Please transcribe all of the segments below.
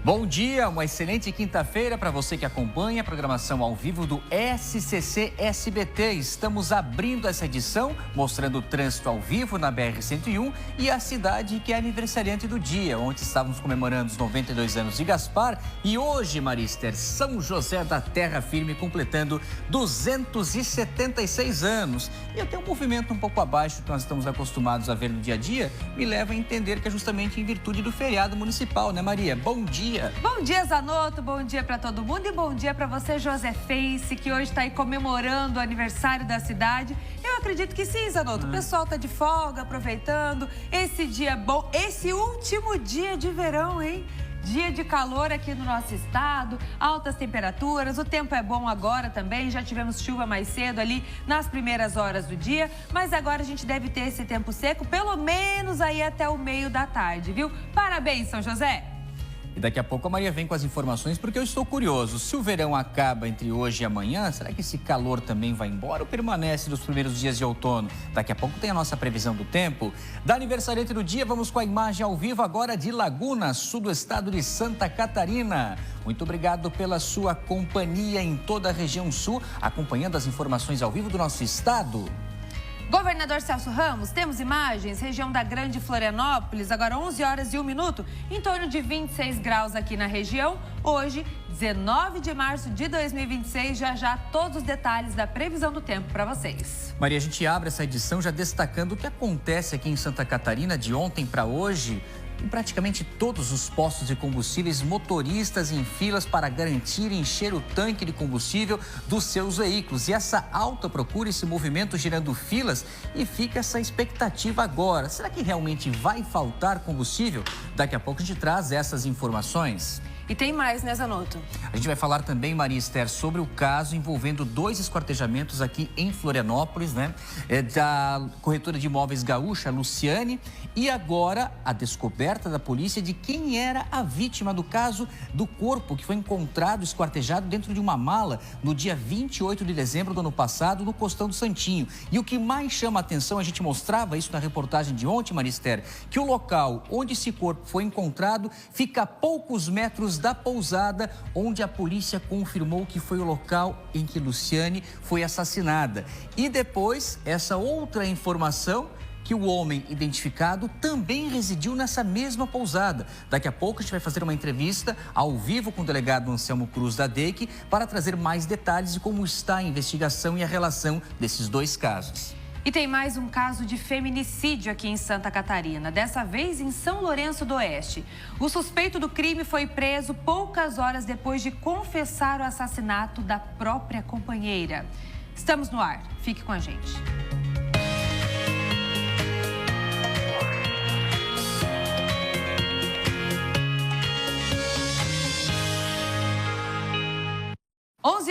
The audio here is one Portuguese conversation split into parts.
Bom dia, uma excelente quinta-feira para você que acompanha a programação ao vivo do SCC SBT. Estamos abrindo essa edição, mostrando o trânsito ao vivo na BR-101 e a cidade que é aniversariante do dia. Ontem estávamos comemorando os 92 anos de Gaspar e hoje, Marister, São José da Terra Firme completando 276 anos. E até um movimento um pouco abaixo do que nós estamos acostumados a ver no dia a dia, me leva a entender que é justamente em virtude do feriado municipal, né, Maria? Bom dia! Bom dia, Zanotto, bom dia para todo mundo e bom dia para você, José Face, que hoje está aí comemorando o aniversário da cidade. Eu acredito que sim, Zanotto, o pessoal está de folga, aproveitando esse dia bom, esse último dia de verão, hein? Dia de calor aqui no nosso estado, altas temperaturas, o tempo é bom agora também, já tivemos chuva mais cedo ali nas primeiras horas do dia, mas agora a gente deve ter esse tempo seco, pelo menos aí até o meio da tarde, viu? Parabéns, São José! E daqui a pouco a Maria vem com as informações, porque eu estou curioso. Se o verão acaba entre hoje e amanhã, será que esse calor também vai embora ou permanece nos primeiros dias de outono? Daqui a pouco tem a nossa previsão do tempo. Da aniversariante do dia, vamos com a imagem ao vivo agora de Laguna, sul do estado de Santa Catarina. Muito obrigado pela sua companhia em toda a região sul, acompanhando as informações ao vivo do nosso estado. Governador Celso Ramos, temos imagens, região da Grande Florianópolis, agora 11 horas e 1 minuto, em torno de 26 graus aqui na região. Hoje, 19 de março de 2026, já todos os detalhes da previsão do tempo para vocês. Maria, a gente abre essa edição já destacando o que acontece aqui em Santa Catarina de ontem para hoje. Em praticamente todos os postos de combustíveis, motoristas em filas para garantir encher o tanque de combustível dos seus veículos. E essa alta procura, esse movimento gerando filas, e fica essa expectativa agora. Será que realmente vai faltar combustível? Daqui a pouco a gente traz essas informações. E tem mais, né, Zanotto? A gente vai falar também, Maria Esther, sobre o caso envolvendo 2 esquartejamentos aqui em Florianópolis, né? Da corretora de imóveis gaúcha, Luciane, e agora a descoberta da polícia de quem era a vítima do caso do corpo que foi encontrado esquartejado dentro de uma mala no dia 28 de dezembro do ano passado, no Costão do Santinho. E o que mais chama a atenção, a gente mostrava isso na reportagem de ontem, Maria Esther, que o local onde esse corpo foi encontrado fica a poucos metros da pousada onde a polícia confirmou que foi o local em que Luciane foi assassinada. E depois, essa outra informação, que o homem identificado também residiu nessa mesma pousada. Daqui a pouco a gente vai fazer uma entrevista ao vivo com o delegado Anselmo Cruz da DEIC para trazer mais detalhes de como está a investigação e a relação desses 2 casos. E tem mais um caso de feminicídio aqui em Santa Catarina, dessa vez em São Lourenço do Oeste. O suspeito do crime foi preso poucas horas depois de confessar o assassinato da própria companheira. Estamos no ar, fique com a gente.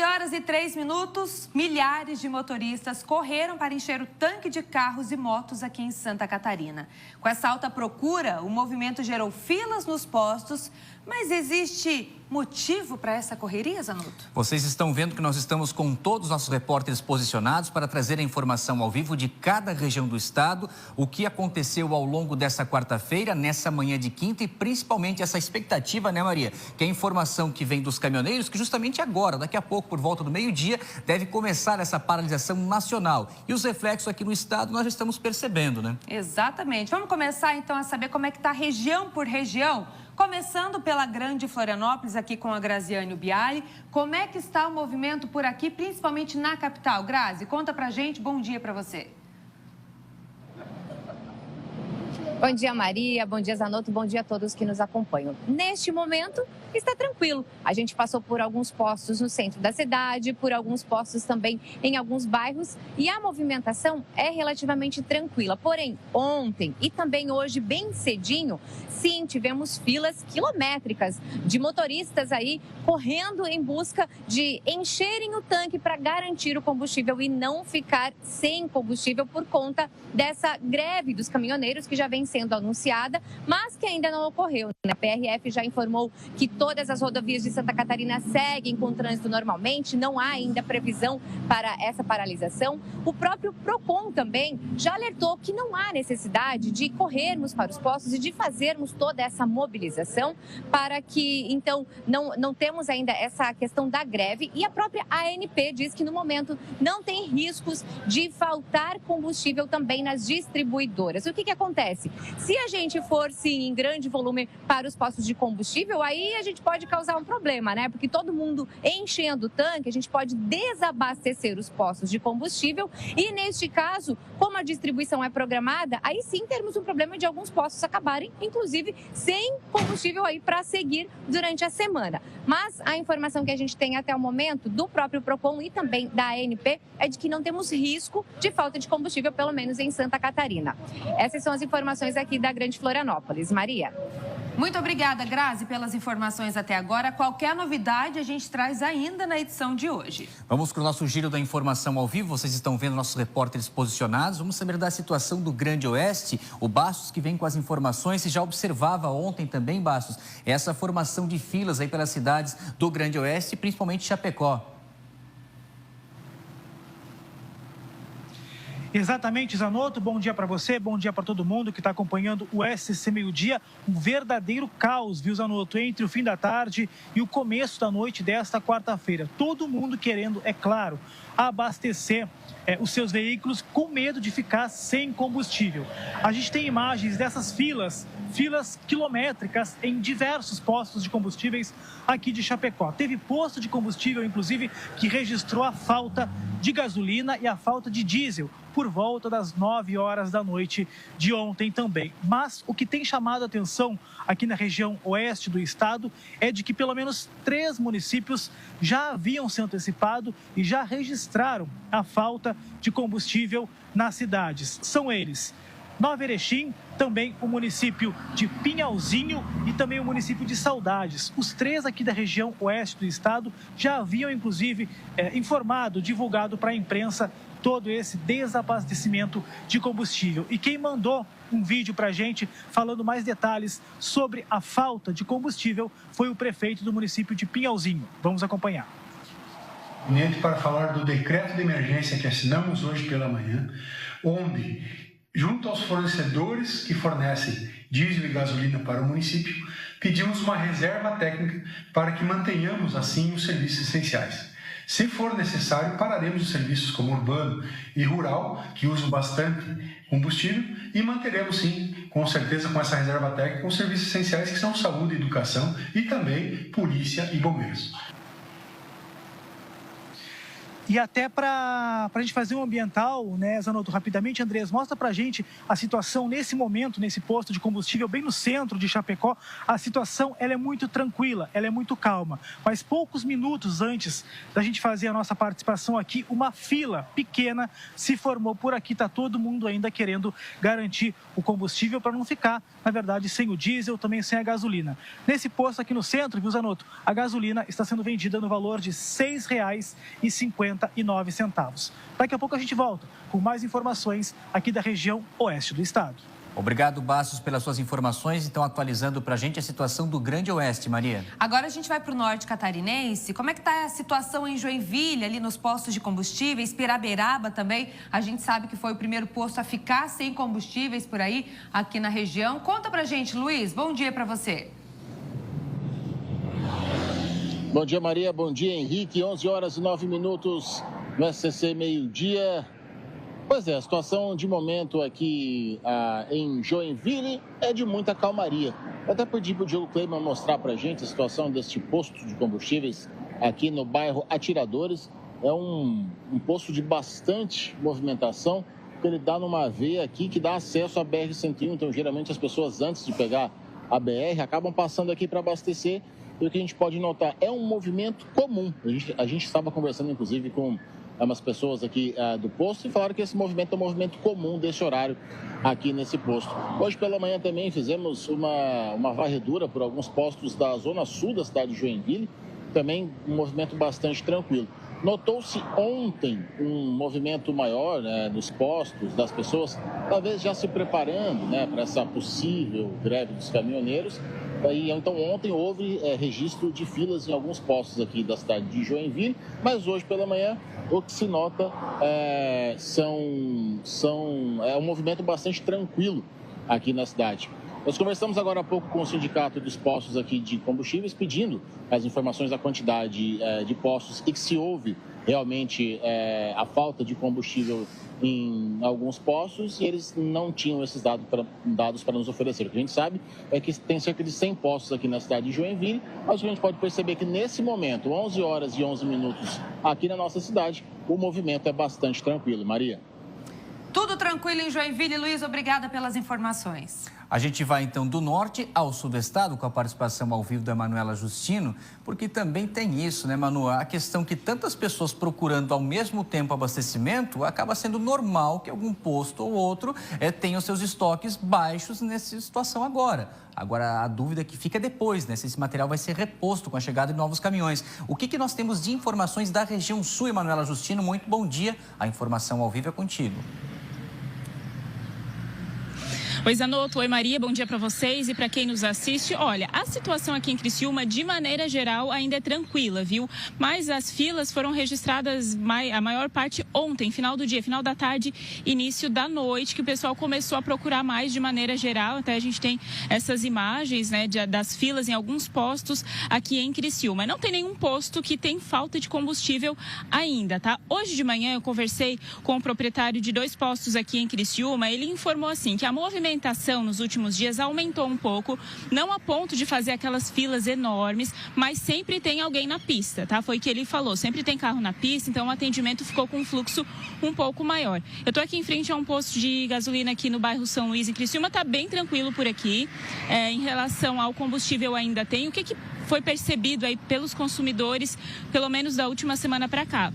Horas e 3 minutos, milhares de motoristas correram para encher o tanque de carros e motos aqui em Santa Catarina. Com essa alta procura, o movimento gerou filas nos postos, mas existe motivo para essa correria, Zanotto? Vocês estão vendo que nós estamos com todos os nossos repórteres posicionados para trazer a informação ao vivo de cada região do estado, o que aconteceu ao longo dessa quarta-feira, nessa manhã de quinta e principalmente essa expectativa, né, Maria? Que é a informação que vem dos caminhoneiros, que justamente agora, daqui a pouco, por volta do meio-dia, deve começar essa paralisação nacional. E os reflexos aqui no estado nós já estamos percebendo, né? Exatamente. Vamos começar então a saber como é que está região por região. Começando pela Grande Florianópolis, aqui com a Graziane Bialy. Como é que está o movimento por aqui, principalmente na capital? Grazi, conta pra gente, bom dia pra você. Bom dia, Maria. Bom dia, Zanotto. Bom dia a todos que nos acompanham. Neste momento, está tranquilo. A gente passou por alguns postos no centro da cidade, por alguns postos também em alguns bairros e a movimentação é relativamente tranquila. Porém, ontem e também hoje, bem cedinho, sim, tivemos filas quilométricas de motoristas aí correndo em busca de encherem o tanque para garantir o combustível e não ficar sem combustível por conta dessa greve dos caminhoneiros que já vem sendo anunciada, mas que ainda não ocorreu. A PRF já informou que todas as rodovias de Santa Catarina seguem com trânsito normalmente, não há ainda previsão para essa paralisação. O próprio PROCON também já alertou que não há necessidade de corrermos para os postos e de fazermos toda essa mobilização para que, então, não temos ainda essa questão da greve. E a própria ANP diz que, no momento, não tem riscos de faltar combustível também nas distribuidoras. O que acontece? Se a gente for, sim, em grande volume para os postos de combustível, aí a gente pode causar um problema, né? Porque todo mundo enchendo o tanque, a gente pode desabastecer os postos de combustível e, neste caso, como a distribuição é programada, aí sim teremos um problema de alguns postos acabarem, inclusive, sem combustível aí para seguir durante a semana. Mas a informação que a gente tem até o momento do próprio PROCON e também da ANP é de que não temos risco de falta de combustível, pelo menos em Santa Catarina. Essas são as informações aqui da Grande Florianópolis. Maria. Muito obrigada, Grazi, pelas informações até agora. Qualquer novidade a gente traz ainda na edição de hoje. Vamos para o nosso giro da informação ao vivo. Vocês estão vendo nossos repórteres posicionados. Vamos saber da situação do Grande Oeste. O Bastos que vem com as informações. Você já observava ontem também, Bastos, essa formação de filas aí pelas cidades do Grande Oeste, principalmente Chapecó. Exatamente, Zanotto. Bom dia para você, bom dia para todo mundo que está acompanhando o SC Meio Dia. Um verdadeiro caos, viu, Zanotto, entre o fim da tarde e o começo da noite desta quarta-feira. Todo mundo querendo, é claro, abastecer os seus veículos com medo de ficar sem combustível. A gente tem imagens dessas filas quilométricas em diversos postos de combustíveis aqui de Chapecó. Teve posto de combustível, inclusive, que registrou a falta de gasolina e a falta de diesel por volta das 9 horas da noite de ontem também. Mas o que tem chamado a atenção aqui na região oeste do estado é de que pelo menos 3 municípios já haviam se antecipado e já registraram a falta de combustível nas cidades. São eles: Nova Erechim, também o município de Pinhalzinho e também o município de Saudades. Os 3 aqui da região oeste do estado já haviam, inclusive, informado, divulgado para a imprensa todo esse desabastecimento de combustível. E quem mandou um vídeo para a gente falando mais detalhes sobre a falta de combustível foi o prefeito do município de Pinhalzinho. Vamos acompanhar. Para falar do decreto de emergência que assinamos hoje pela manhã, onde, junto aos fornecedores que fornecem diesel e gasolina para o município, pedimos uma reserva técnica para que mantenhamos, assim, os serviços essenciais. Se for necessário, pararemos os serviços como urbano e rural, que usam bastante combustível, e manteremos, sim, com certeza, com essa reserva técnica, os serviços essenciais que são saúde e educação e também polícia e bombeiros. E até para a gente fazer um ambiental, né, Zanotto, rapidamente, Andrés, mostra para a gente a situação nesse momento, nesse posto de combustível, bem no centro de Chapecó. A situação, ela é muito tranquila, ela é muito calma. Mas poucos minutos antes da gente fazer a nossa participação aqui, uma fila pequena se formou por aqui. Está todo mundo ainda querendo garantir o combustível para não ficar, na verdade, sem o diesel, também sem a gasolina. Nesse posto aqui no centro, viu, Zanotto, a gasolina está sendo vendida no valor de R$ 6,59. Daqui a pouco a gente volta com mais informações aqui da região oeste do estado. Obrigado, Bastos, pelas suas informações. Então, atualizando para a gente a situação do Grande Oeste, Maria. Agora a gente vai para o norte catarinense. Como é que está a situação em Joinville, ali nos postos de combustíveis? Piraberaba também, a gente sabe que foi o primeiro posto a ficar sem combustíveis por aí, aqui na região. Conta para a gente, Luiz. Bom dia para você. Bom dia, Maria. Bom dia, Henrique. 11 horas e 9 minutos no SCC Meio Dia. Pois é, a situação de momento aqui em Joinville é de muita calmaria. Eu até pedi para o Diogo Kleiman mostrar para a gente a situação deste posto de combustíveis aqui no bairro Atiradores. É um posto de bastante movimentação, porque ele dá numa veia aqui que dá acesso à BR-101. Então, geralmente, as pessoas, antes de pegar a BR, acabam passando aqui para abastecer. E o que a gente pode notar é um movimento comum. A gente estava conversando, inclusive, com umas pessoas aqui do posto e falaram que esse movimento é um movimento comum desse horário aqui nesse posto. Hoje pela manhã também fizemos uma varredura por alguns postos da zona sul da cidade de Joinville. Também um movimento bastante tranquilo. Notou-se ontem um movimento maior, né, nos postos das pessoas, talvez já se preparando, né, para essa possível greve dos caminhoneiros. E, então ontem houve registro de filas em alguns postos aqui da cidade de Joinville, mas hoje pela manhã o que se nota é um movimento bastante tranquilo aqui na cidade. Nós conversamos agora há pouco com o sindicato dos postos aqui de combustíveis, pedindo as informações da quantidade de postos e que se houve realmente a falta de combustível em alguns postos, e eles não tinham esses dados para nos oferecer. O que a gente sabe é que tem cerca de 100 postos aqui na cidade de Joinville, mas a gente pode perceber que nesse momento, 11 horas e 11 minutos aqui na nossa cidade, o movimento é bastante tranquilo. Maria. Tudo tranquilo em Joinville. Luiz, obrigada pelas informações. A gente vai então do norte ao sul do estado com a participação ao vivo da Manuela Justino, porque também tem isso, né, Manu? A questão que tantas pessoas procurando ao mesmo tempo abastecimento, acaba sendo normal que algum posto ou outro tenha os seus estoques baixos nessa situação agora. Agora, a dúvida que fica depois, né? Se esse material vai ser reposto com a chegada de novos caminhões. O que nós temos de informações da região sul, Manuela Justino? Muito bom dia. A informação ao vivo é contigo. Oi, Zanotto. Oi, Maria. Bom dia para vocês e para quem nos assiste. Olha, a situação aqui em Criciúma, de maneira geral, ainda é tranquila, viu? Mas as filas foram registradas a maior parte ontem, final do dia, final da tarde, início da noite, que o pessoal começou a procurar mais de maneira geral. Até a gente tem essas imagens, né, das filas em alguns postos aqui em Criciúma. Não tem nenhum posto que tem falta de combustível ainda, tá? Hoje de manhã eu conversei com o proprietário de 2 postos aqui em Criciúma. Ele informou assim que a movimentação nos últimos dias aumentou um pouco, não a ponto de fazer aquelas filas enormes, mas sempre tem alguém na pista, tá? Foi o que ele falou, sempre tem carro na pista, então o atendimento ficou com um fluxo um pouco maior. Eu tô aqui em frente a um posto de gasolina aqui no bairro São Luís, em Criciúma, tá bem tranquilo por aqui. Em relação ao combustível ainda tem, o que foi percebido aí pelos consumidores, pelo menos da última semana para cá?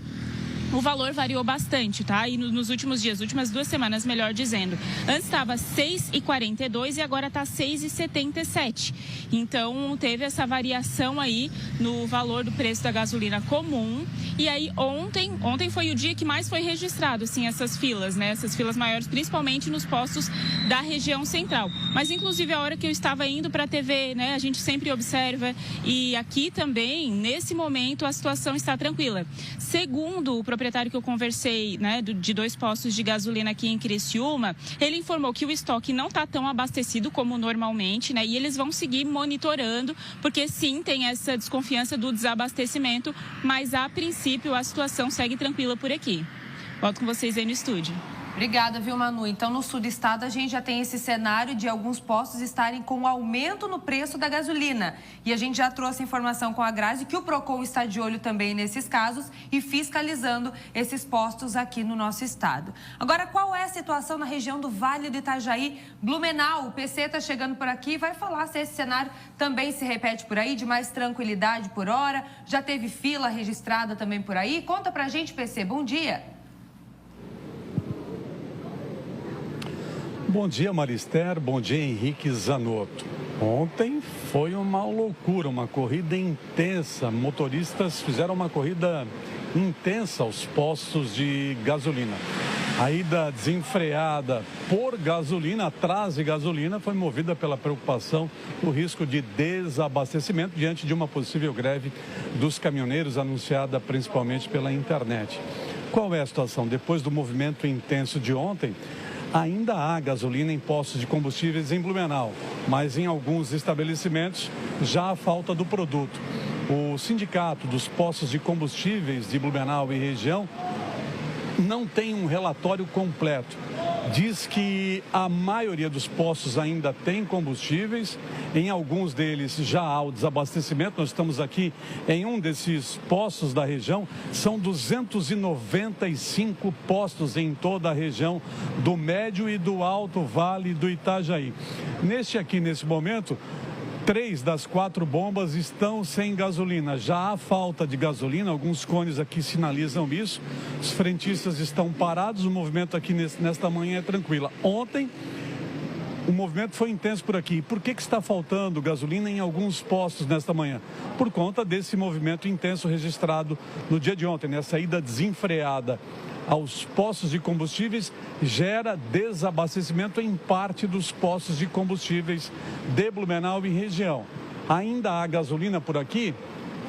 O valor variou bastante, tá? E nos últimos dias, últimas 2 semanas, melhor dizendo. Antes estava R$ 6,42 e agora está R$ 6,77. Então, teve essa variação aí no valor do preço da gasolina comum. E aí, ontem foi o dia que mais foi registrado, assim, essas filas, né? Essas filas maiores, principalmente nos postos da região central. Mas, inclusive, a hora que eu estava indo para a TV, né? A gente sempre observa. E aqui também, nesse momento, a situação está tranquila. Segundo o proprietário que eu conversei, né, de 2 postos de gasolina aqui em Criciúma, ele informou que o estoque não está tão abastecido como normalmente, né, e eles vão seguir monitorando, porque sim, tem essa desconfiança do desabastecimento, mas a princípio a situação segue tranquila por aqui. Volto com vocês aí no estúdio. Obrigada, viu, Manu? Então, no sul do estado, a gente já tem esse cenário de alguns postos estarem com aumento no preço da gasolina. E a gente já trouxe informação com a Grazi que o Procon está de olho também nesses casos e fiscalizando esses postos aqui no nosso estado. Agora, qual é a situação na região do Vale do Itajaí? Blumenau, o PC está chegando por aqui e vai falar se esse cenário também se repete por aí, de mais tranquilidade por hora. Já teve fila registrada também por aí? Conta pra gente, PC. Bom dia. Bom dia, Marister. Bom dia, Henrique Zanotto. Ontem foi uma loucura, uma corrida intensa. Motoristas fizeram uma corrida intensa aos postos de gasolina. A ida desenfreada por gasolina, atrás de gasolina, foi movida pela preocupação do risco de desabastecimento diante de uma possível greve dos caminhoneiros anunciada principalmente pela internet. Qual é a situação? Depois do movimento intenso de ontem, ainda há gasolina em postos de combustíveis em Blumenau, mas em alguns estabelecimentos já há falta do produto. O sindicato dos postos de combustíveis de Blumenau e região não tem um relatório completo. Diz que a maioria dos postos ainda tem combustíveis, em alguns deles já há o desabastecimento. Nós estamos aqui em um desses postos da região, são 295 postos em toda a região do Médio e do Alto Vale do Itajaí. Nesse momento, 3 das 4 bombas estão sem gasolina. Já há falta de gasolina, alguns cones aqui sinalizam isso. Os frentistas estão parados, o movimento aqui nesta manhã é tranquilo. Ontem, o movimento foi intenso por aqui. Por que está faltando gasolina em alguns postos nesta manhã? Por conta desse movimento intenso registrado no dia de ontem, né? A saída desenfreada aos postos de combustíveis gera desabastecimento em parte dos postos de combustíveis de Blumenau e região. Ainda há gasolina por aqui?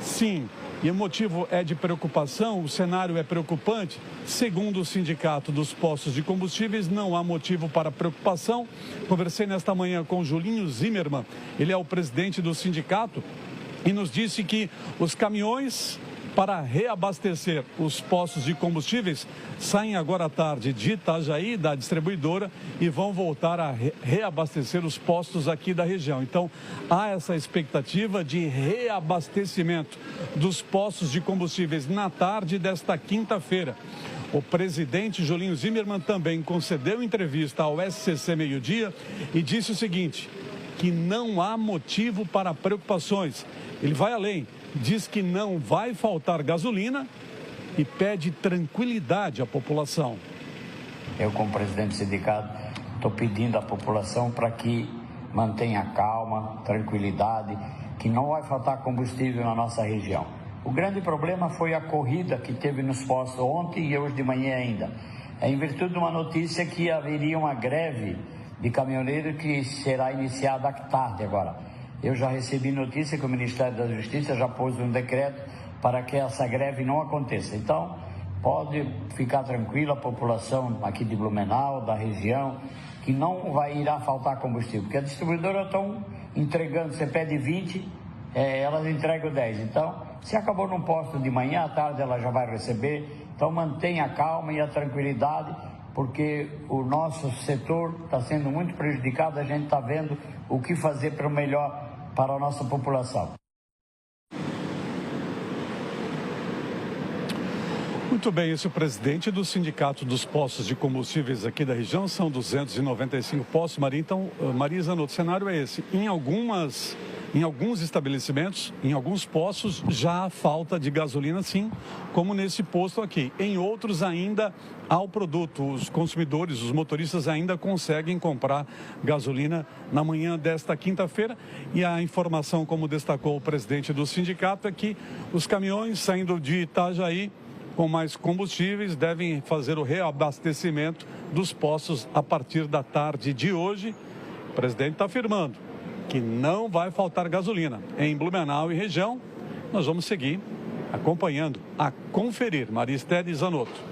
Sim. E o motivo é de preocupação, o cenário é preocupante. Segundo o Sindicato dos Postos de Combustíveis, não há motivo para preocupação. Conversei nesta manhã com Julinho Zimmermann, ele é o presidente do sindicato, e nos disse que os caminhões para reabastecer os postos de combustíveis saem agora à tarde de Itajaí, da distribuidora, e vão voltar a reabastecer os postos aqui da região. Então, há essa expectativa de reabastecimento dos postos de combustíveis na tarde desta quinta-feira. O presidente Julinho Zimmermann também concedeu entrevista ao SCC Meio-Dia e disse o seguinte, que não há motivo para preocupações. Ele vai além. Diz que não vai faltar gasolina e pede tranquilidade à população. Eu, como presidente do sindicato, estou pedindo à população para que mantenha calma, tranquilidade, que não vai faltar combustível na nossa região. O grande problema foi a corrida que teve nos postos ontem e hoje de manhã ainda. É em virtude de uma notícia que haveria uma greve de caminhoneiros que será iniciada à tarde agora. Eu já recebi notícia que o Ministério da Justiça já pôs um decreto para que essa greve não aconteça. Então, pode ficar tranquila a população aqui de Blumenau, da região, que não irá faltar combustível. Porque a distribuidora estão entregando, você pede 20, elas entregam 10. Então, se acabou num posto de manhã, à tarde ela já vai receber. Então, mantenha a calma e a tranquilidade, porque o nosso setor está sendo muito prejudicado, a gente está vendo o que fazer para o melhor para a nossa população. Muito bem, esse é o presidente do Sindicato dos Postos de Combustíveis aqui da região, são 295 postos, Maria. Então, Maria Zanotto, o cenário é esse. Em alguns estabelecimentos, em alguns postos, já há falta de gasolina, sim, como nesse posto aqui. Em outros ainda há o produto, os consumidores, os motoristas ainda conseguem comprar gasolina na manhã desta quinta-feira. E a informação, como destacou o presidente do sindicato, é que os caminhões saindo de Itajaí com mais combustíveis devem fazer o reabastecimento dos postos a partir da tarde de hoje. O presidente está afirmando que não vai faltar gasolina em Blumenau e região. Nós vamos seguir acompanhando, a conferir. Maria Esther Zanotto.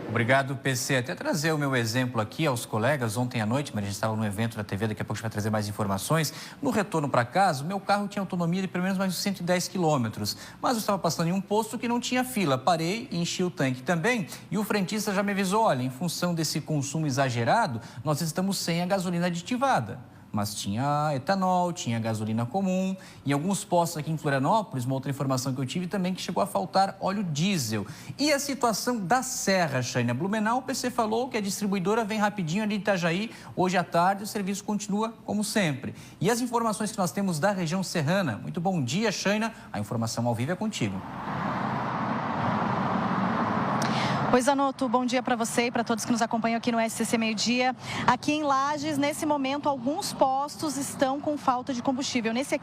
Obrigado, PC. Até trazer o meu exemplo aqui aos colegas. Ontem à noite, mas a gente estava no evento da TV, daqui a pouco a gente vai trazer mais informações. No retorno para casa, o meu carro tinha autonomia de pelo menos mais de 110 quilômetros. Mas eu estava passando em um posto que não tinha fila. Parei e enchi o tanque também. E o frentista já me avisou, olha, em função desse consumo exagerado, nós estamos sem a gasolina aditivada. Mas tinha etanol, tinha gasolina comum. Em alguns postos aqui em Florianópolis, uma outra informação que eu tive também, que chegou a faltar óleo diesel. E a situação da Serra, Xânia? Blumenau, o PC falou que a distribuidora vem rapidinho ali de Itajaí. Hoje à tarde o serviço continua como sempre. E as informações que nós temos da região serrana. Muito bom dia, Xânia. A informação ao vivo é contigo. Oi, Zanotto, bom dia para você e para todos que nos acompanham aqui no SCC Meio-Dia. Aqui em Lages, nesse momento, alguns postos estão com falta de combustível. Nesse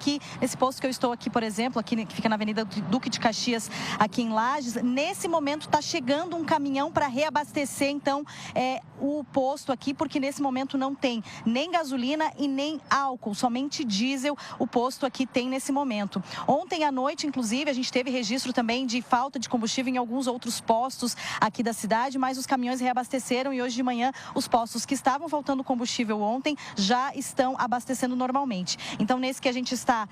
posto que eu estou aqui, por exemplo, aqui que fica na Avenida Duque de Caxias, aqui em Lages, nesse momento está chegando um caminhão para reabastecer, então, o posto aqui, porque nesse momento não tem nem gasolina e nem álcool, somente diesel o posto aqui tem nesse momento. Ontem à noite, inclusive, a gente teve registro também de falta de combustível em alguns outros postos aqui da cidade, mas os caminhões reabasteceram e hoje de manhã os postos que estavam faltando combustível ontem já estão abastecendo normalmente. Então, nesse que a gente está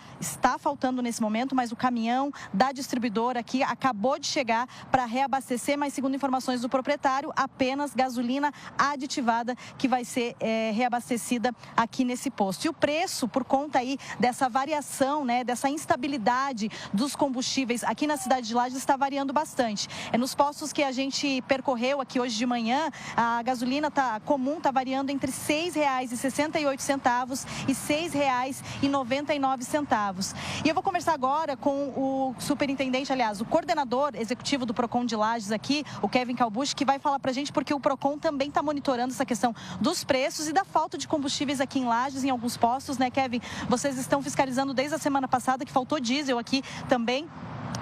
faltando nesse momento, mas o caminhão da distribuidora aqui acabou de chegar para reabastecer, mas segundo informações do proprietário, apenas gasolina aditivada que vai ser reabastecida aqui nesse posto. E o preço, por conta aí dessa variação, né, dessa instabilidade dos combustíveis aqui na cidade de Lages, está variando bastante. Nos postos que a gente percorreu aqui hoje de manhã, a gasolina comum está variando entre R$ 6,68 e R$ 6,99. E eu vou conversar agora com o superintendente, aliás, o coordenador executivo do Procon de Lages aqui, o Kevin Calbucci, que vai falar para a gente porque o Procon também está está monitorando essa questão dos preços e da falta de combustíveis aqui em Lages, em alguns postos, né, Kevin? Vocês estão fiscalizando desde a semana passada que faltou diesel aqui também.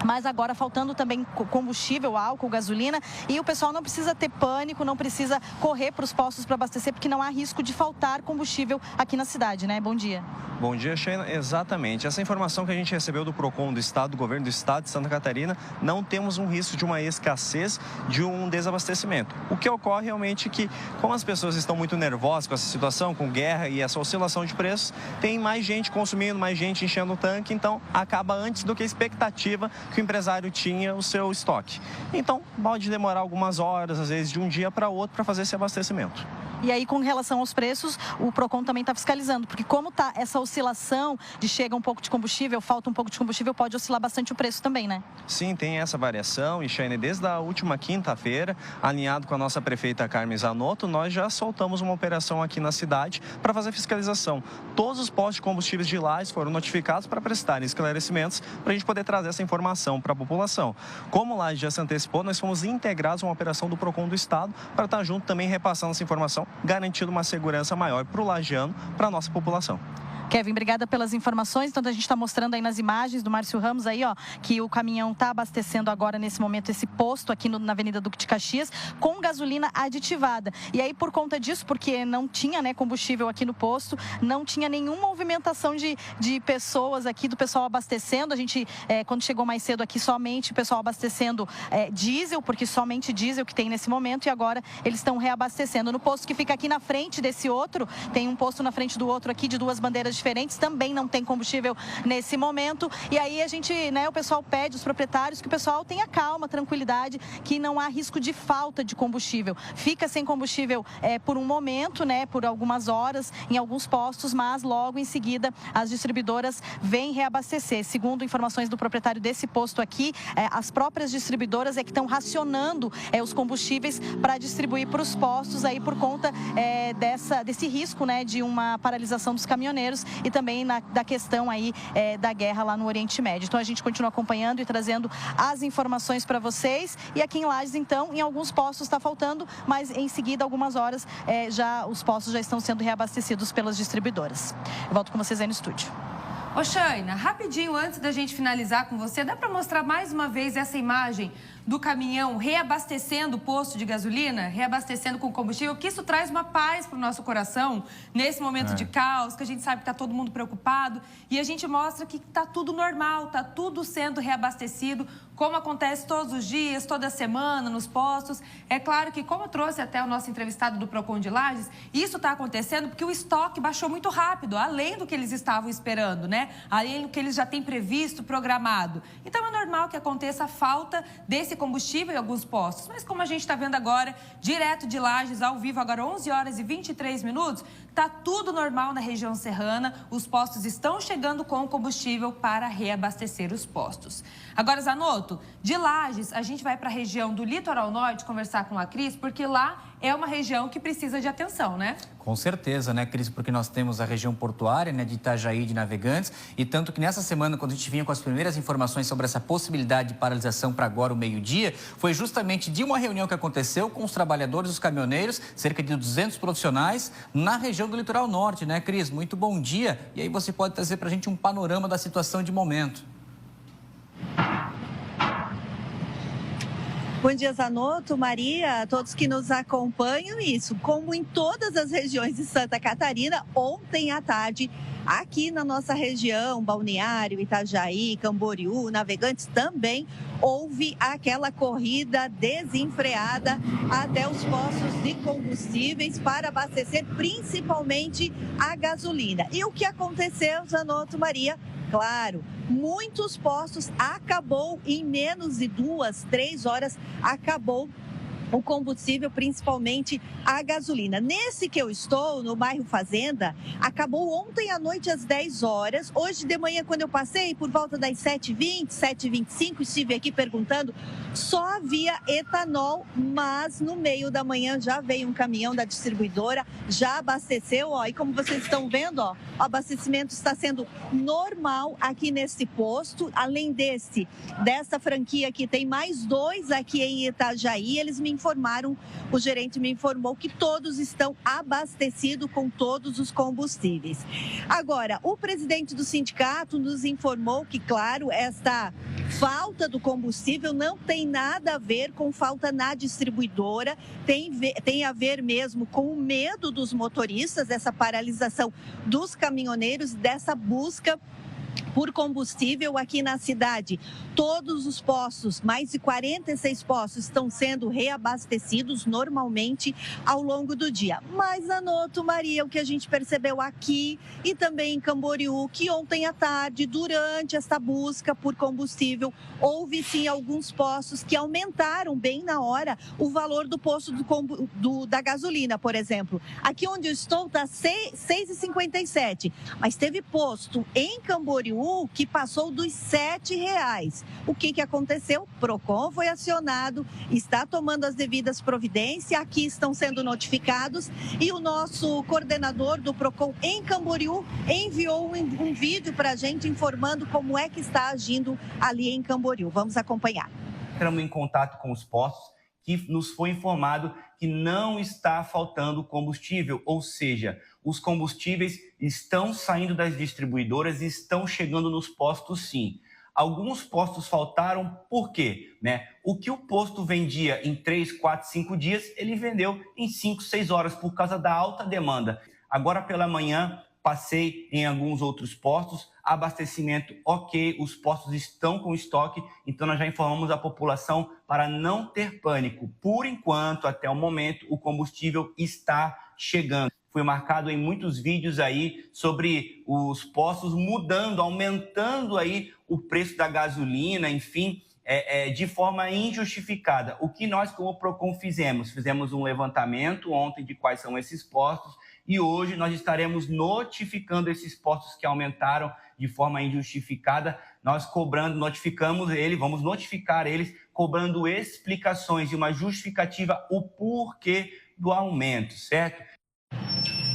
Mas agora faltando também combustível, álcool, gasolina, e o pessoal não precisa ter pânico, não precisa correr para os postos para abastecer, porque não há risco de faltar combustível aqui na cidade, né? Bom dia. Bom dia, Sheila. Exatamente. Essa informação que a gente recebeu do PROCON do Estado, do Governo do Estado de Santa Catarina, não temos um risco de uma escassez, de um desabastecimento. O que ocorre realmente é que, como as pessoas estão muito nervosas com essa situação, com guerra e essa oscilação de preços, tem mais gente consumindo, mais gente enchendo o tanque, então acaba antes do que a expectativa que o empresário tinha o seu estoque. Então, pode demorar algumas horas, às vezes de um dia para outro, para fazer esse abastecimento. E aí, com relação aos preços, o PROCON também está fiscalizando, porque como está essa oscilação de chega um pouco de combustível, falta um pouco de combustível, pode oscilar bastante o preço também, né? Sim, tem essa variação, e Shane, desde a última quinta-feira, alinhado com a nossa prefeita Carmen Zanotto, nós já soltamos uma operação aqui na cidade para fazer fiscalização. Todos os postos de combustíveis de Lages foram notificados para prestarem esclarecimentos para a gente poder trazer essa informação para a população. Como Lages já se antecipou, nós fomos integrados a uma operação do PROCON do Estado para estar junto também repassando essa informação, garantindo uma segurança maior para o lagiano, para a nossa população. Kevin, obrigada pelas informações. Então, a gente está mostrando aí nas imagens do Márcio Ramos aí, ó, que o caminhão está abastecendo agora, nesse momento, esse posto aqui na Avenida Duque de Caxias, com gasolina aditivada. E aí, por conta disso, porque não tinha, né, combustível aqui no posto, não tinha nenhuma movimentação de pessoas aqui, do pessoal abastecendo. A gente, quando chegou mais cedo aqui, somente o pessoal abastecendo diesel, porque somente diesel que tem nesse momento, e agora eles estão reabastecendo. No posto que fica aqui na frente desse outro, tem um posto na frente do outro aqui, de duas bandeiras diferentes, também não tem combustível nesse momento. E aí a gente, né, o pessoal pede, os proprietários, que o pessoal tenha calma, tranquilidade, que não há risco de falta de combustível. Fica sem combustível por um momento, né, por algumas horas em alguns postos, mas logo em seguida as distribuidoras vêm reabastecer. Segundo informações do proprietário desse posto aqui, as próprias distribuidoras que estão racionando os combustíveis para distribuir para os postos aí por conta desse risco, né, de uma paralisação dos caminhoneiros e também da questão aí da guerra lá no Oriente Médio. Então a gente continua acompanhando e trazendo as informações para vocês. E aqui em Lages, então, em alguns postos está faltando, mas em seguida, algumas horas, os postos já estão sendo reabastecidos pelas distribuidoras. Eu volto com vocês aí no estúdio. Ô, Shaina, rapidinho, antes da gente finalizar com você, dá para mostrar mais uma vez essa imagem do caminhão reabastecendo o posto de gasolina, reabastecendo com combustível, que isso traz uma paz para o nosso coração nesse momento de caos, que a gente sabe que está todo mundo preocupado, e a gente mostra que está tudo normal, está tudo sendo reabastecido, como acontece todos os dias, toda semana, nos postos. É claro que, como eu trouxe até o nosso entrevistado do PROCON de Lages, isso está acontecendo porque o estoque baixou muito rápido, além do que eles estavam esperando, né? Além do que eles já têm previsto, programado. Então, é normal que aconteça a falta desse combustível em alguns postos. Mas, como a gente está vendo agora, direto de Lages, ao vivo, agora 11 horas e 23 minutos, está tudo normal na região serrana. Os postos estão chegando com combustível para reabastecer os postos. Agora, Zanotto, de Lages, a gente vai para a região do Litoral Norte conversar com a Cris, porque lá é uma região que precisa de atenção, né? Com certeza, né, Cris? Porque nós temos a região portuária, né, de Itajaí, de Navegantes, e tanto que nessa semana, quando a gente vinha com as primeiras informações sobre essa possibilidade de paralisação para agora o meio-dia, foi justamente de uma reunião que aconteceu com os trabalhadores, os caminhoneiros, cerca de 200 profissionais, na região do Litoral Norte, né, Cris? Muito bom dia. E aí você pode trazer para a gente um panorama da situação de momento. Bom dia, Zanotto, Maria, todos que nos acompanham. Isso, como em todas as regiões de Santa Catarina, ontem à tarde, aqui na nossa região, Balneário, Itajaí, Camboriú, Navegantes, também houve aquela corrida desenfreada até os postos de combustíveis para abastecer principalmente a gasolina. E o que aconteceu, Zanotto, Maria? Claro, muitos postos acabou em menos de 2, 3 horas, acabou o combustível, principalmente a gasolina. Nesse que eu estou, no bairro Fazenda, acabou ontem à noite às 10 horas. Hoje de manhã, quando eu passei, por volta das 7h20, 7h25, estive aqui perguntando, só havia etanol, mas no meio da manhã já veio um caminhão da distribuidora, já abasteceu, ó, e como vocês estão vendo, ó, o abastecimento está sendo normal aqui nesse posto. Além dessa franquia aqui, tem mais 2 aqui em Itajaí. Eles me o gerente me informou que todos estão abastecidos com todos os combustíveis. Agora, o presidente do sindicato nos informou que, claro, esta falta do combustível não tem nada a ver com falta na distribuidora, tem a ver mesmo com o medo dos motoristas, dessa paralisação dos caminhoneiros, dessa busca por combustível aqui na cidade. Todos os postos, mais de 46 postos, estão sendo reabastecidos normalmente ao longo do dia. Mas, Anoto, Maria, o que a gente percebeu aqui e também em Camboriú, que ontem à tarde, durante esta busca por combustível, houve sim alguns postos que aumentaram bem na hora o valor do posto da gasolina, por exemplo. Aqui onde eu estou está R$ 6,57, mas teve posto em Camboriú que passou dos R$ 7,00. O que aconteceu? O PROCON foi acionado, está tomando as devidas providências, aqui estão sendo notificados e o nosso coordenador do PROCON em Camboriú enviou um vídeo para a gente informando como é que está agindo ali em Camboriú. Vamos acompanhar. Entramos em contato com os postos que nos foi informado que não está faltando combustível, ou seja, os combustíveis estão saindo das distribuidoras e estão chegando nos postos sim. Alguns postos faltaram, por quê? O que o posto vendia em 3, 4, 5 dias, ele vendeu em 5, 6 horas por causa da alta demanda. Agora pela manhã, passei em alguns outros postos, abastecimento ok, os postos estão com estoque, então nós já informamos a população para não ter pânico. Por enquanto, até o momento, o combustível está chegando. Foi marcado em muitos vídeos aí sobre os postos mudando, aumentando aí o preço da gasolina, enfim, de forma injustificada. O que nós, como PROCON, fizemos? Fizemos um levantamento ontem de quais são esses postos e hoje nós estaremos notificando esses postos que aumentaram de forma injustificada. Nós notificamos eles, vamos notificar eles, cobrando explicações e uma justificativa, o porquê do aumento, certo?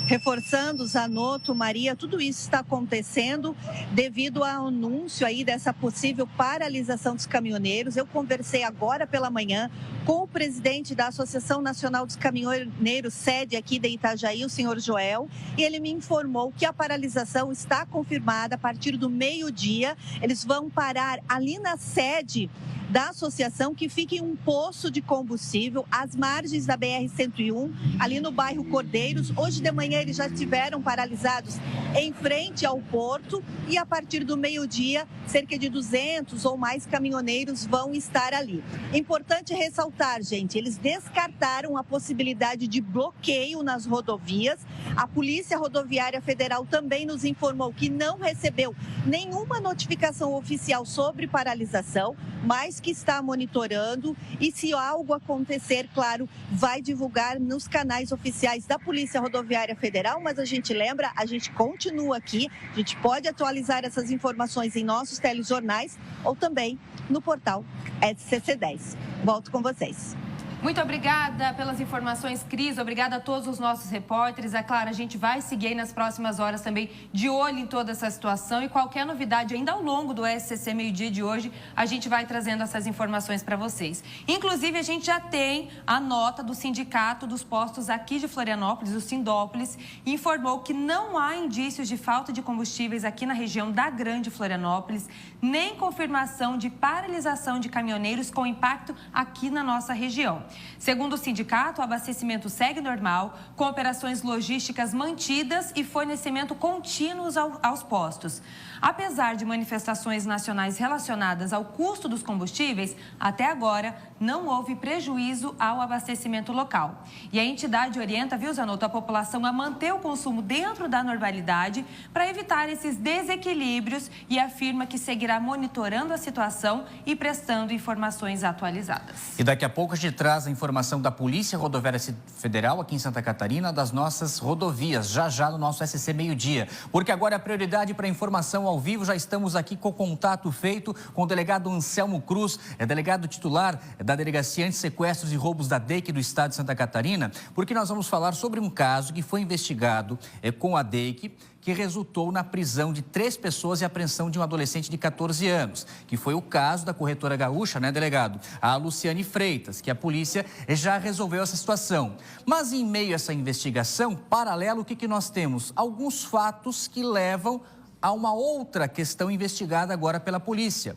Reforçando, Zanotto, Maria, tudo isso está acontecendo devido ao anúncio aí dessa possível paralisação dos caminhoneiros. Eu conversei agora pela manhã com o presidente da Associação Nacional dos Caminhoneiros, sede aqui de Itajaí, o senhor Joel, e ele me informou que a paralisação está confirmada a partir do meio-dia. Eles vão parar ali na sede da associação, que fica em um poço de combustível às margens da BR-101, ali no bairro Cordeiros. Hoje de manhã eles já estiveram paralisados em frente ao porto e a partir do meio-dia, cerca de 200 ou mais caminhoneiros vão estar ali. Importante ressaltar, gente, eles descartaram a possibilidade de bloqueio nas rodovias. A Polícia Rodoviária Federal também nos informou que não recebeu nenhuma notificação oficial sobre paralisação, mas que está monitorando e se algo acontecer, claro, vai divulgar nos canais oficiais da Polícia Rodoviária Federal, mas a gente lembra, a gente continua aqui, a gente pode atualizar essas informações em nossos telejornais ou também no portal SCC10. Volto com vocês. Muito obrigada pelas informações, Cris. Obrigada a todos os nossos repórteres. É claro, a gente vai seguir aí nas próximas horas também de olho em toda essa situação e qualquer novidade ainda ao longo do SCC Meio-Dia de hoje, a gente vai trazendo essas informações para vocês. Inclusive, a gente já tem a nota do Sindicato dos Postos aqui de Florianópolis, o Sindópolis, informou que não há indícios de falta de combustíveis aqui na região da Grande Florianópolis, nem confirmação de paralisação de caminhoneiros com impacto aqui na nossa região. Segundo o sindicato, o abastecimento segue normal, com operações logísticas mantidas e fornecimento contínuos aos postos. Apesar de manifestações nacionais relacionadas ao custo dos combustíveis, até agora não houve prejuízo ao abastecimento local. E a entidade orienta, viu, Zanotto, a população a manter o consumo dentro da normalidade para evitar esses desequilíbrios e afirma que seguirá monitorando a situação e prestando informações atualizadas. E daqui a pouco a gente traz a informação da Polícia Rodoviária Federal aqui em Santa Catarina, das nossas rodovias, já no nosso SCC Meio-Dia. Porque agora é a prioridade para informação ao vivo. Já estamos aqui com o contato feito com o delegado Anselmo Cruz, delegado titular da Delegacia Antissequestros e Roubos da DEIC do Estado de Santa Catarina, porque nós vamos falar sobre um caso que foi investigado com a DEIC, que resultou na prisão de 3 pessoas e apreensão de um adolescente de 14 anos, que foi o caso da corretora gaúcha, né, delegado? A Luciane Freitas, que a polícia já resolveu essa situação. Mas em meio a essa investigação, paralelo, o que nós temos? Alguns fatos que levam a uma outra questão investigada agora pela polícia.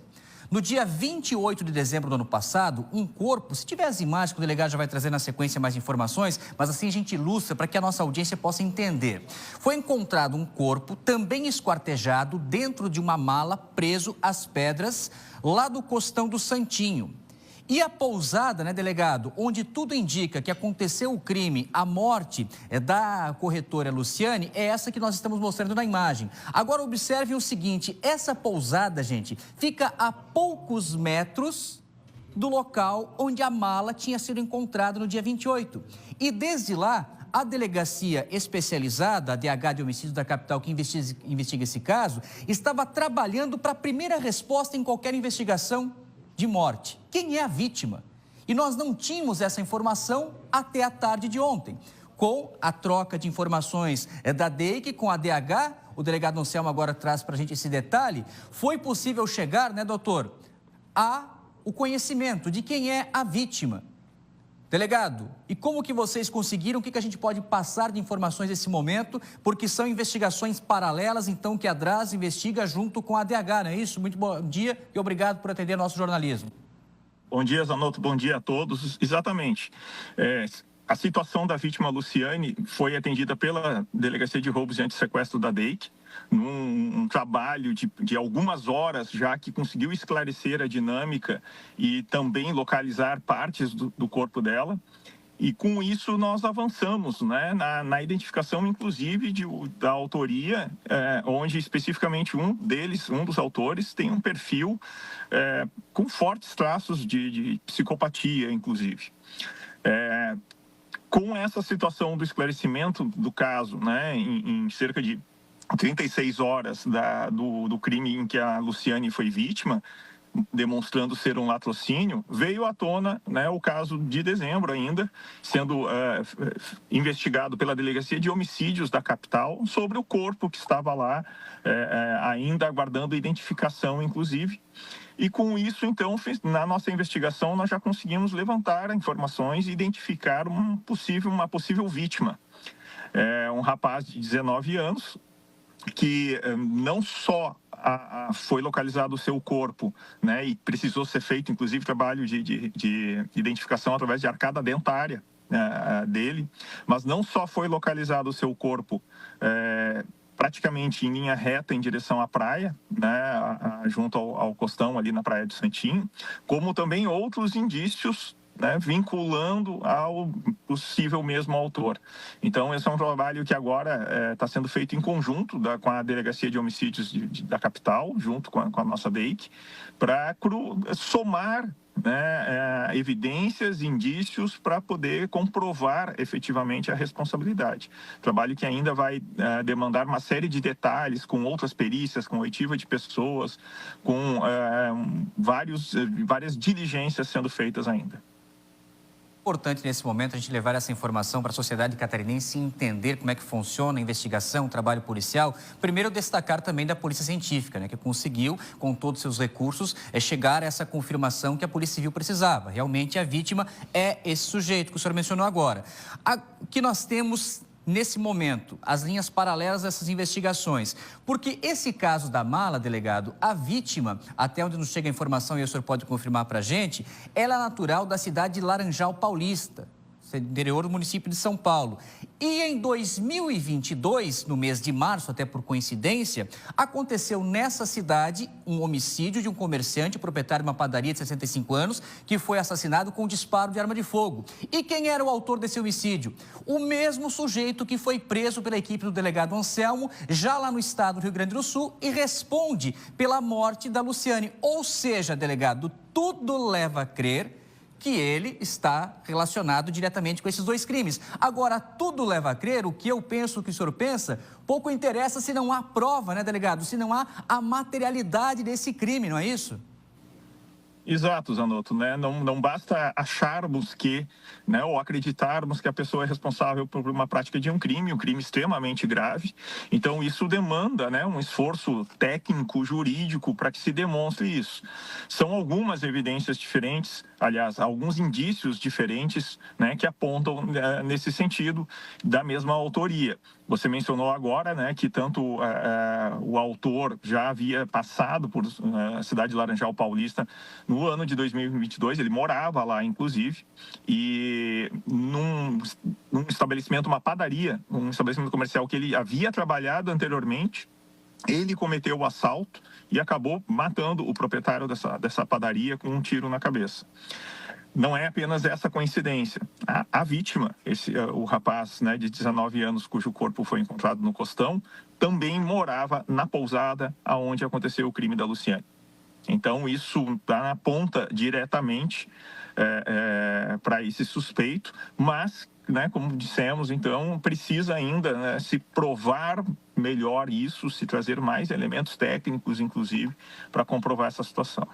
No dia 28 de dezembro do ano passado, um corpo, se tiver as imagens que o delegado já vai trazer na sequência mais informações, mas assim a gente ilustra para que a nossa audiência possa entender. Foi encontrado um corpo também esquartejado dentro de uma mala, preso às pedras, lá do Costão do Santinho. E a pousada, né, delegado, onde tudo indica que aconteceu o crime, a morte da corretora Luciane, é essa que nós estamos mostrando na imagem. Agora observe o seguinte, essa pousada, gente, fica a poucos metros do local onde a mala tinha sido encontrada no dia 28. E desde lá, a delegacia especializada, a DH de homicídios da capital, que investiga esse caso, estava trabalhando para a primeira resposta em qualquer investigação de morte. Quem é a vítima? E nós não tínhamos essa informação até a tarde de ontem. Com a troca de informações da DEIC com a DH, o delegado Anselmo agora traz para a gente esse detalhe, foi possível chegar, né, doutor, a o conhecimento de quem é a vítima. Delegado, e como que vocês conseguiram? O que a gente pode passar de informações nesse momento? Porque são investigações paralelas, então, que a DRAS investiga junto com a DH, não é isso? Muito bom dia e obrigado por atender nosso jornalismo. Bom dia, Zanotto. Bom dia a todos. Exatamente. A situação da vítima Luciane foi atendida pela Delegacia de Roubos e Antissequestro da DEIC, num trabalho de algumas horas já que conseguiu esclarecer a dinâmica e também localizar partes do corpo dela. E com isso nós avançamos, né, na identificação, inclusive, da autoria, onde especificamente um dos autores, tem um perfil com fortes traços de psicopatia, inclusive. Com essa situação do esclarecimento do caso, né, em cerca de 36 horas do crime em que a Luciane foi vítima, demonstrando ser um latrocínio, veio à tona, né, o caso de dezembro ainda, sendo investigado pela Delegacia de Homicídios da capital sobre o corpo que estava lá, ainda aguardando identificação, inclusive. E com isso, então, na nossa investigação, nós já conseguimos levantar informações e identificar uma possível vítima. Um rapaz de 19 anos, que não só foi localizado o seu corpo, né, e precisou ser feito, inclusive, trabalho de identificação através de arcada dentária dele, mas não só foi localizado o seu corpo praticamente em linha reta em direção à praia, né, junto ao costão ali na Praia do Santinho, como também outros indícios, né, vinculando ao possível mesmo autor. Então, esse é um trabalho que agora está sendo feito em conjunto com a Delegacia de Homicídios da capital, junto com a nossa DEIC, para somar, né, evidências, indícios para poder comprovar efetivamente a responsabilidade. Trabalho que ainda vai demandar uma série de detalhes com outras perícias, com oitiva de pessoas, com várias diligências sendo feitas ainda. Importante nesse momento a gente levar essa informação para a sociedade catarinense e entender como é que funciona a investigação, o trabalho policial. Primeiro, destacar também da Polícia Científica, né, que conseguiu, com todos os seus recursos, chegar a essa confirmação que a Polícia Civil precisava. Realmente, a vítima é esse sujeito que o senhor mencionou agora. O que nós temos nesse momento, as linhas paralelas dessas investigações. Porque esse caso da mala, delegado, a vítima, até onde nos chega a informação e o senhor pode confirmar para a gente, ela é natural da cidade de Laranjal Paulista, interior do município de São Paulo. E em 2022, no mês de março, até por coincidência, aconteceu nessa cidade um homicídio de um comerciante, proprietário de uma padaria de 65 anos, que foi assassinado com disparo de arma de fogo. E quem era o autor desse homicídio? O mesmo sujeito que foi preso pela equipe do delegado Anselmo, já lá no estado do Rio Grande do Sul, e responde pela morte da Luciane. Ou seja, delegado, tudo leva a crer que ele está relacionado diretamente com esses dois crimes. Agora, tudo leva a crer, o que eu penso, o que o senhor pensa, pouco interessa se não há prova, né, delegado? Se não há a materialidade desse crime, não é isso? Exato, Zanotto, né? Não basta acharmos que, né, ou acreditarmos que a pessoa é responsável por uma prática de um crime extremamente grave. Então, isso demanda, né, um esforço técnico, jurídico, para que se demonstre isso. São algumas evidências diferentes, aliás, alguns indícios diferentes, né, que apontam nesse sentido da mesma autoria. Você mencionou agora, né, que tanto o autor já havia passado por a cidade de Laranjal Paulista no ano de 2022, ele morava lá, inclusive, e num estabelecimento, uma padaria, um estabelecimento comercial que ele havia trabalhado anteriormente, ele cometeu o assalto e acabou matando o proprietário dessa padaria com um tiro na cabeça. Não é apenas essa coincidência. A vítima, o rapaz, né, de 19 anos, cujo corpo foi encontrado no Costão, também morava na pousada onde aconteceu o crime da Luciane. Então, isso aponta diretamente para esse suspeito, mas, né, como dissemos, então, precisa ainda, né, se provar melhor isso, se trazer mais elementos técnicos, inclusive, para comprovar essa situação.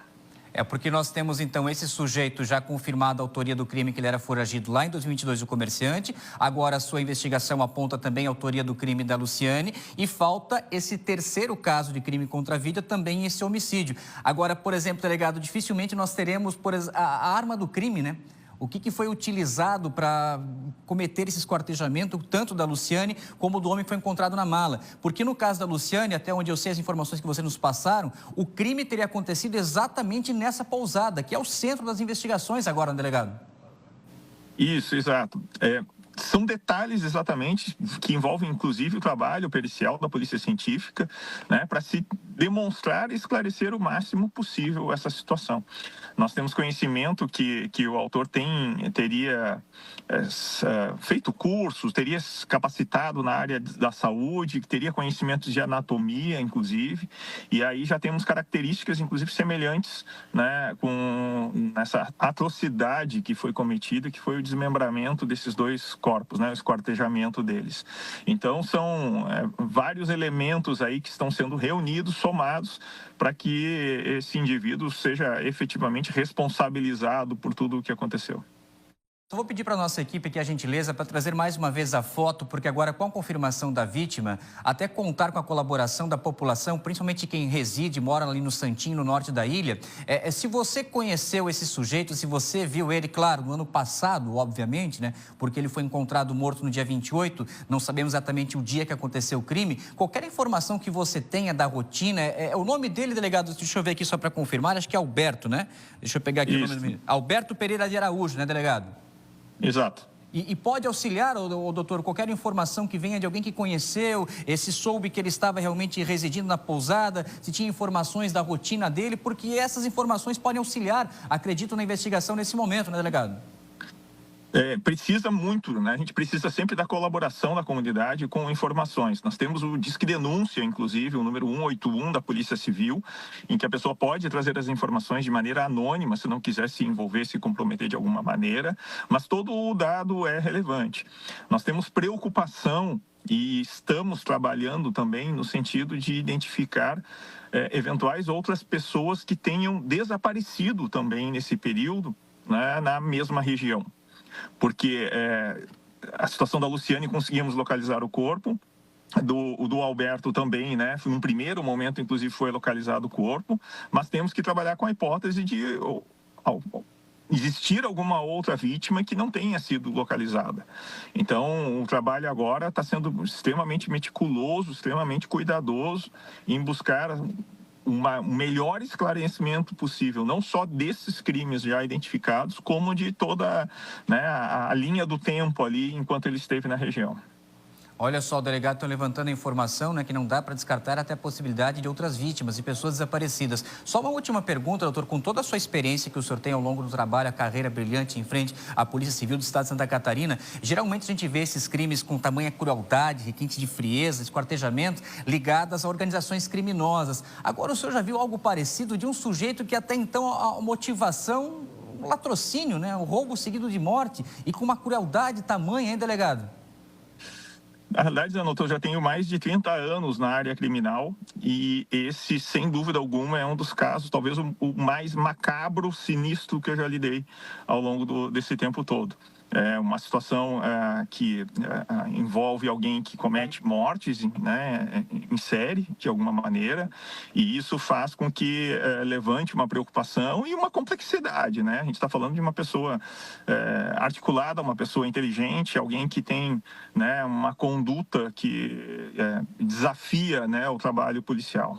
É porque nós temos, então, esse sujeito já confirmado a autoria do crime, que ele era foragido lá em 2022 do comerciante. Agora, a sua investigação aponta também a autoria do crime da Luciane. E falta esse terceiro caso de crime contra a vida, também esse homicídio. Agora, por exemplo, delegado, dificilmente nós teremos a arma do crime, né? O que foi utilizado para cometer esse esquartejamento, tanto da Luciane como do homem que foi encontrado na mala? Porque no caso da Luciane, até onde eu sei as informações que vocês nos passaram, o crime teria acontecido exatamente nessa pousada, que é o centro das investigações agora, delegado. Isso, exato. São detalhes exatamente que envolvem, inclusive, o trabalho pericial da Polícia Científica, né, para se demonstrar e esclarecer o máximo possível essa situação. Nós temos conhecimento que o autor teria feito cursos, teria capacitado na área da saúde, que teria conhecimentos de anatomia, inclusive, e aí já temos características, inclusive, semelhantes, né, com essa atrocidade que foi cometida, que foi o desmembramento desses dois corpos, né, o esquartejamento deles. Então, são vários elementos aí que estão sendo reunidos, somados, para que esse indivíduo seja efetivamente responsabilizado por tudo o que aconteceu. Eu vou pedir para a nossa equipe aqui a gentileza para trazer mais uma vez a foto, porque agora com a confirmação da vítima, até contar com a colaboração da população, principalmente quem reside, mora ali no Santinho, no norte da ilha. Se você conheceu esse sujeito, se você viu ele, claro, no ano passado, obviamente, né? Porque ele foi encontrado morto no dia 28, não sabemos exatamente o dia que aconteceu o crime. Qualquer informação que você tenha da rotina, o nome dele, delegado, deixa eu ver aqui só para confirmar, acho que é Alberto, né? Deixa eu pegar aqui o nome do menino. Alberto Pereira de Araújo, né, delegado? Exato. E pode auxiliar, doutor, qualquer informação que venha de alguém que conheceu, se soube que ele estava realmente residindo na pousada, se tinha informações da rotina dele, porque essas informações podem auxiliar, acredito, na investigação nesse momento, né, delegado? Precisa muito, né? A gente precisa sempre da colaboração da comunidade com informações. Nós temos o Disque Denúncia, inclusive, o número 181 da Polícia Civil, em que a pessoa pode trazer as informações de maneira anônima, se não quiser se envolver, se comprometer de alguma maneira, mas todo o dado é relevante. Nós temos preocupação e estamos trabalhando também no sentido de identificar eventuais outras pessoas que tenham desaparecido também nesse período, né, na mesma região. Porque a situação da Luciane, conseguimos localizar o corpo, do Alberto também, né? Num primeiro momento, inclusive, foi localizado o corpo, mas temos que trabalhar com a hipótese de existir alguma outra vítima que não tenha sido localizada. Então, o trabalho agora está sendo extremamente meticuloso, extremamente cuidadoso em buscar um melhor esclarecimento possível, não só desses crimes já identificados, como de toda, né, a linha do tempo ali enquanto ele esteve na região. Olha só, o delegado está levantando a informação, né, que não dá para descartar até a possibilidade de outras vítimas e pessoas desaparecidas. Só uma última pergunta, doutor, com toda a sua experiência que o senhor tem ao longo do trabalho, a carreira brilhante em frente à Polícia Civil do Estado de Santa Catarina, geralmente a gente vê esses crimes com tamanha crueldade, requinte de frieza, esquartejamento, ligadas a organizações criminosas. Agora, o senhor já viu algo parecido de um sujeito que até então a motivação, o latrocínio, né, o roubo seguido de morte e com uma crueldade tamanha, hein, delegado? Na realidade, Zanotto, eu já tenho mais de 30 anos na área criminal e esse, sem dúvida alguma, é um dos casos, talvez o mais macabro, sinistro que eu já lidei ao longo desse tempo todo. É uma situação que envolve alguém que comete mortes, né, em série, de alguma maneira, e isso faz com que levante uma preocupação e uma complexidade, né? A gente está falando de uma pessoa articulada, uma pessoa inteligente, alguém que tem, né, uma conduta que desafia, né, o trabalho policial.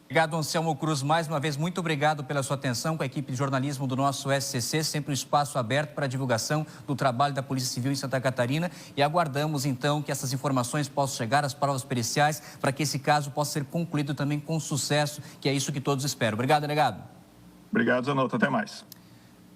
Obrigado, Anselmo Cruz. Mais uma vez, muito obrigado pela sua atenção com a equipe de jornalismo do nosso SCC, sempre um espaço aberto para a divulgação do trabalho da Polícia Civil em Santa Catarina, e aguardamos, então, que essas informações possam chegar às provas periciais para que esse caso possa ser concluído também com sucesso, que é isso que todos esperam. Obrigado, delegado. Obrigado, Zanotto. Até mais.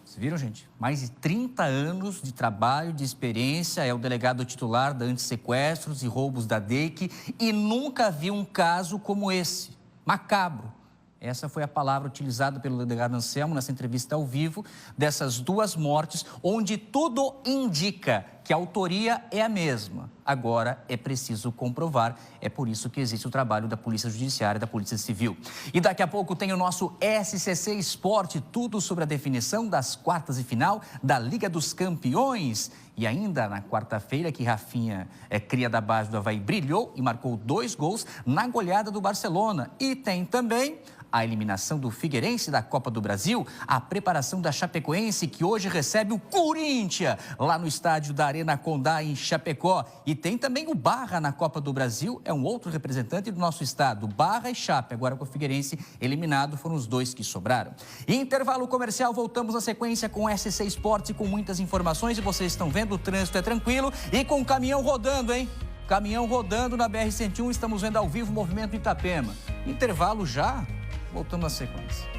Vocês viram, gente? Mais de 30 anos de trabalho, de experiência, é o delegado titular da Antissequestros e Roubos da DEIC e nunca vi um caso como esse. Macabro. Essa foi a palavra utilizada pelo delegado Anselmo nessa entrevista ao vivo dessas duas mortes, onde tudo indica que a autoria é a mesma. Agora é preciso comprovar, é por isso que existe o trabalho da Polícia Judiciária e da Polícia Civil. E daqui a pouco tem o nosso SCC Esporte, tudo sobre a definição das quartas de final da Liga dos Campeões. E ainda na quarta-feira que Rafinha, cria da base do Avaí, brilhou e marcou 2 gols na goleada do Barcelona. E tem também a eliminação do Figueirense da Copa do Brasil, a preparação da Chapecoense, que hoje recebe o Corinthians, lá no estádio da Arena Condá, em Chapecó. E tem também o Barra na Copa do Brasil, é um outro representante do nosso estado. Barra e Chape, agora com o Figueirense eliminado, foram os 2 que sobraram. Em intervalo comercial, voltamos na sequência com SC Esportes e com muitas informações. E vocês estão vendo, o trânsito é tranquilo e com o caminhão rodando, hein? Caminhão rodando na BR-101, estamos vendo ao vivo o movimento em Itapema. Intervalo já, voltamos na sequência.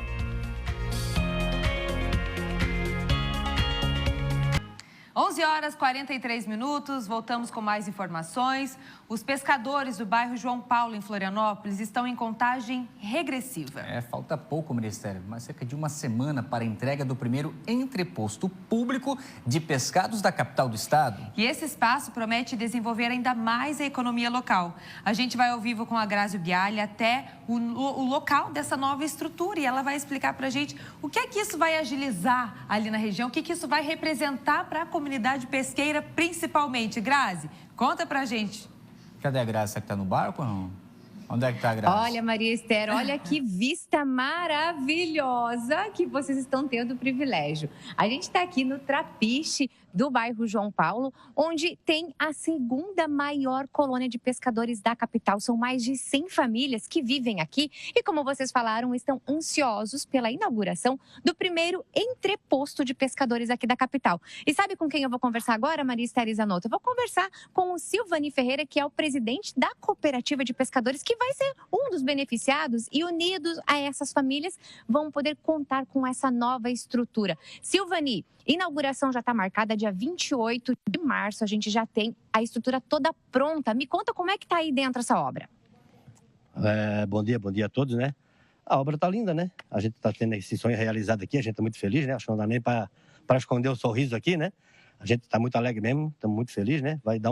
11h43, voltamos com mais informações. Os pescadores do bairro João Paulo, em Florianópolis, estão em contagem regressiva. Falta pouco, Ministério, mas cerca de uma semana para a entrega do primeiro entreposto público de pescados da capital do estado. E esse espaço promete desenvolver ainda mais a economia local. A gente vai ao vivo com a Grazi Bialy até o local dessa nova estrutura e ela vai explicar para a gente o que é que isso vai agilizar ali na região, o que isso vai representar para a comunidade pesqueira, principalmente. Grazi, conta para a gente. Cadê a Grazi? Será que está no barco ou não? Onde é que está a Grazi? Olha, Maria Esther, olha que vista maravilhosa que vocês estão tendo o privilégio. A gente está aqui no Trapiche do bairro João Paulo, onde tem a segunda maior colônia de pescadores da capital. São mais de 100 famílias que vivem aqui e, como vocês falaram, estão ansiosos pela inauguração do primeiro entreposto de pescadores aqui da capital. E sabe com quem eu vou conversar agora, Maria Esther e Zanotto? Eu vou conversar com o Silvani Ferreira, que é o presidente da cooperativa de pescadores, que vai ser um dos beneficiados, e unidos a essas famílias vão poder contar com essa nova estrutura. Silvani, inauguração já está marcada dia 28 de março, a gente já tem a estrutura toda pronta. Me conta como é que está aí dentro essa obra. Bom dia a todos, né? A obra está linda, né? A gente está tendo esse sonho realizado aqui, a gente está muito feliz, né? Acho que não dá nem para esconder o sorriso aqui, né? A gente está muito alegre mesmo, estamos muito felizes, né? Vai dar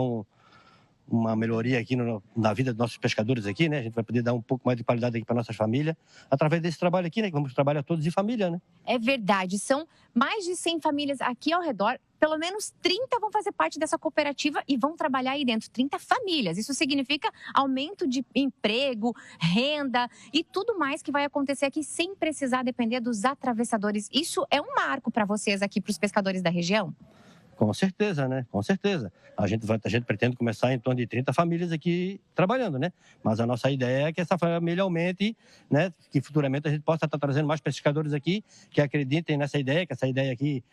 uma melhoria aqui na vida dos nossos pescadores aqui, né? A gente vai poder dar um pouco mais de qualidade aqui para nossas famílias, através desse trabalho aqui, né? Que vamos trabalhar todos em família, né? É verdade, são mais de 100 famílias aqui ao redor, pelo menos 30 vão fazer parte dessa cooperativa e vão trabalhar aí dentro, 30 famílias. Isso significa aumento de emprego, renda e tudo mais que vai acontecer aqui sem precisar depender dos atravessadores. Isso é um marco para vocês aqui, para os pescadores da região? Com certeza, né? Com certeza. A gente pretende começar em torno de 30 famílias aqui trabalhando, né? Mas a nossa ideia é que essa família aumente, né? Que futuramente a gente possa estar trazendo mais pescadores aqui que acreditem nessa ideia, que essa ideia aqui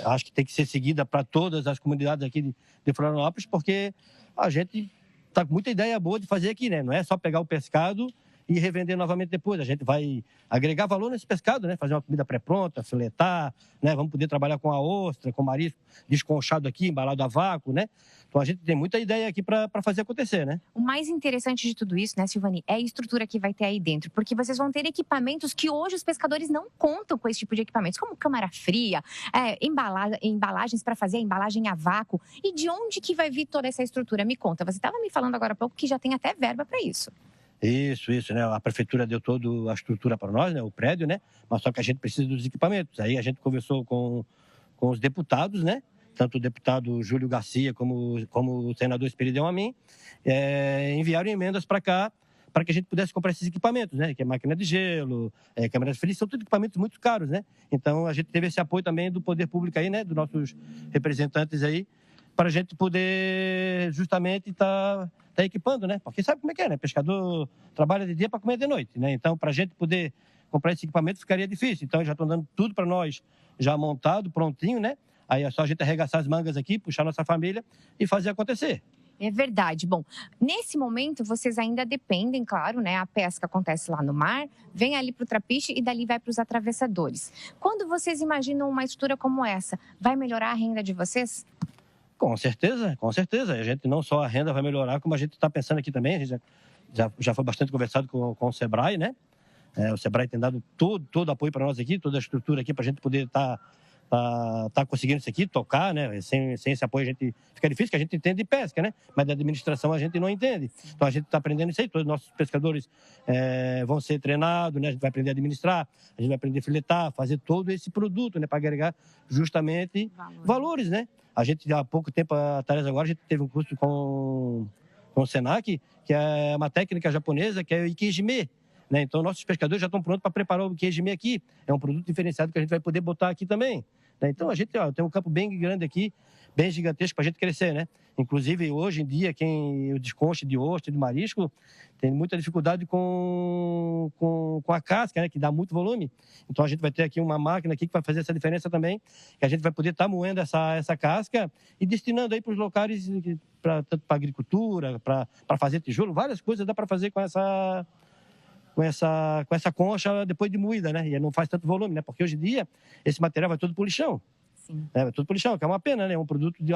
acho que tem que ser seguida para todas as comunidades aqui de Florianópolis, porque a gente está com muita ideia boa de fazer aqui, né? Não é só pegar o pescado e revender novamente depois. A gente vai agregar valor nesse pescado, né? Fazer uma comida pré-pronta, filetar, né? Vamos poder trabalhar com a ostra, com marisco desconchado aqui, embalado a vácuo, né? Então a gente tem muita ideia aqui para fazer acontecer, né? O mais interessante de tudo isso, né, Silvani, é a estrutura que vai ter aí dentro, porque vocês vão ter equipamentos que hoje os pescadores não contam com esse tipo de equipamentos, como câmara fria, embalagens para fazer a embalagem a vácuo. E de onde que vai vir toda essa estrutura? Me conta, você estava me falando agora há pouco que já tem até verba para isso. Isso, né? A prefeitura deu toda a estrutura para nós, né? O prédio, né? Mas só que a gente precisa dos equipamentos. Aí a gente conversou com os deputados, né? Tanto o deputado Júlio Garcia como o senador Espiridão Amin, enviaram emendas para cá para que a gente pudesse comprar esses equipamentos, né? Que é máquina de gelo, câmera de frio, são tudo equipamentos muito caros, né? Então a gente teve esse apoio também do poder público aí, né? Dos nossos representantes aí, para a gente poder justamente estar equipando, né? Porque sabe como é que é, né? Pescador trabalha de dia para comer de noite, né? Então, para a gente poder comprar esse equipamento ficaria difícil. Então, já estão dando tudo para nós já montado, prontinho, né? Aí é só a gente arregaçar as mangas aqui, puxar nossa família e fazer acontecer. É verdade. Bom, nesse momento vocês ainda dependem, claro, né? A pesca acontece lá no mar, vem ali para o trapiche e dali vai para os atravessadores. Quando vocês imaginam uma estrutura como essa, vai melhorar a renda de vocês? Com certeza, com certeza. A gente não só a renda vai melhorar, como a gente está pensando aqui também. A gente já foi bastante conversado com o Sebrae, né? O Sebrae tem dado todo apoio para nós aqui, toda a estrutura aqui para a gente poder estar conseguindo isso aqui, tocar, né? Sem esse apoio a gente fica difícil, que a gente entende de pesca, né? Mas da administração a gente não entende. Então a gente está aprendendo isso aí. Todos os nossos pescadores vão ser treinados, né? A gente vai aprender a administrar, a gente vai aprender a filetar, fazer todo esse produto, né? Para agregar justamente valores, né? A gente, há pouco tempo atrás agora, a gente teve um curso com o Senac, que é uma técnica japonesa, que é o Ikejime, né? Então, nossos pescadores já estão prontos para preparar o Ikejime aqui. É um produto diferenciado que a gente vai poder botar aqui também, né? Então, a gente tem um campo bem grande aqui, bem gigantesco para a gente crescer, né? Inclusive, hoje em dia, o desconche de ostra, de marisco, tem muita dificuldade com a casca, né? Que dá muito volume. Então, a gente vai ter aqui uma máquina aqui que vai fazer essa diferença também, que a gente vai poder estar moendo essa casca e destinando aí para os locais, tanto para agricultura, para fazer tijolo, várias coisas dá para fazer com essa concha depois de moída, né? E não faz tanto volume, né? Porque hoje em dia esse material vai todo pro lixão. Sim. Vai todo pro lixão, que é uma pena, né? Eu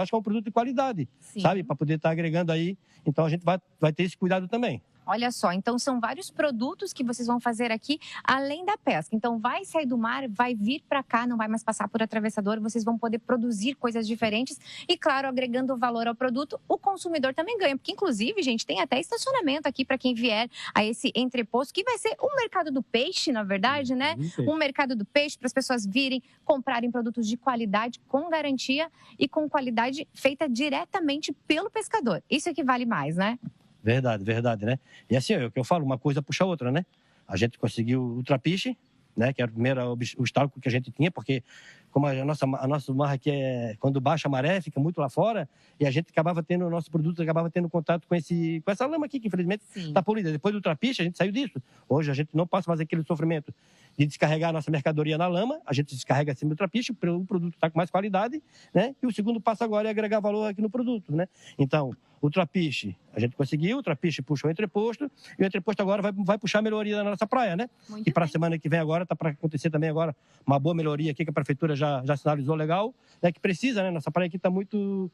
acho que é um produto de qualidade, sim, sabe? Para poder estar agregando aí. Então a gente vai ter esse cuidado também. Olha só, então são vários produtos que vocês vão fazer aqui, além da pesca. Então vai sair do mar, vai vir para cá, não vai mais passar por atravessador, vocês vão poder produzir coisas diferentes e, claro, agregando valor ao produto, o consumidor também ganha. Porque, inclusive, gente, tem até estacionamento aqui para quem vier a esse entreposto, que vai ser um mercado do peixe, na verdade, né? Um mercado do peixe para as pessoas virem, comprarem produtos de qualidade, com garantia e com qualidade feita diretamente pelo pescador. Isso é que vale mais, né? Verdade, né? E assim, é o que eu falo, uma coisa puxa a outra, né? A gente conseguiu o trapiche, né? Que era o primeiro obstáculo que a gente tinha, porque como a nossa mar aqui quando baixa a maré, fica muito lá fora, e a gente o nosso produto acabava tendo contato com essa lama aqui, que infelizmente está poluída. Depois do trapiche, a gente saiu disso. Hoje a gente não passa mais aquele sofrimento de descarregar a nossa mercadoria na lama, a gente descarrega acima do trapiche, o produto está com mais qualidade, né? E o segundo passo agora é agregar valor aqui no produto, né? Então, o trapiche, a gente conseguiu, o trapiche puxou o entreposto, e o entreposto agora vai puxar a melhoria na nossa praia, né? Muito e para a semana que vem agora, está para acontecer também agora uma boa melhoria aqui, que a prefeitura já sinalizou legal, né? Que precisa, né? Nossa praia aqui está muito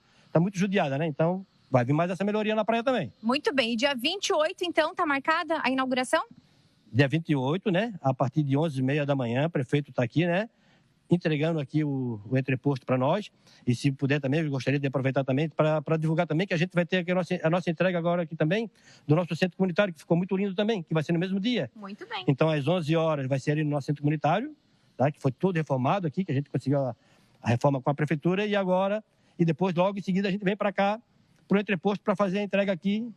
judiada, né? Então, vai vir mais essa melhoria na praia também. Muito bem, e dia 28, então, está marcada a inauguração? Dia 28, né? A partir de 11h30 da manhã, o prefeito está aqui, né? Entregando aqui o entreposto para nós. E se puder também, eu gostaria de aproveitar também para divulgar também que a gente vai ter aqui a nossa entrega agora aqui também do nosso centro comunitário, que ficou muito lindo também, que vai ser no mesmo dia. Muito bem. Então, às 11 horas vai ser ali no nosso centro comunitário, tá? Que foi todo reformado aqui, que a gente conseguiu a reforma com a prefeitura e depois, logo em seguida, a gente vem para cá, para o entreposto, para fazer a entrega aqui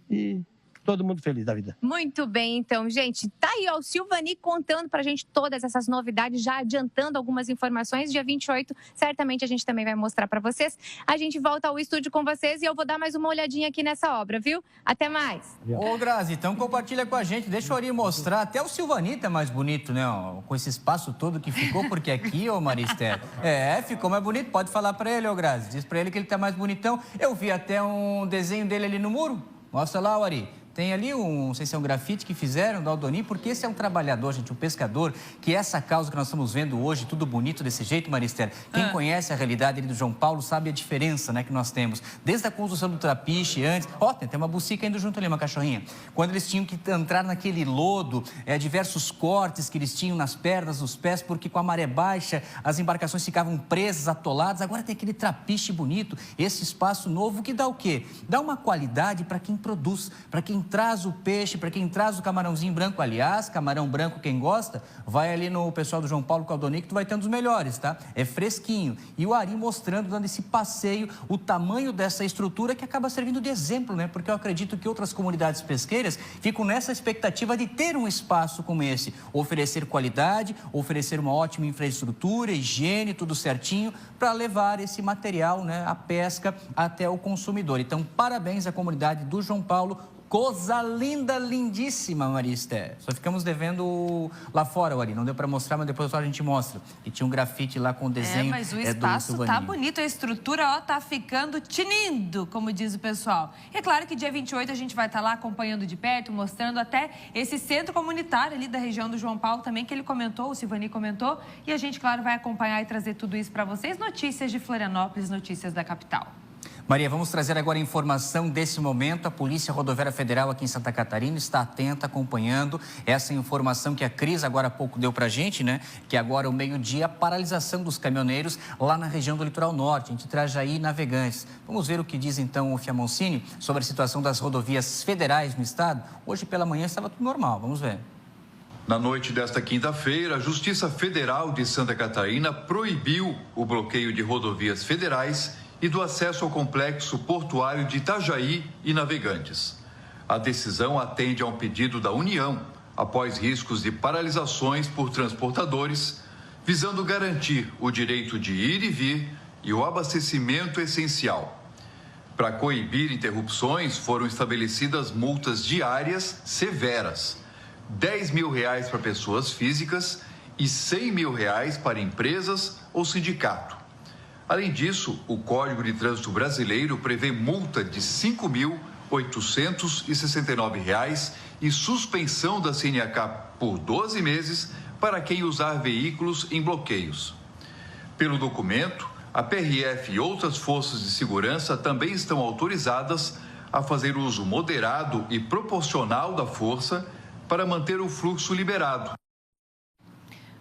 e todo mundo feliz da vida. Muito bem, então, gente. Tá aí, ó, o Silvani contando pra gente todas essas novidades, já adiantando algumas informações. Dia 28, certamente a gente também vai mostrar pra vocês. A gente volta ao estúdio com vocês e eu vou dar mais uma olhadinha aqui nessa obra, viu? Até mais. Ô, Grazi, então compartilha com a gente. Deixa o Ari mostrar. Até o Silvani tá mais bonito, né? Ó, com esse espaço todo que ficou, porque aqui, ô Maristel, ficou mais bonito. Pode falar pra ele, ô Grazi. Diz pra ele que ele tá mais bonitão. Eu vi até um desenho dele ali no muro. Mostra lá, Ari. Tem ali não sei se é um grafite que fizeram do Aldoni, porque esse é um trabalhador, gente, um pescador, que essa causa que nós estamos vendo hoje, tudo bonito desse jeito, Marister. Quem conhece a realidade ali do João Paulo sabe a diferença, né, que nós temos. Desde a construção do trapiche antes, tem uma bucica indo junto ali, uma cachorrinha. Quando eles tinham que entrar naquele lodo, diversos cortes que eles tinham nas pernas, nos pés, porque com a maré baixa as embarcações ficavam presas, atoladas. Agora tem aquele trapiche bonito, esse espaço novo que dá o quê? Dá uma qualidade para quem produz, para quem traz o peixe, para quem traz o camarãozinho branco. Aliás, camarão branco, quem gosta, vai ali no pessoal do João Paulo Caldoni, que tu vai ter um dos melhores, tá? É fresquinho. E o Ari mostrando, dando esse passeio, o tamanho dessa estrutura que acaba servindo de exemplo, né? Porque eu acredito que outras comunidades pesqueiras ficam nessa expectativa de ter um espaço como esse, oferecer qualidade, oferecer uma ótima infraestrutura, higiene, tudo certinho, para levar esse material, né, a pesca até o consumidor. Então, parabéns à comunidade do João Paulo. Coisa linda, lindíssima, Marister. Só ficamos devendo lá fora, Ari. Não deu para mostrar, mas depois a gente mostra. E tinha um grafite lá com o desenho do mas o espaço tá bonito, a estrutura, tá ficando tinindo, como diz o pessoal. E é claro que dia 28 a gente vai estar lá acompanhando de perto, mostrando até esse centro comunitário ali da região do João Paulo também, que ele comentou, o Silvani comentou. E a gente, claro, vai acompanhar e trazer tudo isso para vocês. Notícias de Florianópolis, notícias da capital. Maria, vamos trazer agora a informação desse momento. A Polícia Rodoviária Federal aqui em Santa Catarina está atenta, acompanhando essa informação que a Cris agora há pouco deu para a gente, né? Que agora, ao meio-dia, a paralisação dos caminhoneiros lá na região do Litoral Norte, entre Itajaí e Navegantes. Vamos ver o que diz, então, o Fiamoncini sobre a situação das rodovias federais no estado. Hoje, pela manhã, estava tudo normal. Vamos ver. Na noite desta quinta-feira, a Justiça Federal de Santa Catarina proibiu o bloqueio de rodovias federais e do acesso ao complexo portuário de Itajaí e Navegantes. A decisão atende a um pedido da União, após riscos de paralisações por transportadores, visando garantir o direito de ir e vir e o abastecimento essencial. Para coibir interrupções, foram estabelecidas multas diárias severas, R$10 mil para pessoas físicas e R$100 mil para empresas ou sindicato. Além disso, o Código de Trânsito Brasileiro prevê multa de R$ 5.869 e suspensão da CNH por 12 meses para quem usar veículos em bloqueios. Pelo documento, a PRF e outras forças de segurança também estão autorizadas a fazer uso moderado e proporcional da força para manter o fluxo liberado.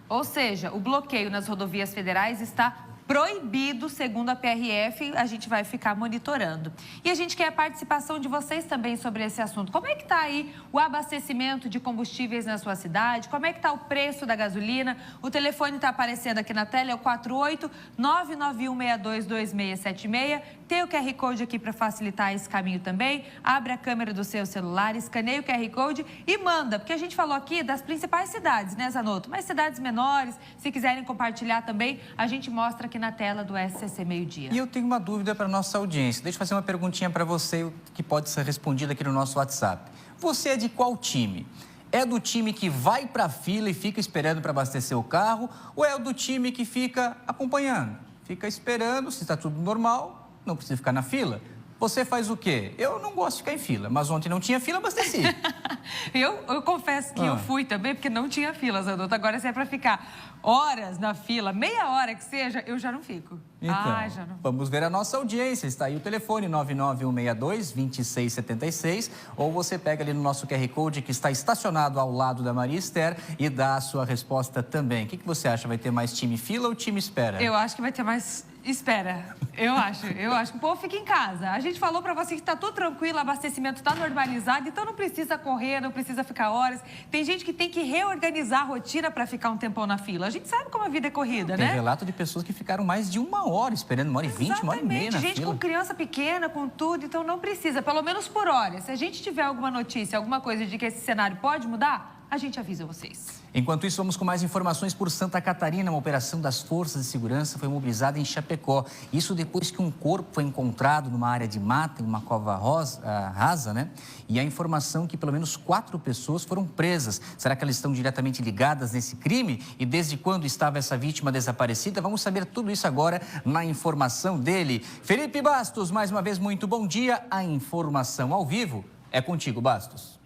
Ou seja, o bloqueio nas rodovias federais está proibido, segundo a PRF, a gente vai ficar monitorando. E a gente quer a participação de vocês também sobre esse assunto. Como é que está aí o abastecimento de combustíveis na sua cidade? Como é que está o preço da gasolina? O telefone está aparecendo aqui na tela, é o 48-991622676. Tem o QR Code aqui para facilitar esse caminho também. Abre a câmera do seu celular, escaneia o QR Code e manda, porque a gente falou aqui das principais cidades, né, Zanotto? Mas cidades menores, se quiserem compartilhar também, a gente mostra aqui na tela do SCC Meio-Dia. E eu tenho uma dúvida para a nossa audiência. Deixa eu fazer uma perguntinha para você que pode ser respondida aqui no nosso WhatsApp. Você é de qual time? É do time que vai para a fila e fica esperando para abastecer o carro? Ou é do time que fica acompanhando? Fica esperando, se está tudo normal, não precisa ficar na fila? Você faz o quê? Eu não gosto de ficar em fila, mas ontem não tinha fila, abasteci. eu confesso que eu fui também, porque não tinha fila, Zanotto. Agora, se é para ficar horas na fila, meia hora que seja, eu já não fico. Então, já não. Vamos ver a nossa audiência. Está aí o telefone 99162-2676, ou você pega ali no nosso QR Code que está estacionado ao lado da Maria Esther e dá a sua resposta também. O que você acha? Vai ter mais time fila ou time espera? Eu acho que vai ter mais espera. Eu acho que o povo fica em casa. A gente falou para você que está tudo tranquilo, o abastecimento está normalizado, então não precisa correr, não precisa ficar horas. Tem gente que tem que reorganizar a rotina para ficar um tempão na fila. A gente sabe como a vida é corrida, né? Tem relato de pessoas que ficaram mais de uma hora esperando, 1h20, 1h30 na gente fila. Com criança pequena, com tudo, então não precisa, pelo menos por hora. Se a gente tiver alguma notícia, alguma coisa de que esse cenário pode mudar, a gente avisa vocês. Enquanto isso, vamos com mais informações por Santa Catarina. Uma operação das forças de segurança foi mobilizada em Chapecó. Isso depois que um corpo foi encontrado numa área de mata, em uma cova rasa, né? E a informação que pelo menos 4 pessoas foram presas. Será que elas estão diretamente ligadas nesse crime? E desde quando estava essa vítima desaparecida? Vamos saber tudo isso agora na informação dele. Felipe Bastos, mais uma vez, muito bom dia. A informação ao vivo É contigo, Bastos.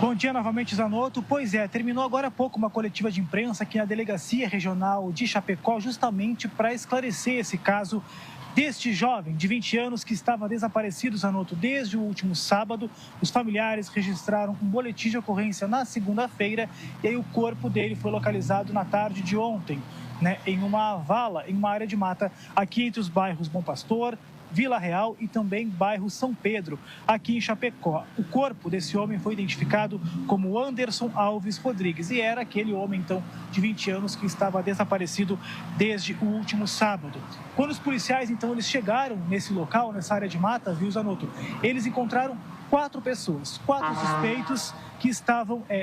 Bom dia novamente, Zanotto. Pois é, terminou agora há pouco uma coletiva de imprensa aqui na Delegacia Regional de Chapecó, justamente para esclarecer esse caso deste jovem de 20 anos que estava desaparecido, Zanotto, desde o último sábado. Os familiares registraram um boletim de ocorrência na segunda-feira e aí o corpo dele foi localizado na tarde de ontem, em uma vala, em uma área de mata, aqui entre os bairros Bom Pastor, Vila Real e também bairro São Pedro, aqui em Chapecó. O corpo desse homem foi identificado como Anderson Alves Rodrigues e era aquele homem, então, de 20 anos que estava desaparecido desde o último sábado. Quando os policiais, então, eles chegaram nesse local, nessa área de mata, viu, Zanotto, eles encontraram 4 pessoas, 4 suspeitos que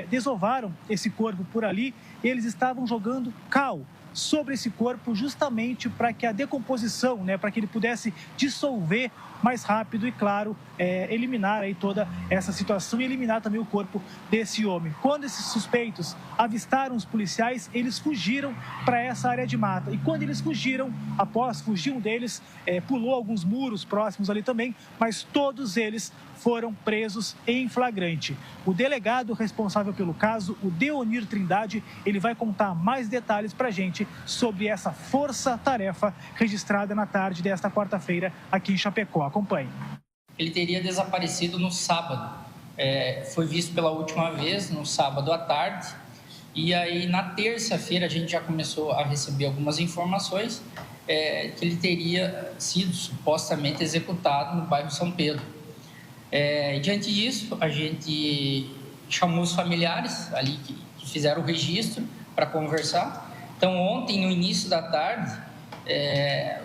desovaram esse corpo por ali. Eles estavam jogando cal sobre esse corpo justamente para que a decomposição, para que ele pudesse dissolver mais rápido e, claro, eliminar aí toda essa situação e eliminar também o corpo desse homem. Quando esses suspeitos avistaram os policiais, eles fugiram para essa área de mata. E quando eles fugiram, após fugir, um deles pulou alguns muros próximos ali também, mas todos eles foram presos em flagrante. O delegado responsável pelo caso, o Deonir Trindade, ele vai contar mais detalhes para a gente sobre essa força-tarefa registrada na tarde desta quarta-feira aqui em Chapecó. Acompanhe. Ele teria desaparecido no sábado. Foi visto pela última vez no sábado à tarde. E aí, na terça-feira, a gente já começou a receber algumas informações que ele teria sido supostamente executado no bairro São Pedro. Diante disso, a gente chamou os familiares ali que fizeram o registro para conversar. Então, ontem, no início da tarde,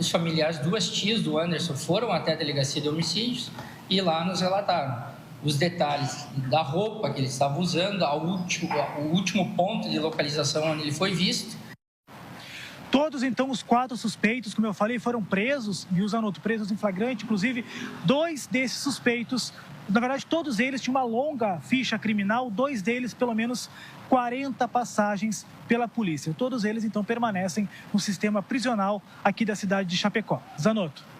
os familiares, 2 tias do Anderson, foram até a delegacia de homicídios e lá nos relataram os detalhes da roupa que ele estava usando, o último ponto de localização onde ele foi visto. Todos, então, os 4 suspeitos, como eu falei, foram presos, viu, Zanotto, presos em flagrante. Inclusive, 2 desses suspeitos, na verdade, todos eles tinham uma longa ficha criminal, 2 deles, pelo menos 40 passagens pela polícia. Todos eles, então, permanecem no sistema prisional aqui da cidade de Chapecó. Zanotto.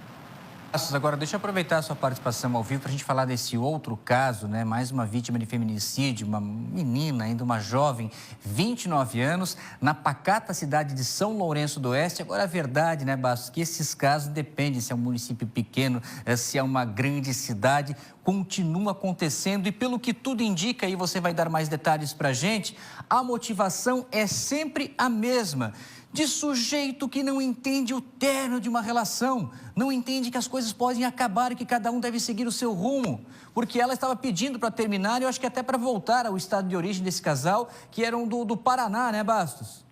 Agora, deixa eu aproveitar a sua participação ao vivo para a gente falar desse outro caso, mais uma vítima de feminicídio, uma menina, ainda uma jovem, 29 anos, na pacata cidade de São Lourenço do Oeste. Agora, a verdade, Bastos, que esses casos dependem se é um município pequeno, se é uma grande cidade, continua acontecendo e pelo que tudo indica, aí você vai dar mais detalhes para a gente, a motivação é sempre a mesma. De sujeito que não entende o término de uma relação, não entende que as coisas podem acabar e que cada um deve seguir o seu rumo. Porque ela estava pedindo para terminar e eu acho que até para voltar ao estado de origem desse casal, que eram do Paraná, Bastos?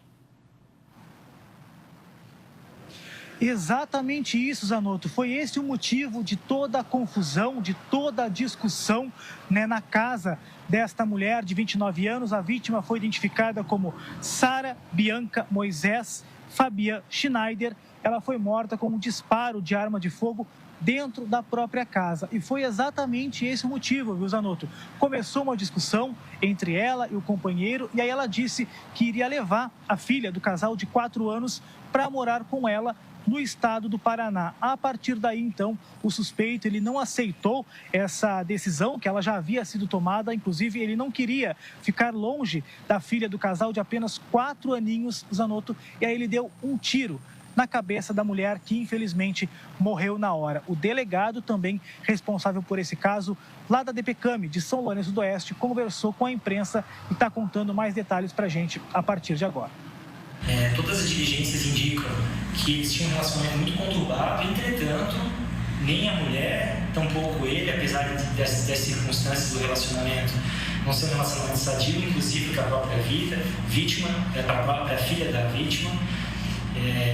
Exatamente isso, Zanotto. Foi esse o motivo de toda a confusão, de toda a discussão na casa desta mulher de 29 anos. A vítima foi identificada como Sara Bianca Moisés Fabian Schneider. Ela foi morta com um disparo de arma de fogo dentro da própria casa. E foi exatamente esse o motivo, viu, Zanotto? Começou uma discussão entre ela e o companheiro e aí ela disse que iria levar a filha do casal de 4 anos para morar com ela no estado do Paraná. A partir daí, então, o suspeito ele não aceitou essa decisão que ela já havia sido tomada. Inclusive, ele não queria ficar longe da filha do casal de apenas 4 aninhos, Zanotto, e aí ele deu um tiro na cabeça da mulher que, infelizmente, morreu na hora. O delegado, também responsável por esse caso, lá da DPCAM de São Lourenço do Oeste, conversou com a imprensa e está contando mais detalhes para a gente a partir de agora. Todas as diligências indicam que eles tinham um relacionamento muito conturbado, entretanto, nem a mulher, tampouco ele, apesar das circunstâncias do relacionamento não ser um relacionamento sadio, inclusive para a própria vítima, para a própria filha da vítima,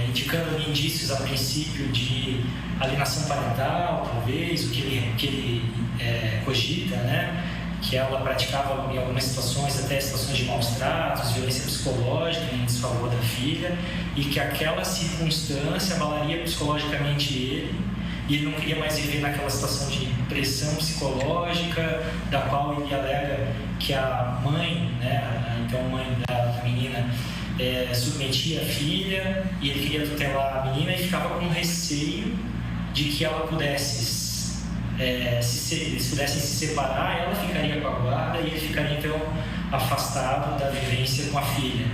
indicando indícios a princípio de alienação parental, talvez, o que ele cogita, que ela praticava em algumas situações, até situações de maus tratos, violência psicológica em desfavor da filha, e que aquela circunstância abalaria psicologicamente ele, e ele não queria mais viver naquela situação de pressão psicológica, da qual ele alega que a mãe, então a mãe da menina, submetia a filha, e ele queria tutelar a menina e ficava com receio de que ela pudesse se eles pudessem se separar, ela ficaria com a guarda e ele ficaria então afastado da vivência com a filha.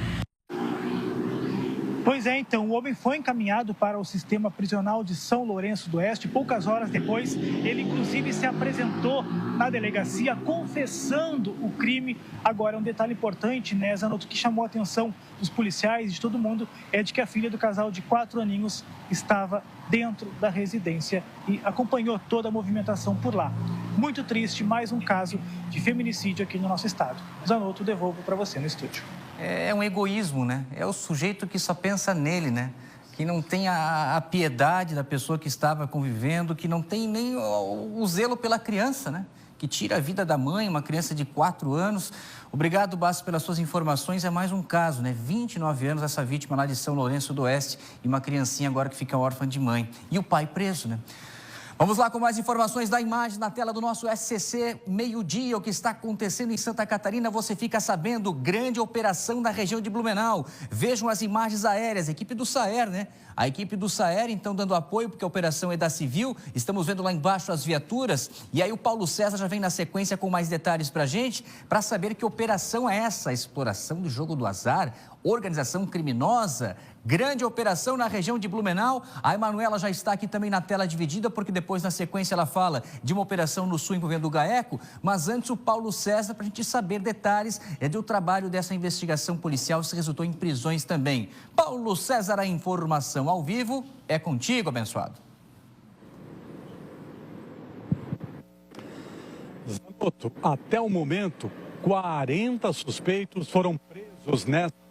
Pois é, então, o homem foi encaminhado para o sistema prisional de São Lourenço do Oeste. Poucas horas depois, ele inclusive se apresentou na delegacia confessando o crime. Agora, um detalhe importante, né, Zanotto, que chamou a atenção dos policiais e de todo mundo, é de que a filha do casal de 4 aninhos estava dentro da residência e acompanhou toda a movimentação por lá. Muito triste, mais um caso de feminicídio aqui no nosso estado. Zanotto, devolvo para você no estúdio. É um egoísmo, né? É o sujeito que só pensa nele, né? Que não tem a piedade da pessoa que estava convivendo, que não tem nem o zelo pela criança, né? Que tira a vida da mãe, uma criança de 4 anos. Obrigado, Basso, pelas suas informações. É mais um caso, né? 29 anos, essa vítima lá de São Lourenço do Oeste e uma criancinha agora que fica órfã de mãe. E o pai preso, né? Vamos lá com mais informações da imagem na tela do nosso SCC Meio-Dia. O que está acontecendo em Santa Catarina, você fica sabendo. Grande operação na região de Blumenau. Vejam as imagens aéreas, equipe do SAER, né? A equipe do SAER, então, dando apoio, porque a operação é da Civil. Estamos vendo lá embaixo as viaturas. E aí o Paulo César já vem na sequência com mais detalhes para a gente, para saber que operação é essa. Exploração do jogo do azar, organização criminosa, grande operação na região de Blumenau. A Emanuela já está aqui também na tela dividida, porque depois, na sequência, ela fala de uma operação no sul envolvendo o GAECO. Mas antes, o Paulo César, para a gente saber detalhes do trabalho dessa investigação policial, se resultou em prisões também. Paulo César, a informação ao vivo é contigo, abençoado. Zanotto, até o momento, 40 suspeitos foram presos nessa.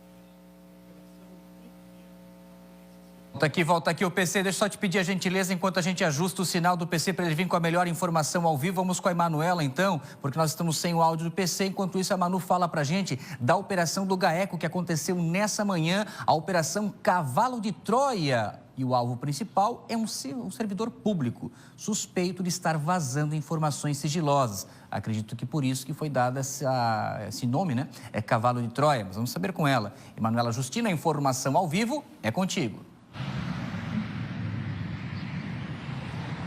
Volta aqui o PC, deixa eu só te pedir a gentileza enquanto a gente ajusta o sinal do PC para ele vir com a melhor informação ao vivo. Vamos com a Emanuela então, porque nós estamos sem o áudio do PC. Enquanto isso, a Manu fala pra gente da operação do GAECO que aconteceu nessa manhã, a operação Cavalo de Troia. E o alvo principal é um servidor público, suspeito de estar vazando informações sigilosas. Acredito que por isso que foi dado esse nome, né? É Cavalo de Troia, mas vamos saber com ela. Emanuela Justina, a informação ao vivo é contigo.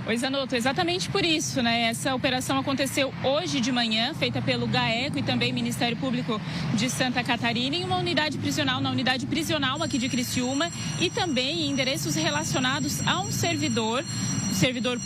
Oi, Zanotto, exatamente por isso, né? Essa operação aconteceu hoje de manhã, feita pelo GAECO e também Ministério Público de Santa Catarina, em uma unidade prisional, na unidade prisional aqui de Criciúma, e também em endereços relacionados a um servidor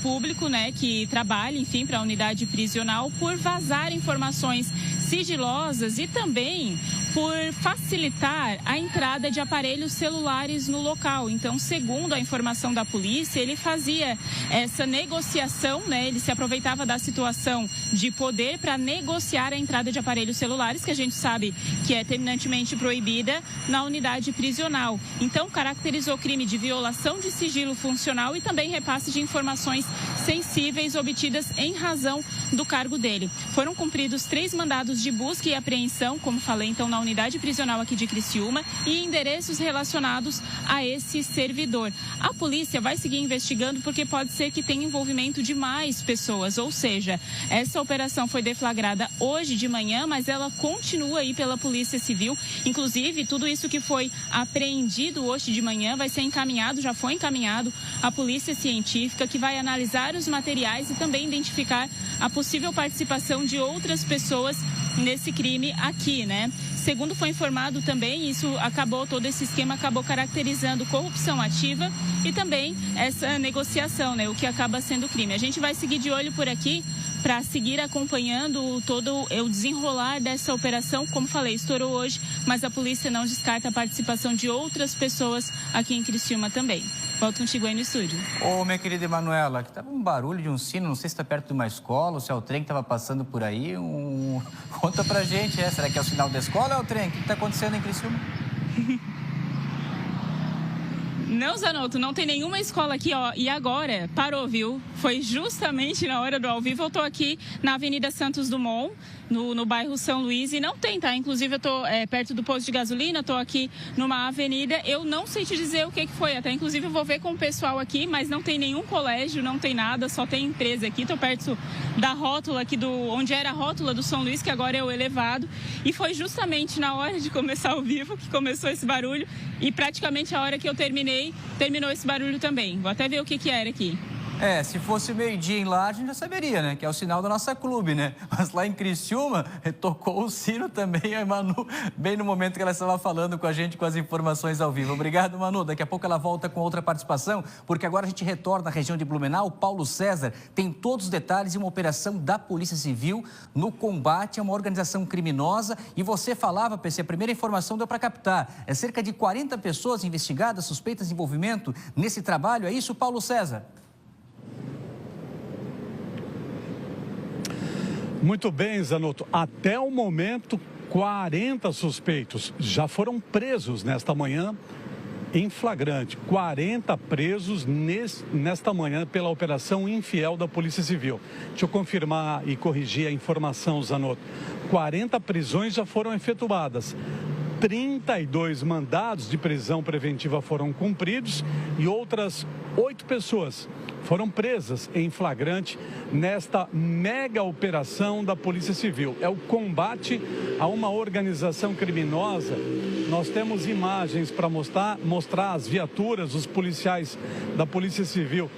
público, né, que trabalha, enfim, para a unidade prisional, por vazar informações sigilosas e também por facilitar a entrada de aparelhos celulares no local. Então, segundo a informação da polícia, ele fazia essa negociação, né? Ele se aproveitava da situação de poder para negociar a entrada de aparelhos celulares, que a gente sabe que é terminantemente proibida na unidade prisional. Então, caracterizou crime de violação de sigilo funcional e também repasse de informações sensíveis obtidas em razão do cargo dele. Foram cumpridos 3 mandados de busca e apreensão, como falei, então, na unidade prisional aqui de Criciúma e endereços relacionados a esse servidor. A polícia vai seguir investigando porque pode ser que tenha envolvimento de mais pessoas, ou seja, essa operação foi deflagrada hoje de manhã, mas ela continua aí pela Polícia Civil. Inclusive, tudo isso que foi apreendido hoje de manhã vai ser encaminhado, já foi encaminhado à Polícia Científica, que vai analisar os materiais e também identificar a possível participação de outras pessoas nesse crime aqui, né? Segundo foi informado também, todo esse esquema acabou caracterizando corrupção ativa e também essa negociação, né? O que acaba sendo crime. A gente vai seguir de olho por aqui para seguir acompanhando todo o desenrolar dessa operação. Como falei, estourou hoje, mas a polícia não descarta a participação de outras pessoas aqui em Criciúma também. Volto contigo aí no estúdio. Ô, minha querida Emanuela, aqui estava um barulho de um sino, não sei se está perto de uma escola ou se é o trem que estava passando por aí. Conta pra gente, será que é o sinal da escola ou é o trem? O que está acontecendo em Criciúma? Não, Zanotto, não tem nenhuma escola aqui, ó. E agora, parou, viu? Foi justamente na hora do ao vivo. Eu tô aqui na Avenida Santos Dumont, no bairro São Luís, e não tem, tá? Inclusive, eu tô perto do posto de gasolina, tô aqui numa avenida. Eu não sei te dizer o que foi, até inclusive eu vou ver com o pessoal aqui, mas não tem nenhum colégio, não tem nada, só tem empresa aqui. Tô perto da rótula aqui, onde era a rótula do São Luís, que agora é o elevado. E foi justamente na hora de começar ao vivo que começou esse barulho, e praticamente a hora que eu terminou esse barulho também. Vou até ver o que era aqui. Se fosse meio-dia em Lages, a gente já saberia, né? Que é o sinal da nossa clube, né? Mas lá em Criciúma, tocou o sino também, a Manu, bem no momento que ela estava falando com a gente, com as informações ao vivo. Obrigado, Manu. Daqui a pouco ela volta com outra participação, porque agora a gente retorna à região de Blumenau. O Paulo César tem todos os detalhes de uma operação da Polícia Civil no combate a uma organização criminosa. E você falava, PC, a primeira informação deu para captar. Cerca de 40 pessoas investigadas, suspeitas de envolvimento nesse trabalho. É isso, Paulo César? Muito bem, Zanotto. Até o momento, 40 suspeitos já foram presos nesta manhã em flagrante. 40 presos nesta manhã pela Operação Infiel da Polícia Civil. Deixa eu confirmar e corrigir a informação, Zanotto. 40 prisões já foram efetuadas. 32 mandados de prisão preventiva foram cumpridos e outras 8 pessoas foram presas em flagrante nesta mega operação da Polícia Civil. É o combate a uma organização criminosa. Nós temos imagens para mostrar as viaturas, os policiais da Polícia Civil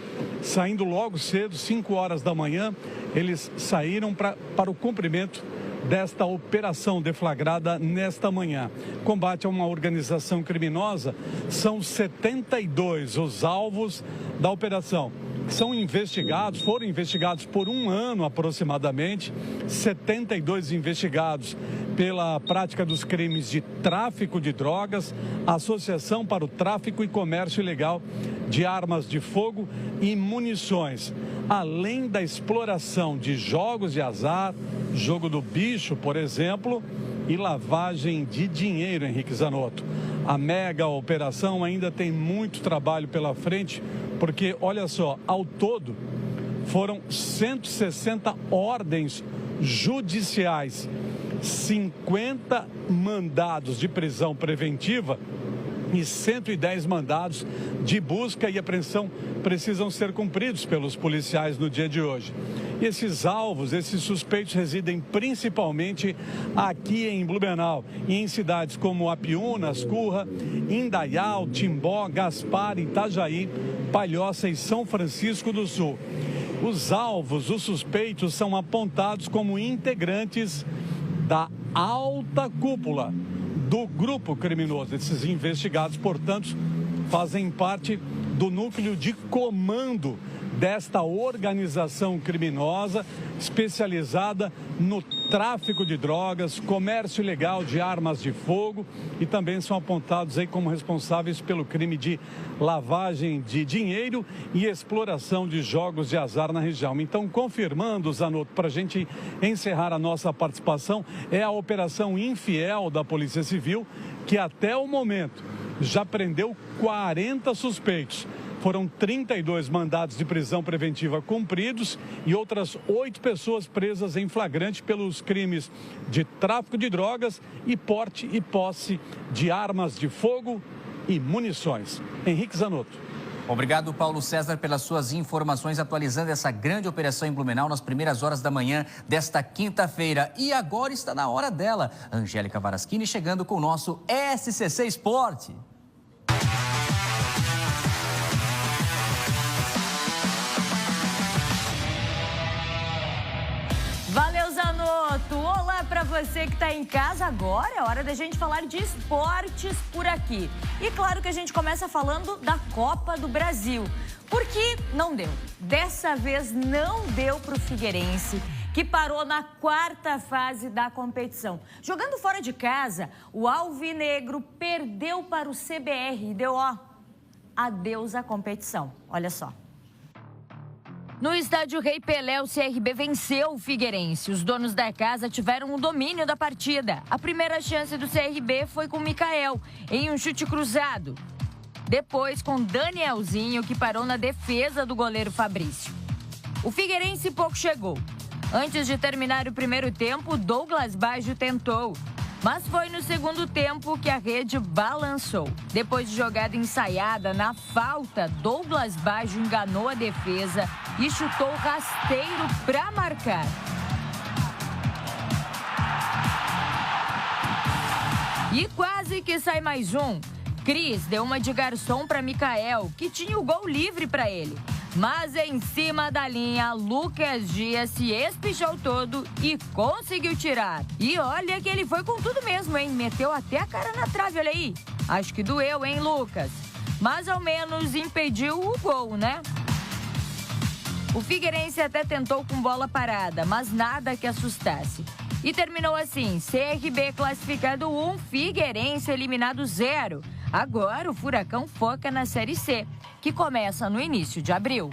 saindo logo cedo, 5 horas da manhã. Eles saíram para o cumprimento desta operação deflagrada nesta manhã. Combate a uma organização criminosa, são 72 os alvos da operação. Foram investigados por 1 ano aproximadamente, 72 investigados pela prática dos crimes de tráfico de drogas, associação para o tráfico e comércio ilegal de armas de fogo e munições, além da exploração de jogos de azar, jogo do bicho, por exemplo, e lavagem de dinheiro, Henrique Zanotto. A mega operação ainda tem muito trabalho pela frente, porque, olha só, ao todo foram 160 ordens judiciais, 50 mandados de prisão preventiva e 110 mandados de busca e apreensão precisam ser cumpridos pelos policiais no dia de hoje. E esses alvos, esses suspeitos residem principalmente aqui em Blumenau e em cidades como Apiúna, Ascurra, Indaial, Timbó, Gaspar, Itajaí, Palhoça e São Francisco do Sul. Os alvos, os suspeitos, são apontados como integrantes da alta cúpula do grupo criminoso. Esses investigados, portanto, fazem parte do núcleo de comando desta organização criminosa especializada no tráfico de drogas, comércio ilegal de armas de fogo e também são apontados aí como responsáveis pelo crime de lavagem de dinheiro e exploração de jogos de azar na região. Então, confirmando, Zanotto, para a gente encerrar a nossa participação, é a Operação Infiel da Polícia Civil, que até o momento já prendeu 40 suspeitos. Foram 32 mandados de prisão preventiva cumpridos e outras 8 pessoas presas em flagrante pelos crimes de tráfico de drogas e porte e posse de armas de fogo e munições. Henrique Zanotto. Obrigado, Paulo César, pelas suas informações, atualizando essa grande operação em Blumenau nas primeiras horas da manhã desta quinta-feira. E agora está na hora dela, Angélica Varaschini, chegando com o nosso SCC Esporte. Valeu, Zanotto! Olá para você que está em casa. Agora é hora da gente falar de esportes por aqui. E claro que a gente começa falando da Copa do Brasil. Porque não deu. Dessa vez não deu para o Figueirense, que parou na 4ª fase da competição. Jogando fora de casa, o Alvinegro perdeu para o CBR e deu, adeus à competição. Olha só. No estádio Rei Pelé, o CRB venceu o Figueirense. Os donos da casa tiveram o domínio da partida. A primeira chance do CRB foi com o Mikael, em um chute cruzado. Depois, com Danielzinho, que parou na defesa do goleiro Fabrício. O Figueirense pouco chegou. Antes de terminar o primeiro tempo, Douglas Baggio tentou. Mas foi no segundo tempo que a rede balançou. Depois de jogada ensaiada, na falta, Douglas Baggio enganou a defesa e chutou rasteiro para marcar. E quase que sai mais um. Cris deu uma de garçom para Mikael, que tinha o gol livre para ele. Mas em cima da linha, Lucas Dias se espichou todo e conseguiu tirar. E olha que ele foi com tudo mesmo, hein? Meteu até a cara na trave, olha aí. Acho que doeu, hein, Lucas? Mas ao menos impediu o gol, né? O Figueirense até tentou com bola parada, mas nada que assustasse. E terminou assim, CRB classificado 1, Figueirense eliminado 0. Agora o Furacão foca na Série C, que começa no início de abril.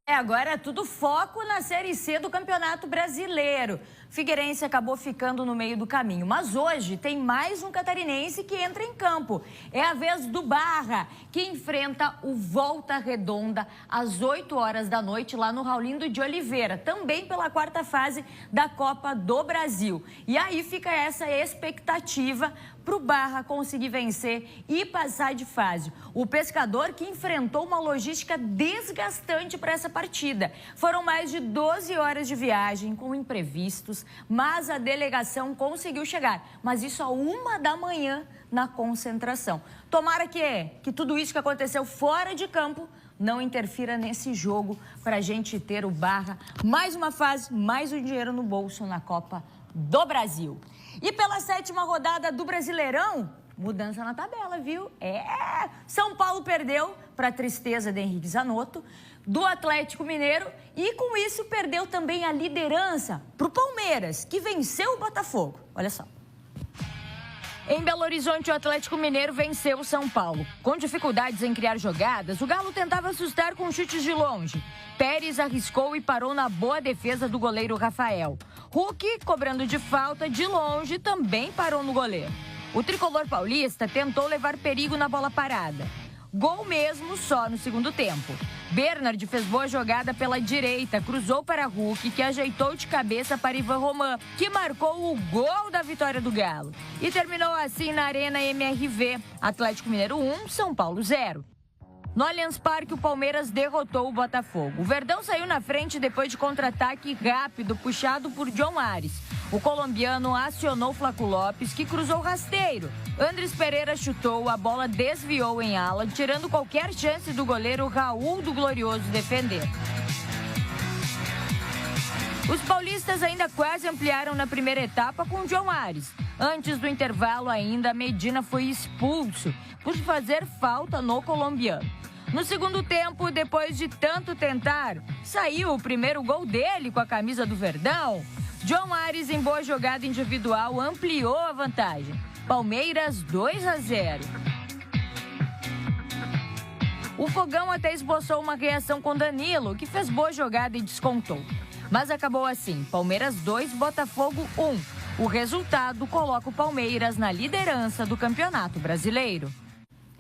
Agora é tudo foco na Série C do Campeonato Brasileiro. Figueirense acabou ficando no meio do caminho, mas hoje tem mais um catarinense que entra em campo. É a vez do Barra, que enfrenta o Volta Redonda às 8 horas da noite lá no Raulindo de Oliveira, também pela quarta fase da Copa do Brasil. E aí fica essa expectativa para o Barra conseguir vencer e passar de fase. O Pescador que enfrentou uma logística desgastante para essa partida. Foram mais de 12 horas de viagem com imprevistos, mas a delegação conseguiu chegar. Mas isso a 1 da manhã na concentração. Tomara que tudo isso que aconteceu fora de campo não interfira nesse jogo para a gente ter o Barra mais uma fase, mais um dinheiro no bolso na Copa do Brasil. E pela 7ª rodada do Brasileirão, mudança na tabela, viu? São Paulo perdeu, para tristeza de Henrique Zanotto, do Atlético Mineiro e com isso perdeu também a liderança para o Palmeiras, que venceu o Botafogo. Olha só. Em Belo Horizonte, o Atlético Mineiro venceu o São Paulo. Com dificuldades em criar jogadas, o Galo tentava assustar com chutes de longe. Pérez arriscou e parou na boa defesa do goleiro Rafael. Hulk, cobrando de falta de longe, também parou no goleiro. O tricolor paulista tentou levar perigo na bola parada. Gol mesmo só no segundo tempo. Bernard fez boa jogada pela direita, cruzou para Hulk, que ajeitou de cabeça para Ivan Roman, que marcou o gol da vitória do Galo. E terminou assim na Arena MRV, Atlético Mineiro 1, São Paulo 0. No Allianz Parque, o Palmeiras derrotou o Botafogo. O Verdão saiu na frente depois de contra-ataque rápido, puxado por John Ares. O colombiano acionou Flaco Lopes, que cruzou rasteiro. Andres Pereira chutou, a bola desviou em ala, tirando qualquer chance do goleiro Raul do Glorioso defender. Os paulistas ainda quase ampliaram na primeira etapa com John Ares. Antes do intervalo ainda, Medina foi expulso por fazer falta no colombiano. No segundo tempo, depois de tanto tentar, saiu o primeiro gol dele com a camisa do Verdão. John Ares, em boa jogada individual, ampliou a vantagem. Palmeiras 2-0. O Fogão até esboçou uma reação com Danilo, que fez boa jogada e descontou. Mas acabou assim, Palmeiras 2, Botafogo 1. O resultado coloca o Palmeiras na liderança do Campeonato Brasileiro.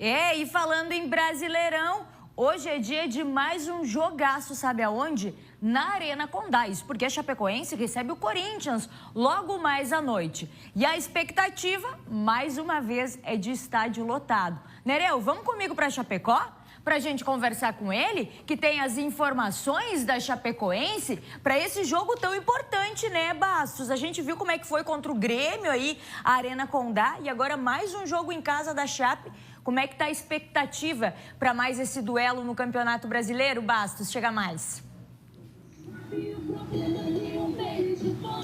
E falando em Brasileirão, hoje é dia de mais um jogaço, sabe aonde? Na Arena Condá, isso porque a Chapecoense recebe o Corinthians logo mais à noite. E a expectativa, mais uma vez, é de estádio lotado. Nereu, vamos comigo para Chapecó? Para a gente conversar com ele, que tem as informações da Chapecoense para esse jogo tão importante, né, Bastos? A gente viu como é que foi contra o Grêmio aí, a Arena Condá, e agora mais um jogo em casa da Chape. Como é que tá a expectativa para mais esse duelo no Campeonato Brasileiro, Bastos? Chega mais.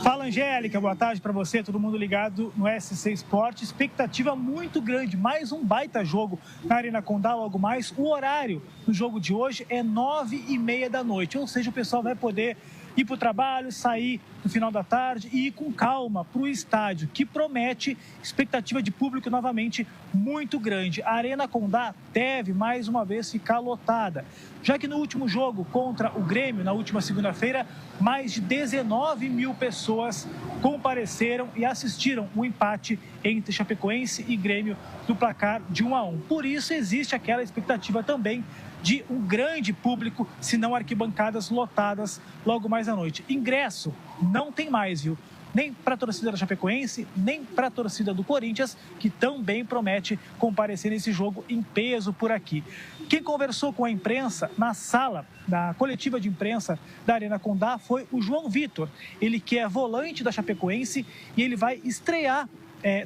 Fala, Angélica, boa tarde para você, todo mundo ligado no SC Esporte. Expectativa muito grande, mais um baita jogo na Arena Condá, logo mais. O horário do jogo de hoje é 9h30 da noite, ou seja, o pessoal vai poder ir para o trabalho, sair no final da tarde e ir com calma para o estádio, que promete expectativa de público novamente muito grande. A Arena Condá deve mais uma vez ficar lotada, já que no último jogo contra o Grêmio, na última segunda-feira, mais de 19 mil pessoas compareceram e assistiram o empate entre Chapecoense e Grêmio do placar de 1-1. Por isso existe aquela expectativa também de um grande público, se não arquibancadas lotadas logo mais à noite. Ingresso não tem mais, viu? Nem para a torcida da Chapecoense, nem para a torcida do Corinthians, que também promete comparecer nesse jogo em peso por aqui. Quem conversou com a imprensa na sala da coletiva de imprensa da Arena Condá foi o João Vitor. Ele que é volante da Chapecoense e ele vai estrear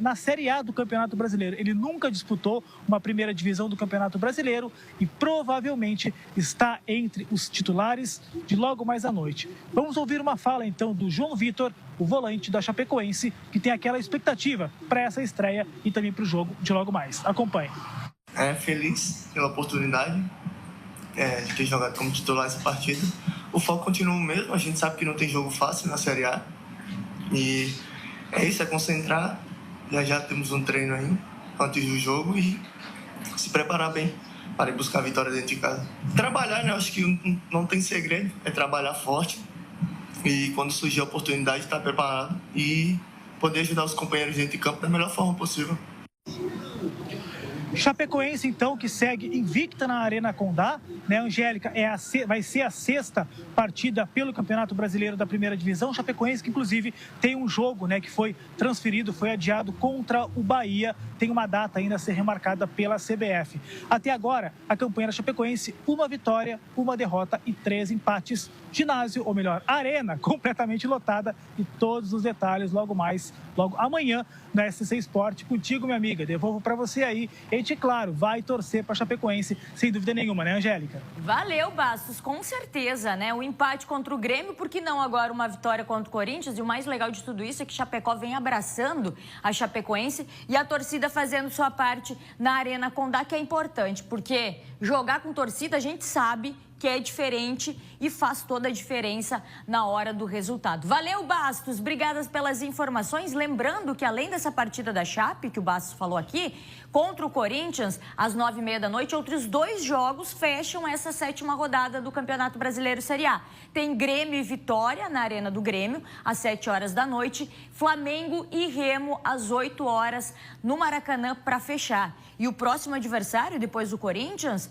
na Série A do Campeonato Brasileiro. Ele nunca disputou uma primeira divisão do Campeonato Brasileiro e provavelmente está entre os titulares de logo mais à noite. Vamos ouvir uma fala então do João Vitor, o volante da Chapecoense, que tem aquela expectativa para essa estreia e também para o jogo de logo mais. Acompanhe. Feliz pela oportunidade de ter jogado como titular essa partida. O foco continua o mesmo, a gente sabe que não tem jogo fácil na Série A. E é isso, é concentrar. Já temos um treino aí antes do jogo e se preparar bem para ir buscar a vitória dentro de casa. Trabalhar, né? Acho que não tem segredo, é trabalhar forte e quando surgir a oportunidade estar preparado e poder ajudar os companheiros dentro de campo da melhor forma possível. Chapecoense, então, que segue invicta na Arena Condá, né, Angélica? Vai ser a 6ª partida pelo Campeonato Brasileiro da Primeira Divisão. Chapecoense, que inclusive tem um jogo, né, que foi transferido, foi adiado contra o Bahia. Tem uma data ainda a ser remarcada pela CBF. Até agora, a campanha da Chapecoense, 1 vitória, 1 derrota e 3 empates. Ginásio, ou melhor, arena completamente lotada e todos os detalhes logo amanhã na SC Sport. Contigo, minha amiga, devolvo para você aí. A gente, claro, vai torcer para a Chapecoense, sem dúvida nenhuma, né, Angélica? Valeu, Bastos, com certeza, né? O empate contra o Grêmio, por que não agora uma vitória contra o Corinthians? E o mais legal de tudo isso é que Chapecó vem abraçando a Chapecoense e a torcida fazendo sua parte na Arena Condá, que é importante, porque jogar com torcida a gente sabe que é diferente e faz toda a diferença na hora do resultado. Valeu, Bastos, obrigadas pelas informações. Lembrando que além dessa partida da Chape, que o Bastos falou aqui, contra o Corinthians, às 9h30 da noite, outros 2 jogos fecham essa 7ª rodada do Campeonato Brasileiro Série A. Tem Grêmio e Vitória na Arena do Grêmio, às 7 horas da noite, Flamengo e Remo, às 8 horas, no Maracanã, para fechar. E o próximo adversário, depois do Corinthians,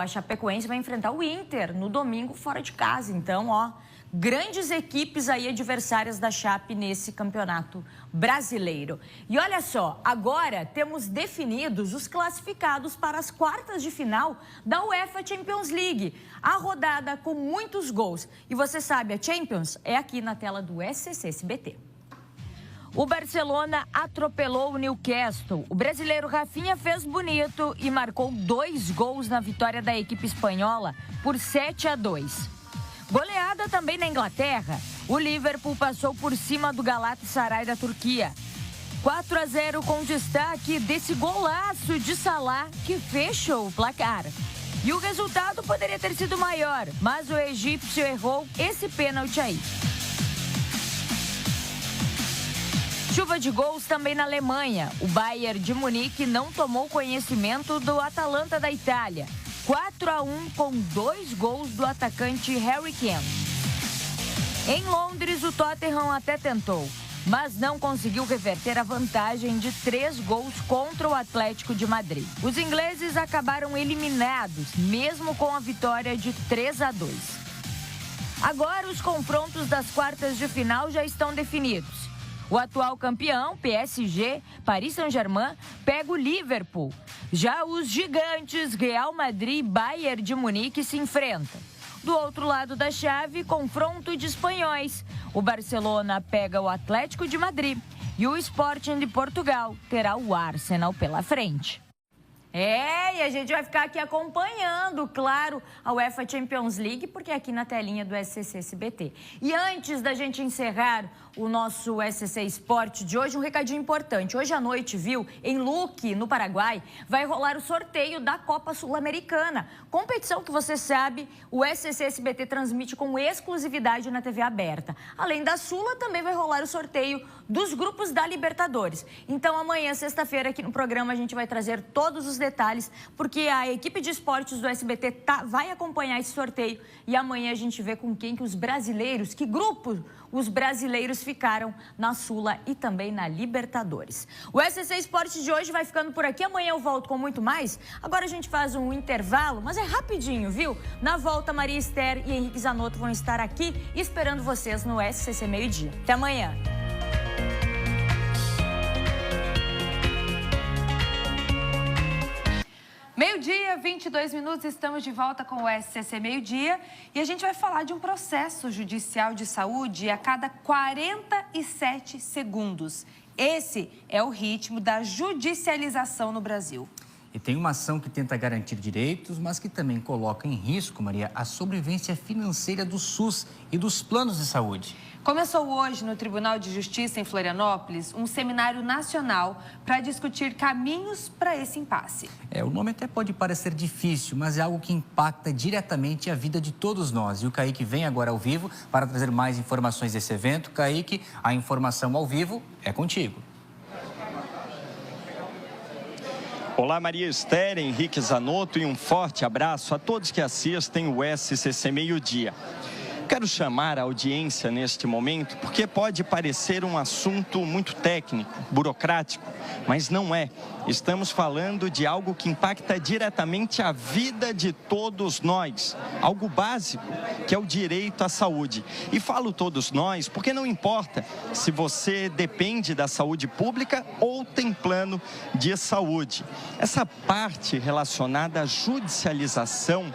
a Chapecoense vai enfrentar o Inter no domingo fora de casa. Então, grandes equipes aí adversárias da Chape nesse campeonato brasileiro. E olha só, agora temos definidos os classificados para as quartas de final da UEFA Champions League. A rodada com muitos gols. E você sabe, a Champions é aqui na tela do SCC SBT. O Barcelona atropelou o Newcastle. O brasileiro Rafinha fez bonito e marcou 2 gols na vitória da equipe espanhola por 7-2. Goleada também na Inglaterra. O Liverpool passou por cima do Galatasaray da Turquia. 4-0 com destaque desse golaço de Salah que fechou o placar. E o resultado poderia ter sido maior, mas o egípcio errou esse pênalti aí. Chuva de gols também na Alemanha. O Bayern de Munique não tomou conhecimento do Atalanta da Itália. 4-1 com 2 gols do atacante Harry Kane. Em Londres, o Tottenham até tentou, mas não conseguiu reverter a vantagem de 3 gols contra o Atlético de Madrid. Os ingleses acabaram eliminados, mesmo com a vitória de 3-2. Agora, os confrontos das quartas de final já estão definidos. O atual campeão, PSG, Paris Saint-Germain, pega o Liverpool. Já os gigantes Real Madrid e Bayern de Munique se enfrentam. Do outro lado da chave, confronto de espanhóis. O Barcelona pega o Atlético de Madrid e o Sporting de Portugal terá o Arsenal pela frente. E a gente vai ficar aqui acompanhando, claro, a UEFA Champions League, porque é aqui na telinha do SCC SBT. E antes da gente encerrar o nosso SCC Esporte de hoje, um recadinho importante. Hoje à noite, em Luque, no Paraguai, vai rolar o sorteio da Copa Sul-Americana. Competição que você sabe, o SCC SBT transmite com exclusividade na TV aberta. Além da Sula, também vai rolar o sorteio dos grupos da Libertadores. Então, amanhã, sexta-feira, aqui no programa, a gente vai trazer todos os detalhes, porque a equipe de esportes do SBT vai acompanhar esse sorteio e amanhã a gente vê com quem que os brasileiros, que grupo os brasileiros ficaram na Sula e também na Libertadores. O SCC Esporte de hoje vai ficando por aqui, amanhã eu volto com muito mais. Agora a gente faz um intervalo, mas é rapidinho, Na volta, Maria Esther e Henrique Zanotto vão estar aqui esperando vocês no SCC Meio-Dia. Até amanhã! Meio-dia, 22 minutos, estamos de volta com o SCC Meio-Dia e a gente vai falar de um processo judicial de saúde a cada 47 segundos. Esse é o ritmo da judicialização no Brasil. E tem uma ação que tenta garantir direitos, mas que também coloca em risco, Maria, a sobrevivência financeira do SUS e dos planos de saúde. Começou hoje no Tribunal de Justiça em Florianópolis um seminário nacional para discutir caminhos para esse impasse. O nome até pode parecer difícil, mas é algo que impacta diretamente a vida de todos nós. E o Kaique vem agora ao vivo para trazer mais informações desse evento. Kaique, a informação ao vivo é contigo. Olá, Maria Esther, Henrique Zanotto e um forte abraço a todos que assistem o SCC Meio-Dia. Quero chamar a audiência neste momento porque pode parecer um assunto muito técnico, burocrático, mas não é. Estamos falando de algo que impacta diretamente a vida de todos nós, algo básico, que é o direito à saúde. E falo todos nós porque não importa se você depende da saúde pública ou tem plano de saúde. Essa parte relacionada à judicialização,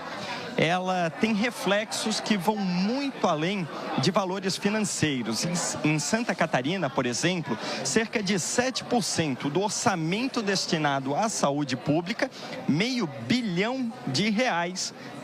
ela tem reflexos que vão muito além de valores financeiros. Em Santa Catarina, por exemplo, cerca de 7% do orçamento destinado à saúde pública, R$500 bilhão,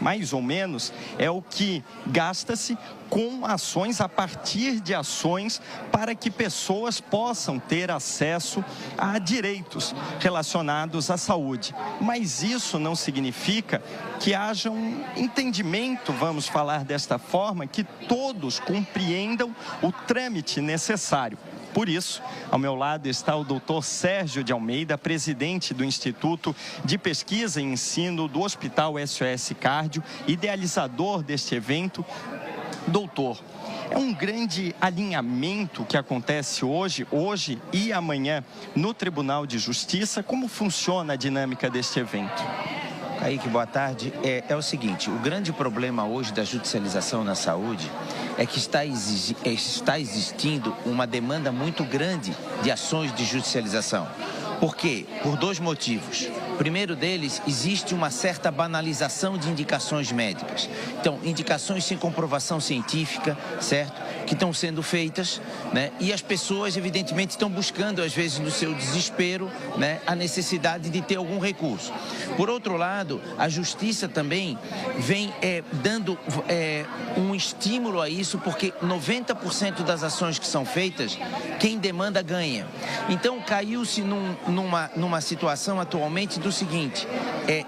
mais ou menos, é o que gasta-se com ações, a partir de ações, para que pessoas possam ter acesso a direitos relacionados à saúde. Mas isso não significa que haja um entendimento, vamos falar desta forma, que todos compreendam o trâmite necessário. Por isso, ao meu lado está o doutor Sérgio de Almeida, presidente do Instituto de Pesquisa e Ensino do Hospital SOS Cardio, idealizador deste evento. Doutor, é um grande alinhamento que acontece hoje e amanhã no Tribunal de Justiça. Como funciona a dinâmica deste evento? Kaique, boa tarde. É o seguinte, o grande problema hoje da judicialização na saúde é que está existindo uma demanda muito grande de ações de judicialização. Por quê? Por dois motivos. O primeiro deles, existe uma certa banalização de indicações médicas. Então, indicações sem comprovação científica, certo? Que estão sendo feitas, né? E as pessoas, evidentemente, estão buscando, às vezes, no seu desespero, né, a necessidade de ter algum recurso. Por outro lado, a Justiça também vem dando um estímulo a isso, porque 90% das ações que são feitas, quem demanda ganha. Então, caiu-se numa situação atualmente do seguinte,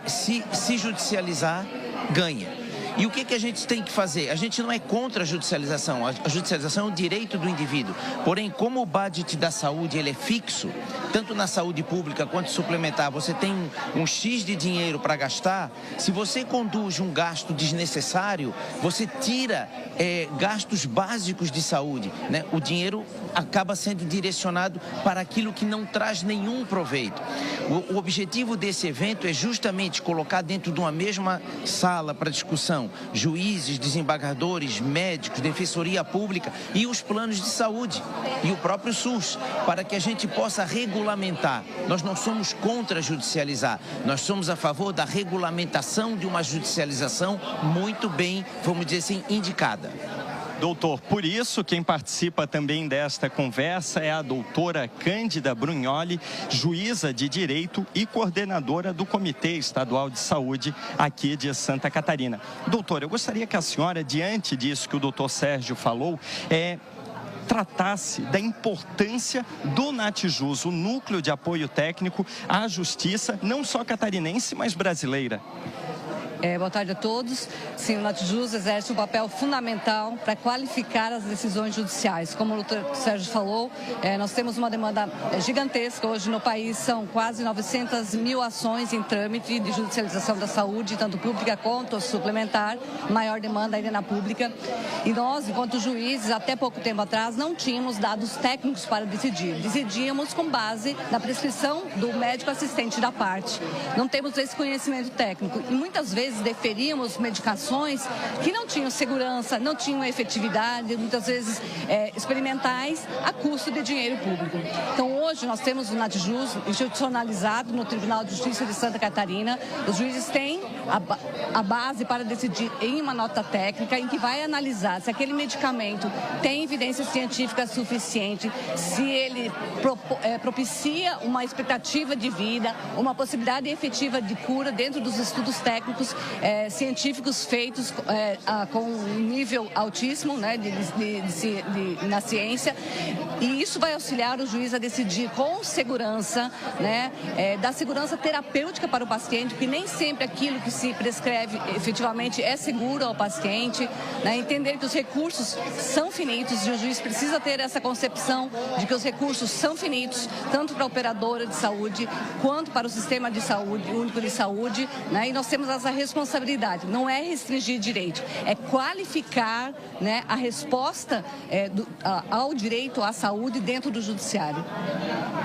se judicializar, ganha. E o que a gente tem que fazer? A gente não é contra a judicialização. A judicialização é um direito do indivíduo. Porém, como o budget da saúde ele é fixo, tanto na saúde pública quanto suplementar, você tem um X de dinheiro para gastar. Se você conduz um gasto desnecessário, você tira gastos básicos de saúde, né? O dinheiro acaba sendo direcionado para aquilo que não traz nenhum proveito. O objetivo desse evento é justamente colocar dentro de uma mesma sala para discussão juízes, desembargadores, médicos, defensoria pública e os planos de saúde e o próprio SUS, para que a gente possa regulamentar. Nós não somos contra judicializar, nós somos a favor da regulamentação de uma judicialização muito bem, vamos dizer assim, indicada. Doutor, por isso, quem participa também desta conversa é a doutora Cândida Brugnoli, juíza de Direito e coordenadora do Comitê Estadual de Saúde aqui de Santa Catarina. Doutora, eu gostaria que a senhora, diante disso que o doutor Sérgio falou, tratasse da importância do NatJus, o Núcleo de Apoio Técnico à Justiça, não só catarinense, mas brasileira. Boa tarde a todos. Sim, o NatJus exerce um papel fundamental para qualificar as decisões judiciais. Como o doutor Sérgio falou, nós temos uma demanda gigantesca. Hoje no país são quase 900 mil ações em trâmite de judicialização da saúde, tanto pública quanto suplementar, maior demanda ainda na pública. E nós, enquanto juízes, até pouco tempo atrás, não tínhamos dados técnicos para decidir. Decidíamos com base na prescrição do médico assistente da parte. Não temos esse conhecimento técnico. E muitas vezes vezes deferíamos medicações que não tinham segurança, não tinham efetividade, muitas vezes experimentais, a custo de dinheiro público. Então, hoje nós temos o NatJus institucionalizado no Tribunal de Justiça de Santa Catarina. Os juízes têm a base para decidir em uma nota técnica em que vai analisar se aquele medicamento tem evidência científica suficiente, se ele propicia uma expectativa de vida, uma possibilidade efetiva de cura dentro dos estudos técnicos científicos feitos com nível altíssimo, né, na ciência. E isso vai auxiliar o juiz a decidir com segurança, né, da segurança terapêutica para o paciente, porque nem sempre aquilo que se prescreve efetivamente é seguro ao paciente, né, entender que os recursos são finitos e o juiz precisa ter essa concepção de que os recursos são finitos, tanto para a operadora de saúde quanto para o sistema de saúde, único de saúde, né, e nós temos essa responsabilidade, não é restringir direito, é qualificar, né, a resposta ao direito à saúde dentro do judiciário.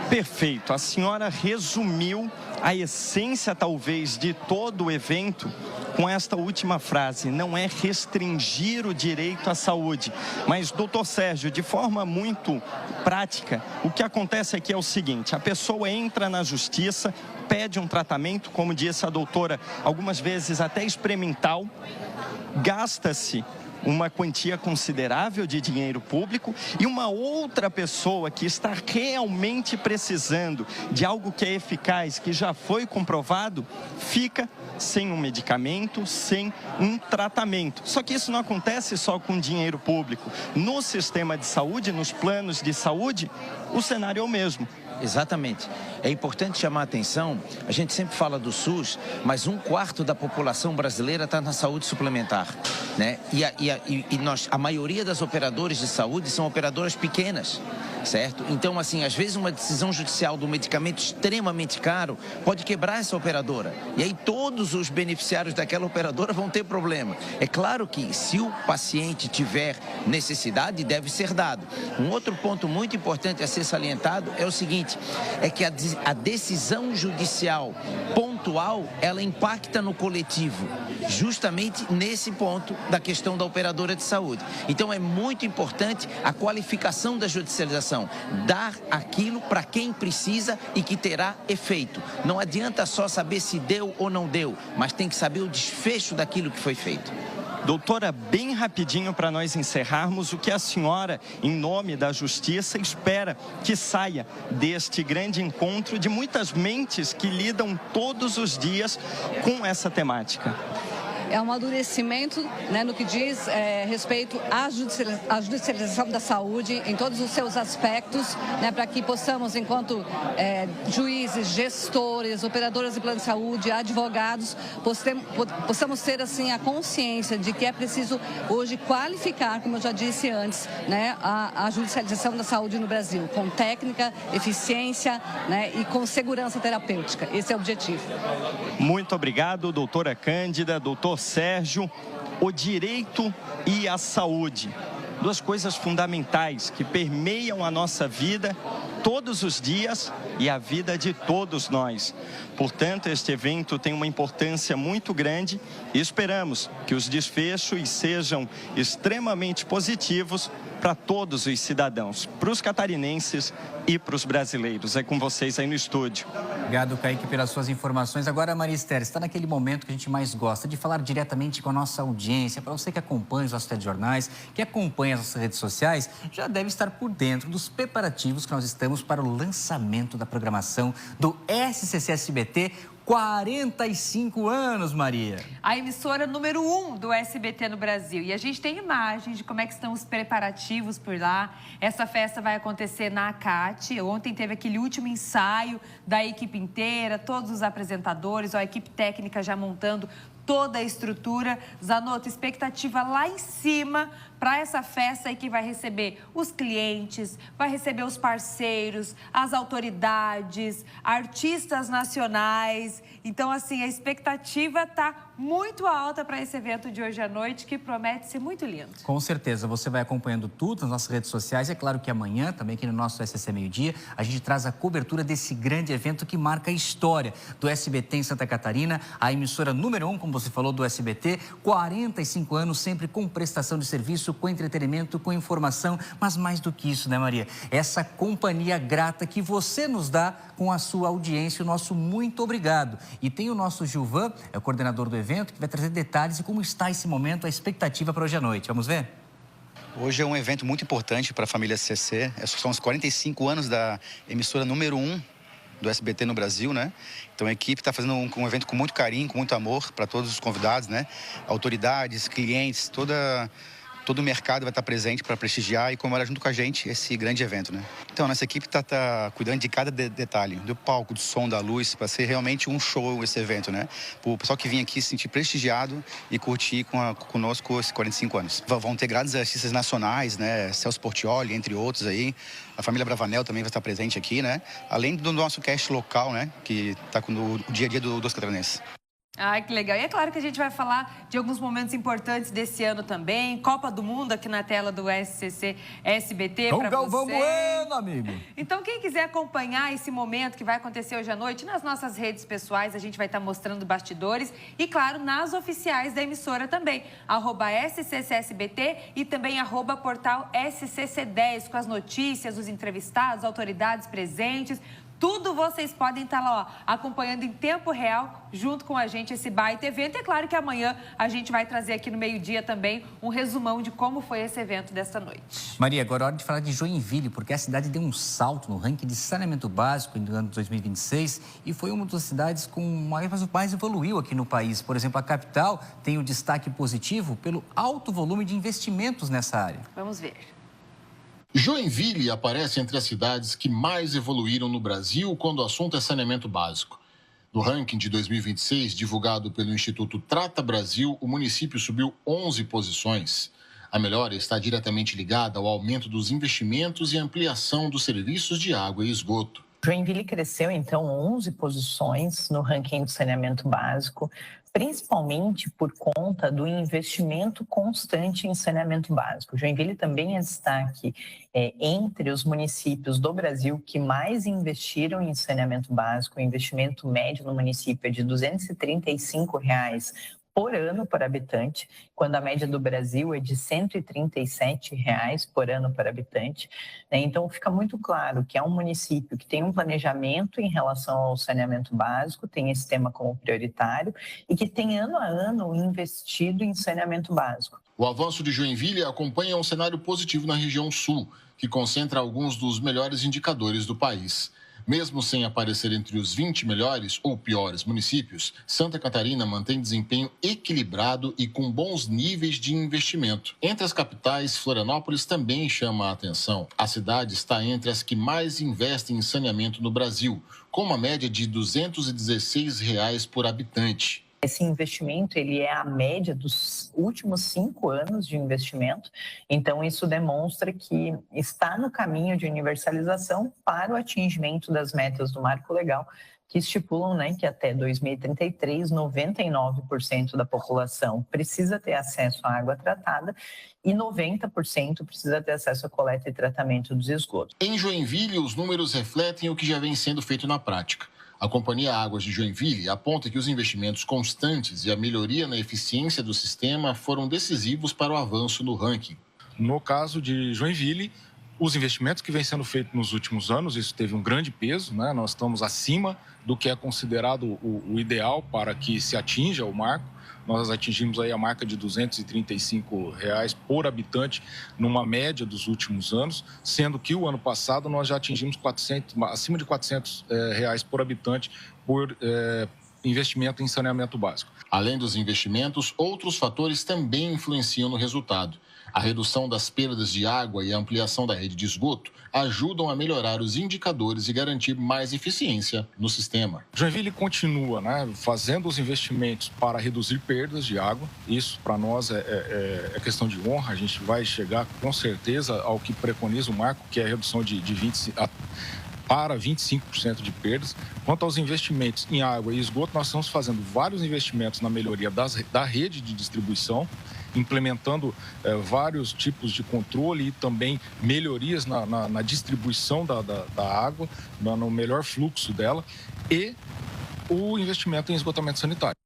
Perfeito, a senhora resumiu a essência, talvez, de todo o evento com esta última frase: não é restringir o direito à saúde. Mas, doutor Sérgio, de forma muito prática, o que acontece aqui é o seguinte: a pessoa entra na justiça, pede um tratamento, como disse a doutora, algumas vezes até experimental, gasta-se uma quantia considerável de dinheiro público e uma outra pessoa que está realmente precisando de algo que é eficaz, que já foi comprovado, fica sem um medicamento, sem um tratamento. Só que isso não acontece só com dinheiro público. No sistema de saúde, nos planos de saúde, o cenário é o mesmo. Exatamente. É importante chamar a atenção, a gente sempre fala do SUS, mas 1/4 da população brasileira está na saúde suplementar, né? A maioria das operadoras de saúde são operadoras pequenas, certo? Então, assim, às vezes uma decisão judicial do medicamento extremamente caro pode quebrar essa operadora. E aí todos os beneficiários daquela operadora vão ter problema. É claro que se o paciente tiver necessidade, deve ser dado. Um outro ponto muito importante a ser salientado é o seguinte: é que a decisão judicial pontual, ela impacta no coletivo, justamente nesse ponto da questão da operadora de saúde. Então é muito importante a qualificação da judicialização, dar aquilo para quem precisa e que terá efeito. Não adianta só saber se deu ou não deu, mas tem que saber o desfecho daquilo que foi feito. Doutora, bem rapidinho para nós encerrarmos, o que a senhora, em nome da Justiça, espera que saia deste grande encontro de muitas mentes que lidam todos os dias com essa temática? É um amadurecimento, né, no que diz respeito à judicialização da saúde em todos os seus aspectos, né, para que possamos, enquanto juízes, gestores, operadoras de plano de saúde, advogados, possamos ter assim a consciência de que é preciso hoje qualificar, como eu já disse antes, né, a judicialização da saúde no Brasil, com técnica, eficiência, né, e com segurança terapêutica. Esse é o objetivo. Muito obrigado, doutora Cândida, doutor Sérgio. O direito e a saúde, duas coisas fundamentais que permeiam a nossa vida todos os dias e a vida de todos nós. Portanto, este evento tem uma importância muito grande e esperamos que os desfechos sejam extremamente positivos para todos os cidadãos, para os catarinenses e para os brasileiros. É com vocês aí no estúdio. Obrigado, Kaique, pelas suas informações. Agora, Maria Esther, está naquele momento que a gente mais gosta de falar diretamente com a nossa audiência. Para você que acompanha os nossos telejornais, que acompanha as nossas redes sociais, já deve estar por dentro dos preparativos que nós estamos para o lançamento da programação do SCC-SBT 45 anos, Maria. A emissora número 1 do SBT no Brasil. E a gente tem imagens de como é que estão os preparativos por lá. Essa festa vai acontecer na ACAT. Ontem teve aquele último ensaio da equipe inteira, todos os apresentadores, a equipe técnica já montando toda a estrutura. Zanotto, expectativa lá em cima para essa festa aí que vai receber os clientes, vai receber os parceiros, as autoridades, artistas nacionais. Então, assim, a expectativa está muito alta para esse evento de hoje à noite, que promete ser muito lindo. Com certeza, você vai acompanhando tudo nas nossas redes sociais. É claro que amanhã, também aqui no nosso SCC Meio Dia, a gente traz a cobertura desse grande evento que marca a história do SBT em Santa Catarina, a emissora número 1, como você falou, do SBT, 45 anos, sempre com prestação de serviço, com entretenimento, com informação, mas mais do que isso, né, Maria? Essa companhia grata que você nos dá com a sua audiência, o nosso muito obrigado. E tem o nosso Gilvan, é o coordenador do evento, que vai trazer detalhes de como está esse momento, a expectativa para hoje à noite. Vamos ver? Hoje é um evento muito importante para a família SCC. São os 45 anos da emissora número 1 do SBT no Brasil, né? Então a equipe está fazendo um evento com muito carinho, com muito amor para todos os convidados, né? Autoridades, clientes, todo o mercado vai estar presente para prestigiar e comemorar junto com a gente esse grande evento, né? Então, nossa equipe está cuidando de cada detalhe, do palco, do som, da luz, para ser realmente um show esse evento, né? Para o pessoal que vinha aqui se sentir prestigiado e curtir conosco esses 45 anos. Vão ter grandes artistas nacionais, né? Celso Portiolli, entre outros aí. A família Bravanel também vai estar presente aqui, né? Além do nosso cast local, né? Que está no dia a dia dos catarinenses. Ai, que legal. E é claro que a gente vai falar de alguns momentos importantes desse ano também. Copa do Mundo aqui na tela do SCC SBT para você. Galvão Bueno, amigo. Então, quem quiser acompanhar esse momento que vai acontecer hoje à noite, nas nossas redes pessoais, a gente vai estar mostrando bastidores e, claro, nas oficiais da emissora também. @SCCSBT e também @portal SCC10, com as notícias, os entrevistados, autoridades presentes. Tudo vocês podem estar lá, ó, acompanhando em tempo real, junto com a gente, esse baita evento. É claro que amanhã a gente vai trazer aqui no meio-dia também um resumão de como foi esse evento desta noite. Maria, agora é hora de falar de Joinville, porque a cidade deu um salto no ranking de saneamento básico no ano de 2026 e foi uma das cidades com mais evoluiu aqui no país. Por exemplo, a capital tem o destaque positivo pelo alto volume de investimentos nessa área. Vamos ver. Joinville aparece entre as cidades que mais evoluíram no Brasil quando o assunto é saneamento básico. No ranking de 2026, divulgado pelo Instituto Trata Brasil, o município subiu 11 posições. A melhora está diretamente ligada ao aumento dos investimentos e ampliação dos serviços de água e esgoto. Joinville cresceu, então, 11 posições no ranking do saneamento básico, principalmente por conta do investimento constante em saneamento básico. Joinville também é destaque entre os municípios do Brasil que mais investiram em saneamento básico. O investimento médio no município é de R$ 235 por ano por habitante, quando a média do Brasil é de R$ 137 por ano por habitante. Então, fica muito claro que é um município que tem um planejamento em relação ao saneamento básico, tem esse tema como prioritário e que tem ano a ano investido em saneamento básico. O avanço de Joinville acompanha um cenário positivo na região sul, que concentra alguns dos melhores indicadores do país. Mesmo sem aparecer entre os 20 melhores ou piores municípios, Santa Catarina mantém desempenho equilibrado e com bons níveis de investimento. Entre as capitais, Florianópolis também chama a atenção. A cidade está entre as que mais investem em saneamento no Brasil, com uma média de R$ 216 por habitante. Esse investimento, ele é a média dos últimos 5 anos de investimento. Então, isso demonstra que está no caminho de universalização para o atingimento das metas do Marco Legal, que estipulam, né, que até 2033, 99% da população precisa ter acesso à água tratada e 90% precisa ter acesso à coleta e tratamento dos esgotos. Em Joinville, os números refletem o que já vem sendo feito na prática. A Companhia Águas de Joinville aponta que os investimentos constantes e a melhoria na eficiência do sistema foram decisivos para o avanço no ranking. No caso de Joinville, os investimentos que vêm sendo feitos nos últimos anos, isso teve um grande peso, né? Nós estamos acima do que é considerado o ideal para que se atinja o marco. Nós atingimos aí a marca de R$ 235 por habitante numa média dos últimos anos, sendo que o ano passado nós já atingimos acima de R$ 400 por habitante por investimento em saneamento básico. Além dos investimentos, outros fatores também influenciam no resultado. A redução das perdas de água e a ampliação da rede de esgoto ajudam a melhorar os indicadores e garantir mais eficiência no sistema. Joinville continua, fazendo os investimentos para reduzir perdas de água. Isso, para nós, é questão de honra. A gente vai chegar, com certeza, ao que preconiza o marco, que é a redução de 25% de perdas. Quanto aos investimentos em água e esgoto, nós estamos fazendo vários investimentos na melhoria da rede de distribuição, implementando vários tipos de controle e também melhorias na distribuição da água, no melhor fluxo dela, e o investimento em esgotamento sanitário.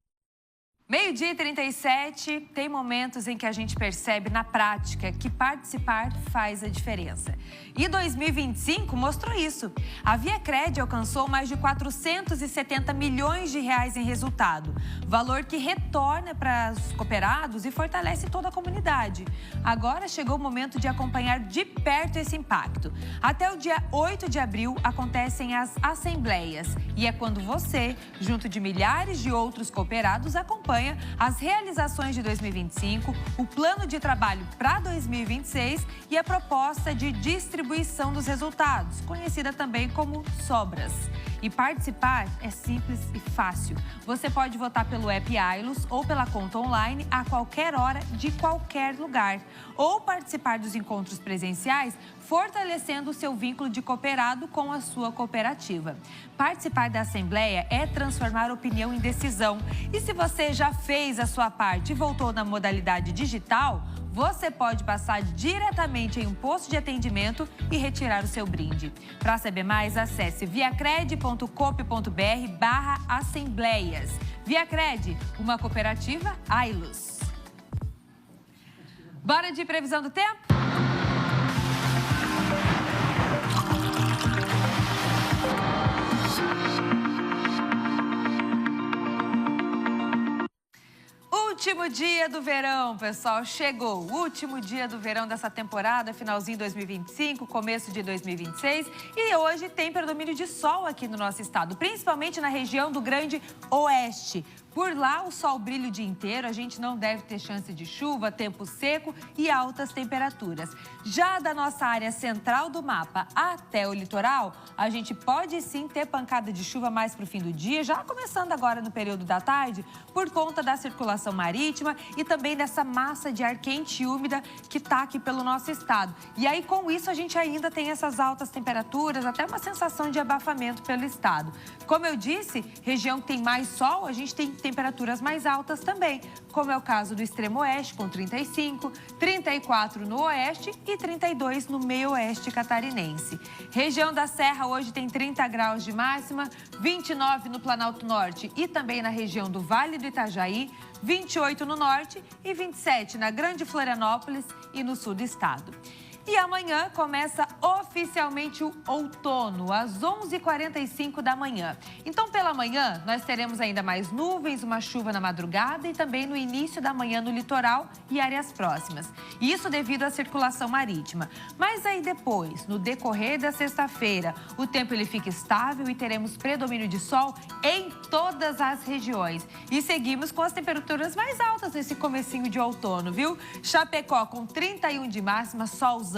12h37, tem momentos em que a gente percebe na prática que participar faz a diferença. E 2025 mostrou isso. A ViaCred alcançou mais de 470 milhões de reais em resultado, valor que retorna para os cooperados e fortalece toda a comunidade. Agora chegou o momento de acompanhar de perto esse impacto. Até o dia 8 de abril acontecem as assembleias e é quando você, junto de milhares de outros cooperados, acompanha as realizações de 2025, o plano de trabalho para 2026 e a proposta de distribuição dos resultados, conhecida também como sobras. E participar é simples e fácil. Você pode votar pelo app Ailos ou pela conta online a qualquer hora, de qualquer lugar. Ou participar dos encontros presenciais, fortalecendo o seu vínculo de cooperado com a sua cooperativa. Participar da Assembleia é transformar opinião em decisão. E se você já fez a sua parte e voltou na modalidade digital, você pode passar diretamente em um posto de atendimento e retirar o seu brinde. Para saber mais, acesse viacred.coop.br/assembleias. ViaCred, uma cooperativa Ailos. Bora de previsão do tempo? Último dia do verão, pessoal, chegou. O último dia do verão dessa temporada, finalzinho de 2025, começo de 2026. E hoje tem predomínio de sol aqui no nosso estado, principalmente na região do Grande Oeste. Por lá, o sol brilha o dia inteiro, a gente não deve ter chance de chuva, tempo seco e altas temperaturas. Já da nossa área central do mapa até o litoral, a gente pode sim ter pancada de chuva mais para o fim do dia, já começando agora no período da tarde, por conta da circulação marítima e também dessa massa de ar quente e úmida que está aqui pelo nosso estado. E aí, com isso, a gente ainda tem essas altas temperaturas, até uma sensação de abafamento pelo estado. Como eu disse, região que tem mais sol, a gente tem temperaturas mais altas também, como é o caso do extremo oeste, com 35, 34 no oeste e 32 no meio oeste catarinense. Região da Serra hoje tem 30 graus de máxima, 29 no Planalto Norte e também na região do Vale do Itajaí, 28 no norte e 27 na Grande Florianópolis e no sul do estado. E amanhã começa oficialmente o outono, às 11h45 da manhã. Então, pela manhã, nós teremos ainda mais nuvens, uma chuva na madrugada e também no início da manhã no litoral e áreas próximas. Isso devido à circulação marítima. Mas aí depois, no decorrer da sexta-feira, o tempo ele fica estável e teremos predomínio de sol em todas as regiões. E seguimos com as temperaturas mais altas nesse comecinho de outono, viu? Chapecó com 31 de máxima, solzão.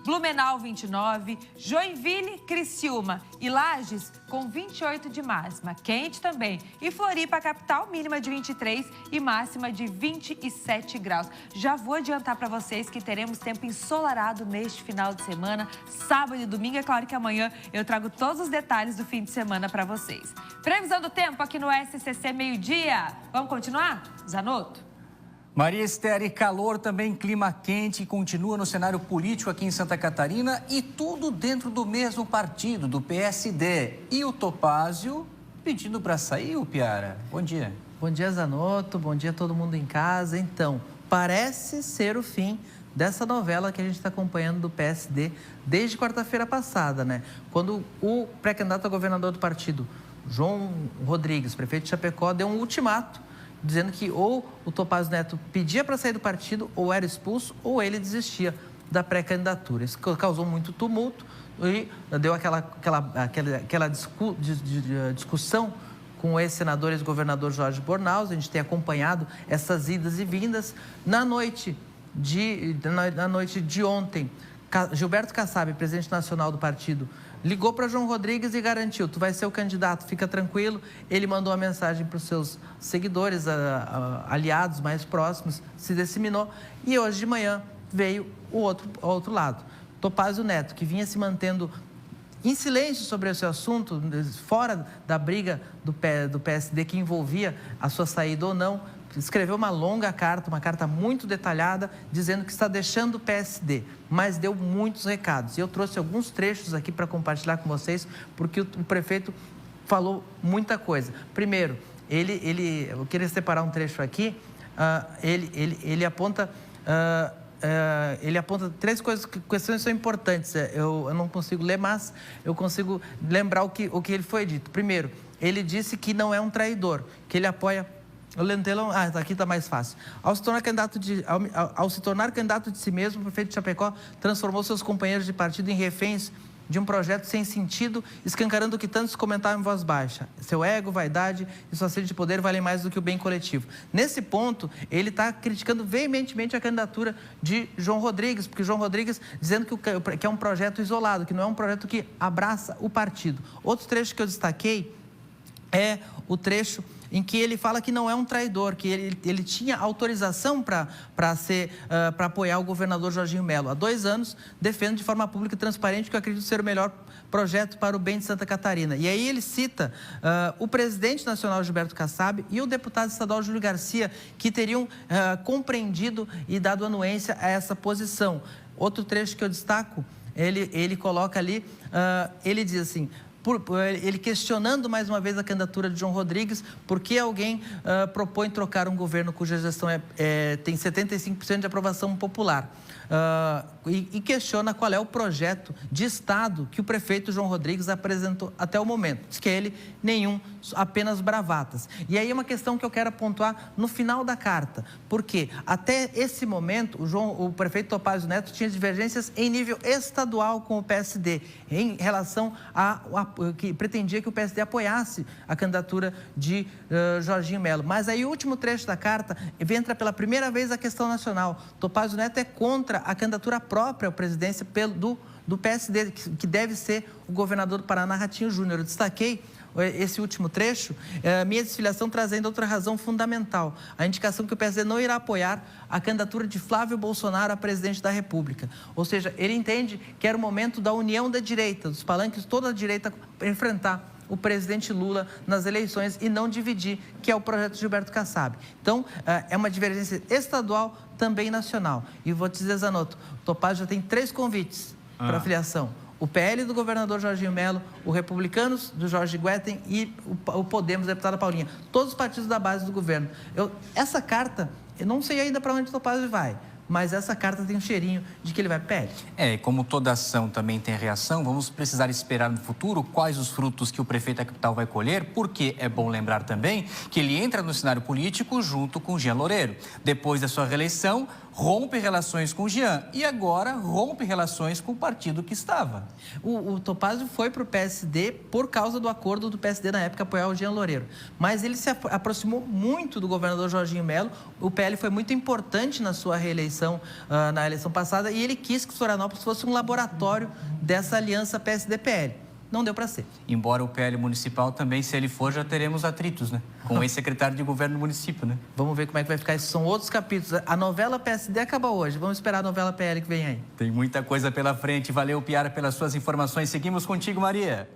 Blumenau 29, Joinville, Criciúma e Lages com 28 de máxima, quente também. E Floripa, capital, mínima de 23 e máxima de 27 graus. Já vou adiantar para vocês que teremos tempo ensolarado neste final de semana, sábado e domingo. É claro que amanhã eu trago todos os detalhes do fim de semana para vocês. Previsão do tempo aqui no SCC Meio-Dia. Vamos continuar? Zanotto? Maria Esther, calor também, clima quente, continua no cenário político aqui em Santa Catarina e tudo dentro do mesmo partido, do PSD. E o Topázio pedindo para sair, o Piara. Bom dia. Bom dia, Zanotto. Bom dia a todo mundo em casa. Então, parece ser o fim dessa novela que a gente está acompanhando do PSD desde quarta-feira passada, né? Quando o pré-candidato a governador do partido, João Rodrigues, prefeito de Chapecó, deu um ultimato dizendo que ou o Topázio Neto pedia para sair do partido, ou era expulso, ou ele desistia da pré-candidatura. Isso causou muito tumulto e deu aquela discussão com o ex-senador e ex-governador Jorge Bornaus. A gente tem acompanhado essas idas e vindas. Na noite na noite de ontem, Gilberto Kassab, presidente nacional do partido, ligou para João Rodrigues e garantiu: tu vai ser o candidato, fica tranquilo. Ele mandou uma mensagem para os seus seguidores, aliados mais próximos, se disseminou. E hoje de manhã veio o outro lado. Topázio Neto, que vinha se mantendo em silêncio sobre esse assunto, fora da briga do PSD que envolvia a sua saída ou não, escreveu uma longa carta, uma carta muito detalhada, dizendo que está deixando o PSD, mas deu muitos recados. E eu trouxe alguns trechos aqui para compartilhar com vocês, porque o prefeito falou muita coisa. Primeiro, eu queria separar um trecho aqui, ele aponta três questões que são importantes. Eu não consigo ler, mas eu consigo lembrar o que ele foi dito. Primeiro, ele disse que não é um traidor, que ele apoia o lentelão. Aqui está mais fácil. Ao se tornar candidato de si mesmo, o prefeito de Chapecó transformou seus companheiros de partido em reféns de um projeto sem sentido, escancarando o que tantos comentavam em voz baixa. Seu ego, vaidade e sua sede de poder valem mais do que o bem coletivo. Nesse ponto, ele está criticando veementemente a candidatura de João Rodrigues, porque João Rodrigues dizendo que é um projeto isolado, que não é um projeto que abraça o partido. Outro trecho que eu destaquei é o trecho em que ele fala que não é um traidor, que ele tinha autorização para apoiar o governador Jorginho Melo. Há 2 anos, defende de forma pública e transparente que eu acredito ser o melhor projeto para o bem de Santa Catarina. E aí ele cita o presidente nacional Gilberto Kassab e o deputado estadual Júlio Garcia, que teriam compreendido e dado anuência a essa posição. Outro trecho que eu destaco, ele coloca ali, ele diz assim: ele questionando mais uma vez a candidatura de João Rodrigues, porque alguém propõe trocar um governo cuja gestão tem 75% de aprovação popular. E questiona qual é o projeto de Estado que o prefeito João Rodrigues apresentou até o momento. Diz que ele, nenhum, apenas bravatas. E aí é uma questão que eu quero pontuar no final da carta, porque até esse momento o prefeito Topázio Neto tinha divergências em nível estadual com o PSD, em relação que pretendia que o PSD apoiasse a candidatura de Jorginho Melo. Mas aí o último trecho da carta entra pela primeira vez a questão nacional. Topázio Neto é contra a candidatura própria à presidência do PSD, que deve ser o governador do Paraná, Ratinho Júnior. Eu destaquei esse último trecho, minha desfiliação trazendo outra razão fundamental, a indicação que o PSD não irá apoiar a candidatura de Flávio Bolsonaro a presidente da República. Ou seja, ele entende que era o momento da união da direita, dos palanques, toda a direita enfrentar o presidente Lula nas eleições e não dividir, que é o projeto de Gilberto Kassab. Então, é uma divergência estadual, também nacional. E vou te dizer, Zanotto, o Topázio já tem 3 convites para filiação: o PL do governador Jorginho Melo, o Republicanos do Jorge Guetem e o Podemos, da deputada Paulinha. Todos os partidos da base do governo. Essa carta, eu não sei ainda para onde o Topázio vai, mas essa carta tem um cheirinho de que ele vai para PL. E como toda ação também tem reação, vamos precisar esperar no futuro quais os frutos que o prefeito da capital vai colher, porque é bom lembrar também que ele entra no cenário político junto com Jean Loureiro. Depois da sua reeleição, rompe relações com o Jean e agora rompe relações com o partido que estava. O Topázio foi para o PSD por causa do acordo do PSD na época apoiar o Jean Loureiro, mas ele se aproximou muito do governador Jorginho Melo. O PL foi muito importante na sua reeleição, na eleição passada, e ele quis que Florianópolis fosse um laboratório dessa aliança PSD-PL. Não deu para ser. Embora o PL municipal também, se ele for, já teremos atritos, né? Com o ex-secretário de governo do município, né? Vamos ver como é que vai ficar. Esses são outros capítulos. A novela PSD acaba hoje. Vamos esperar a novela PL que vem aí. Tem muita coisa pela frente. Valeu, Piara, pelas suas informações. Seguimos contigo, Maria.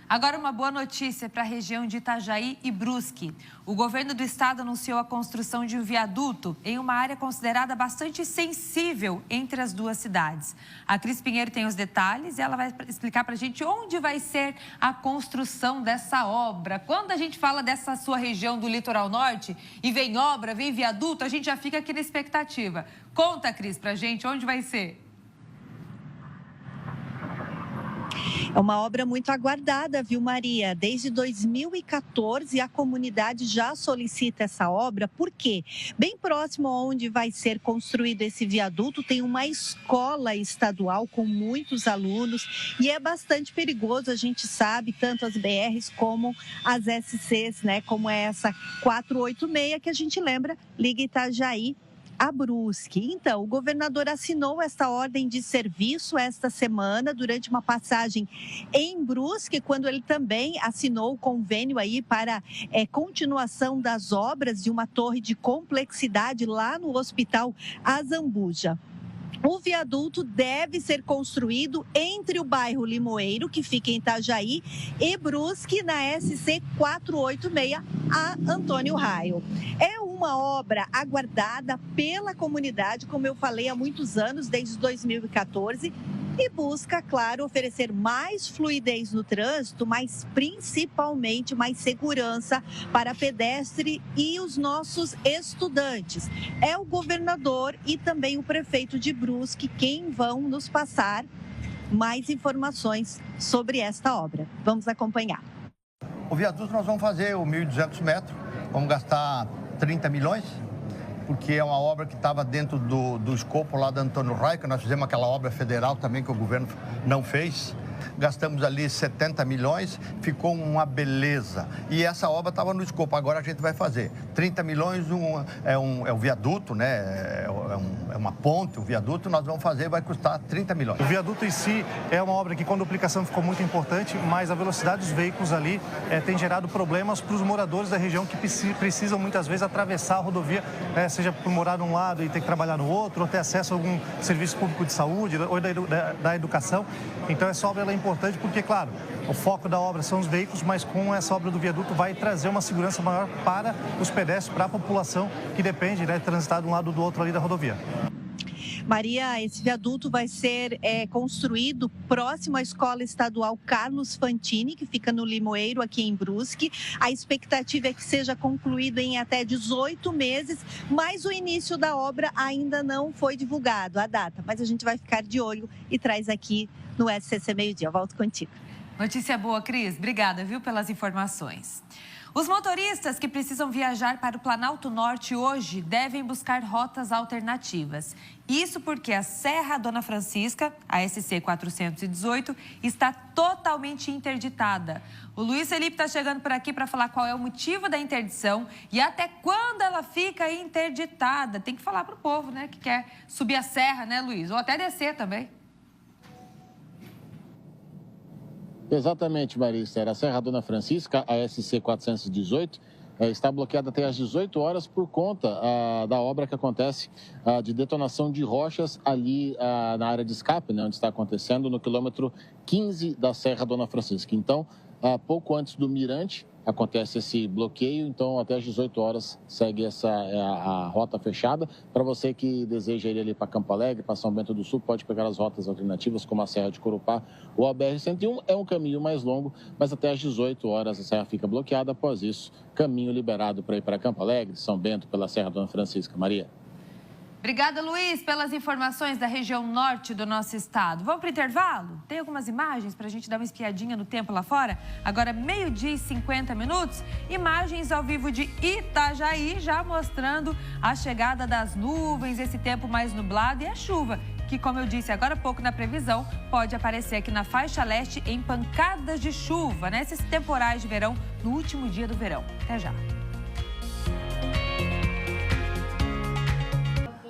Agora uma boa notícia para a região de Itajaí e Brusque. O governo do estado anunciou a construção de um viaduto em uma área considerada bastante sensível entre as duas cidades. A Cris Pinheiro tem os detalhes e ela vai explicar para a gente onde vai ser a construção dessa obra. Quando a gente fala dessa sua região do litoral norte e vem obra, vem viaduto, a gente já fica aqui na expectativa. Conta, Cris, para a gente onde vai ser. É uma obra muito aguardada, viu, Maria? Desde 2014, a comunidade já solicita essa obra, porque bem próximo onde vai ser construído esse viaduto tem uma escola estadual com muitos alunos e é bastante perigoso, a gente sabe, tanto as BRs como as SCs, né? Como é essa 486 que a gente lembra, liga Itajaí a Brusque. Então, o governador assinou esta ordem de serviço esta semana, durante uma passagem em Brusque, quando ele também assinou o convênio aí para continuação das obras de uma torre de complexidade lá no Hospital Azambuja. O viaduto deve ser construído entre o bairro Limoeiro, que fica em Itajaí, e Brusque, na SC 486, a Antônio Raio. É uma obra aguardada pela comunidade, como eu falei, há muitos anos, desde 2014, e busca, claro, oferecer mais fluidez no trânsito, mas principalmente mais segurança para pedestre e os nossos estudantes. É o governador e também o prefeito de Brusque quem vão nos passar mais informações sobre esta obra. Vamos acompanhar. O viaduto nós vamos fazer o 1.200 metros, vamos gastar 30 milhões. Porque é uma obra que estava dentro do escopo lá da Antônio Raio, que nós fizemos aquela obra federal também que o governo não fez. Gastamos ali 70 milhões, ficou uma beleza. E essa obra estava no escopo, agora a gente vai fazer. 30 milhões é um viaduto, né? É uma ponte, o viaduto nós vamos fazer, vai custar 30 milhões. O viaduto em si é uma obra que com duplicação ficou muito importante, mas a velocidade dos veículos ali tem gerado problemas para os moradores da região que precisam muitas vezes atravessar a rodovia, seja por morar num lado e ter que trabalhar no outro, ou ter acesso a algum serviço público de saúde ou da educação. Então essa obra é importante porque, claro, o foco da obra são os veículos, mas com essa obra do viaduto vai trazer uma segurança maior para os pedestres, para a população que depende, de transitar de um lado ou do outro ali da rodovia. Maria, esse viaduto vai ser construído próximo à Escola Estadual Carlos Fantini, que fica no Limoeiro, aqui em Brusque. A expectativa é que seja concluído em até 18 meses, mas o início da obra ainda não foi divulgado, a data. Mas a gente vai ficar de olho e traz aqui no SCC Meio Dia. Eu volto contigo. Notícia boa, Cris. Obrigada, viu, pelas informações. Os motoristas que precisam viajar para o Planalto Norte hoje devem buscar rotas alternativas. Isso porque a Serra Dona Francisca, a SC 418, está totalmente interditada. O Luiz Felipe está chegando por aqui para falar qual é o motivo da interdição e até quando ela fica interditada. Tem que falar para o povo, né, que quer subir a serra, né, Luiz? Ou até descer também. Exatamente, Marista. A Serra Dona Francisca, a SC 418, está bloqueada até às 18 horas por conta da obra que acontece de detonação de rochas ali na área de escape, né, onde está acontecendo, no quilômetro 15 da Serra Dona Francisca. Então, pouco antes do Mirante, acontece esse bloqueio, então até às 18 horas segue a rota fechada. Para você que deseja ir ali para Campo Alegre, para São Bento do Sul, pode pegar as rotas alternativas, como a Serra de Corupá ou a BR-101. É um caminho mais longo, mas até às 18 horas a serra fica bloqueada. Após isso, caminho liberado para ir para Campo Alegre, São Bento, pela Serra Dona Francisca. Maria. Obrigada, Luiz, pelas informações da região norte do nosso estado. Vamos para o intervalo? Tem algumas imagens para a gente dar uma espiadinha no tempo lá fora? Agora, 12h50. Imagens ao vivo de Itajaí, já mostrando a chegada das nuvens, esse tempo mais nublado e a chuva, que, como eu disse agora há pouco na previsão, pode aparecer aqui na faixa leste em pancadas de chuva, né? Esses temporais de verão no último dia do verão. Até já.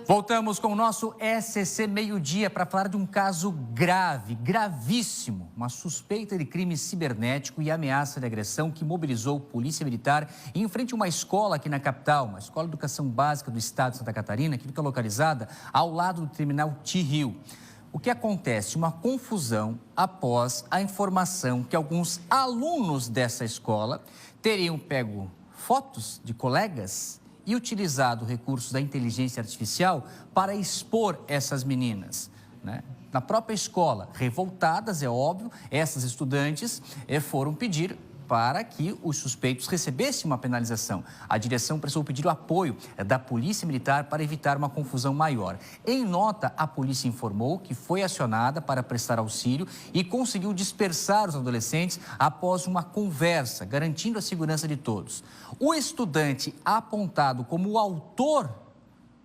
Voltamos com o nosso SCC Meio Dia para falar de um caso grave, gravíssimo. Uma suspeita de crime cibernético e ameaça de agressão que mobilizou Polícia Militar em frente a uma escola aqui na capital, uma escola de educação básica do estado de Santa Catarina, que fica localizada ao lado do terminal T-Rio. O que acontece? Uma confusão após a informação que alguns alunos dessa escola teriam pego fotos de colegas e utilizado recursos da inteligência artificial para expor essas meninas, né? Na própria escola, revoltadas, é óbvio, essas estudantes foram pedir para que os suspeitos recebessem uma penalização. A direção precisou pedir o apoio da Polícia Militar para evitar uma confusão maior. Em nota, a polícia informou que foi acionada para prestar auxílio e conseguiu dispersar os adolescentes após uma conversa, garantindo a segurança de todos. O estudante apontado como o autor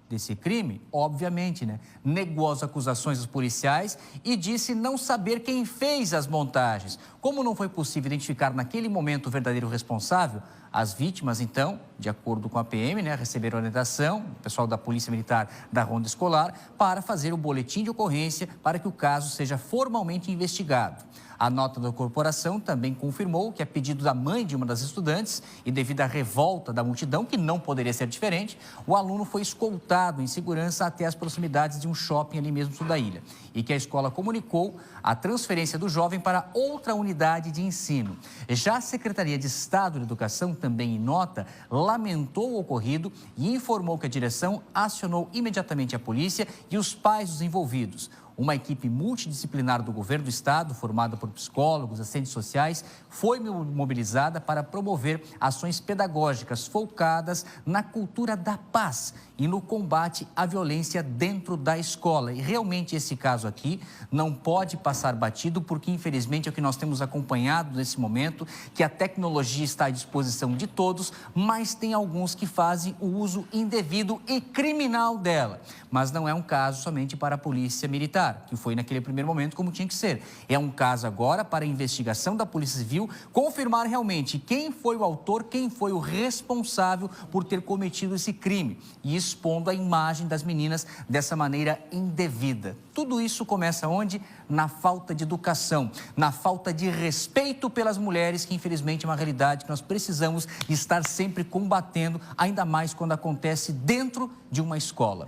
desse crime, obviamente, né, negou as acusações dos policiais e disse não saber quem fez as montagens. Como não foi possível identificar naquele momento o verdadeiro responsável, As vítimas, então, de acordo com a PM, receberam orientação, o pessoal da Polícia Militar da Ronda Escolar, para fazer o boletim de ocorrência para que o caso seja formalmente investigado. A nota da corporação também confirmou que, a pedido da mãe de uma das estudantes e devido à revolta da multidão, que não poderia ser diferente, o aluno foi escoltado em segurança até as proximidades de um shopping ali mesmo no sul da ilha e que a escola comunicou a transferência do jovem para outra unidade de ensino. Já a Secretaria de Estado de Educação, também em nota, lamentou o ocorrido e informou que a direção acionou imediatamente a polícia e os pais dos envolvidos. Uma equipe multidisciplinar do governo do estado, formada por psicólogos, assistentes sociais, foi mobilizada para promover ações pedagógicas focadas na cultura da paz e no combate à violência dentro da escola. E realmente esse caso aqui não pode passar batido, porque infelizmente é o que nós temos acompanhado nesse momento, que a tecnologia está à disposição de todos, mas tem alguns que fazem o uso indevido e criminal dela. Mas não é um caso somente para a Polícia Militar, que foi naquele primeiro momento como tinha que ser. É um caso agora para a investigação da Polícia Civil confirmar realmente quem foi o autor, quem foi o responsável por ter cometido esse crime e expondo a imagem das meninas dessa maneira indevida. Tudo isso começa onde? Na falta de educação, na falta de respeito pelas mulheres, que infelizmente é uma realidade que nós precisamos estar sempre combatendo, ainda mais quando acontece dentro de uma escola.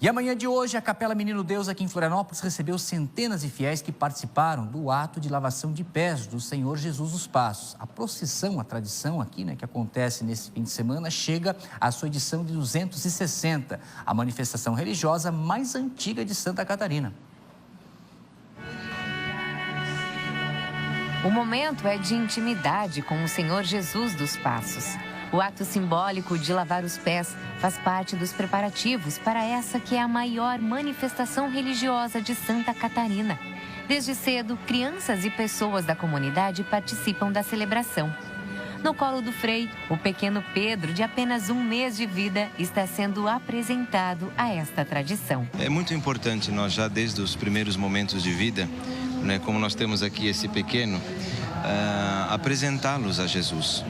E amanhã de hoje, a Capela Menino Deus aqui em Florianópolis recebeu centenas de fiéis que participaram do ato de lavação de pés do Senhor Jesus dos Passos. A procissão, a tradição aqui, que acontece nesse fim de semana, chega à sua edição de 260, a manifestação religiosa mais antiga de Santa Catarina. O momento é de intimidade com o Senhor Jesus dos Passos. O ato simbólico de lavar os pés faz parte dos preparativos para essa que é a maior manifestação religiosa de Santa Catarina. Desde cedo, crianças e pessoas da comunidade participam da celebração. No colo do Frei, o pequeno Pedro, de apenas 1 mês de vida, está sendo apresentado a esta tradição. É muito importante nós, já desde os primeiros momentos de vida, como nós temos aqui esse pequeno, apresentá-los a Jesus.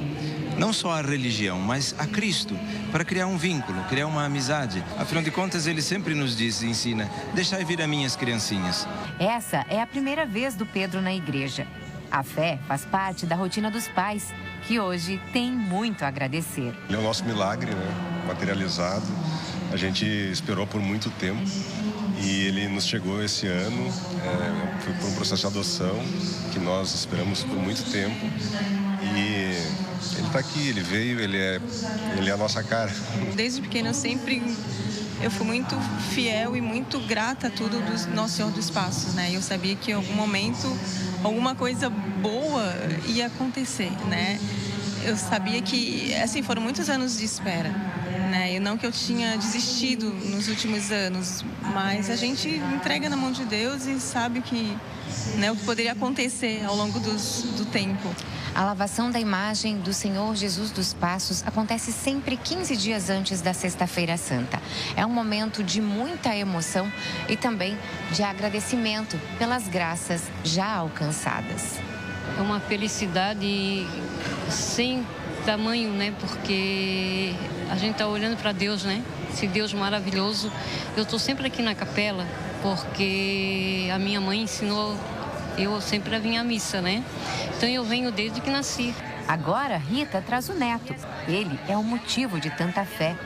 Não só a religião, mas a Cristo, para criar um vínculo, criar uma amizade. Afinal de contas, ele sempre nos diz, ensina, deixai vir as minhas criancinhas. Essa é a primeira vez do Pedro na igreja. A fé faz parte da rotina dos pais, que hoje tem muito a agradecer. Ele é o nosso milagre, materializado. A gente esperou por muito tempo e ele nos chegou esse ano. Foi por um processo de adoção que nós esperamos por muito tempo. E ele está aqui, ele veio, ele é a nossa cara. Desde pequeno eu fui muito fiel e muito grata a tudo do Nosso Senhor dos Passos, Eu sabia que em algum momento alguma coisa boa ia acontecer, Eu sabia que, foram muitos anos de espera, E não que eu tinha desistido nos últimos anos, mas a gente entrega na mão de Deus e sabe o que poderia acontecer ao longo do tempo. A lavação da imagem do Senhor Jesus dos Passos acontece sempre 15 dias antes da Sexta-feira Santa. É um momento de muita emoção e também de agradecimento pelas graças já alcançadas. É uma felicidade sem tamanho, Porque a gente está olhando para Deus, Esse Deus maravilhoso. Eu estou sempre aqui na capela porque a minha mãe ensinou eu sempre a vir à missa, Então eu venho desde que nasci. Agora Rita traz o neto. Ele é o motivo de tanta fé.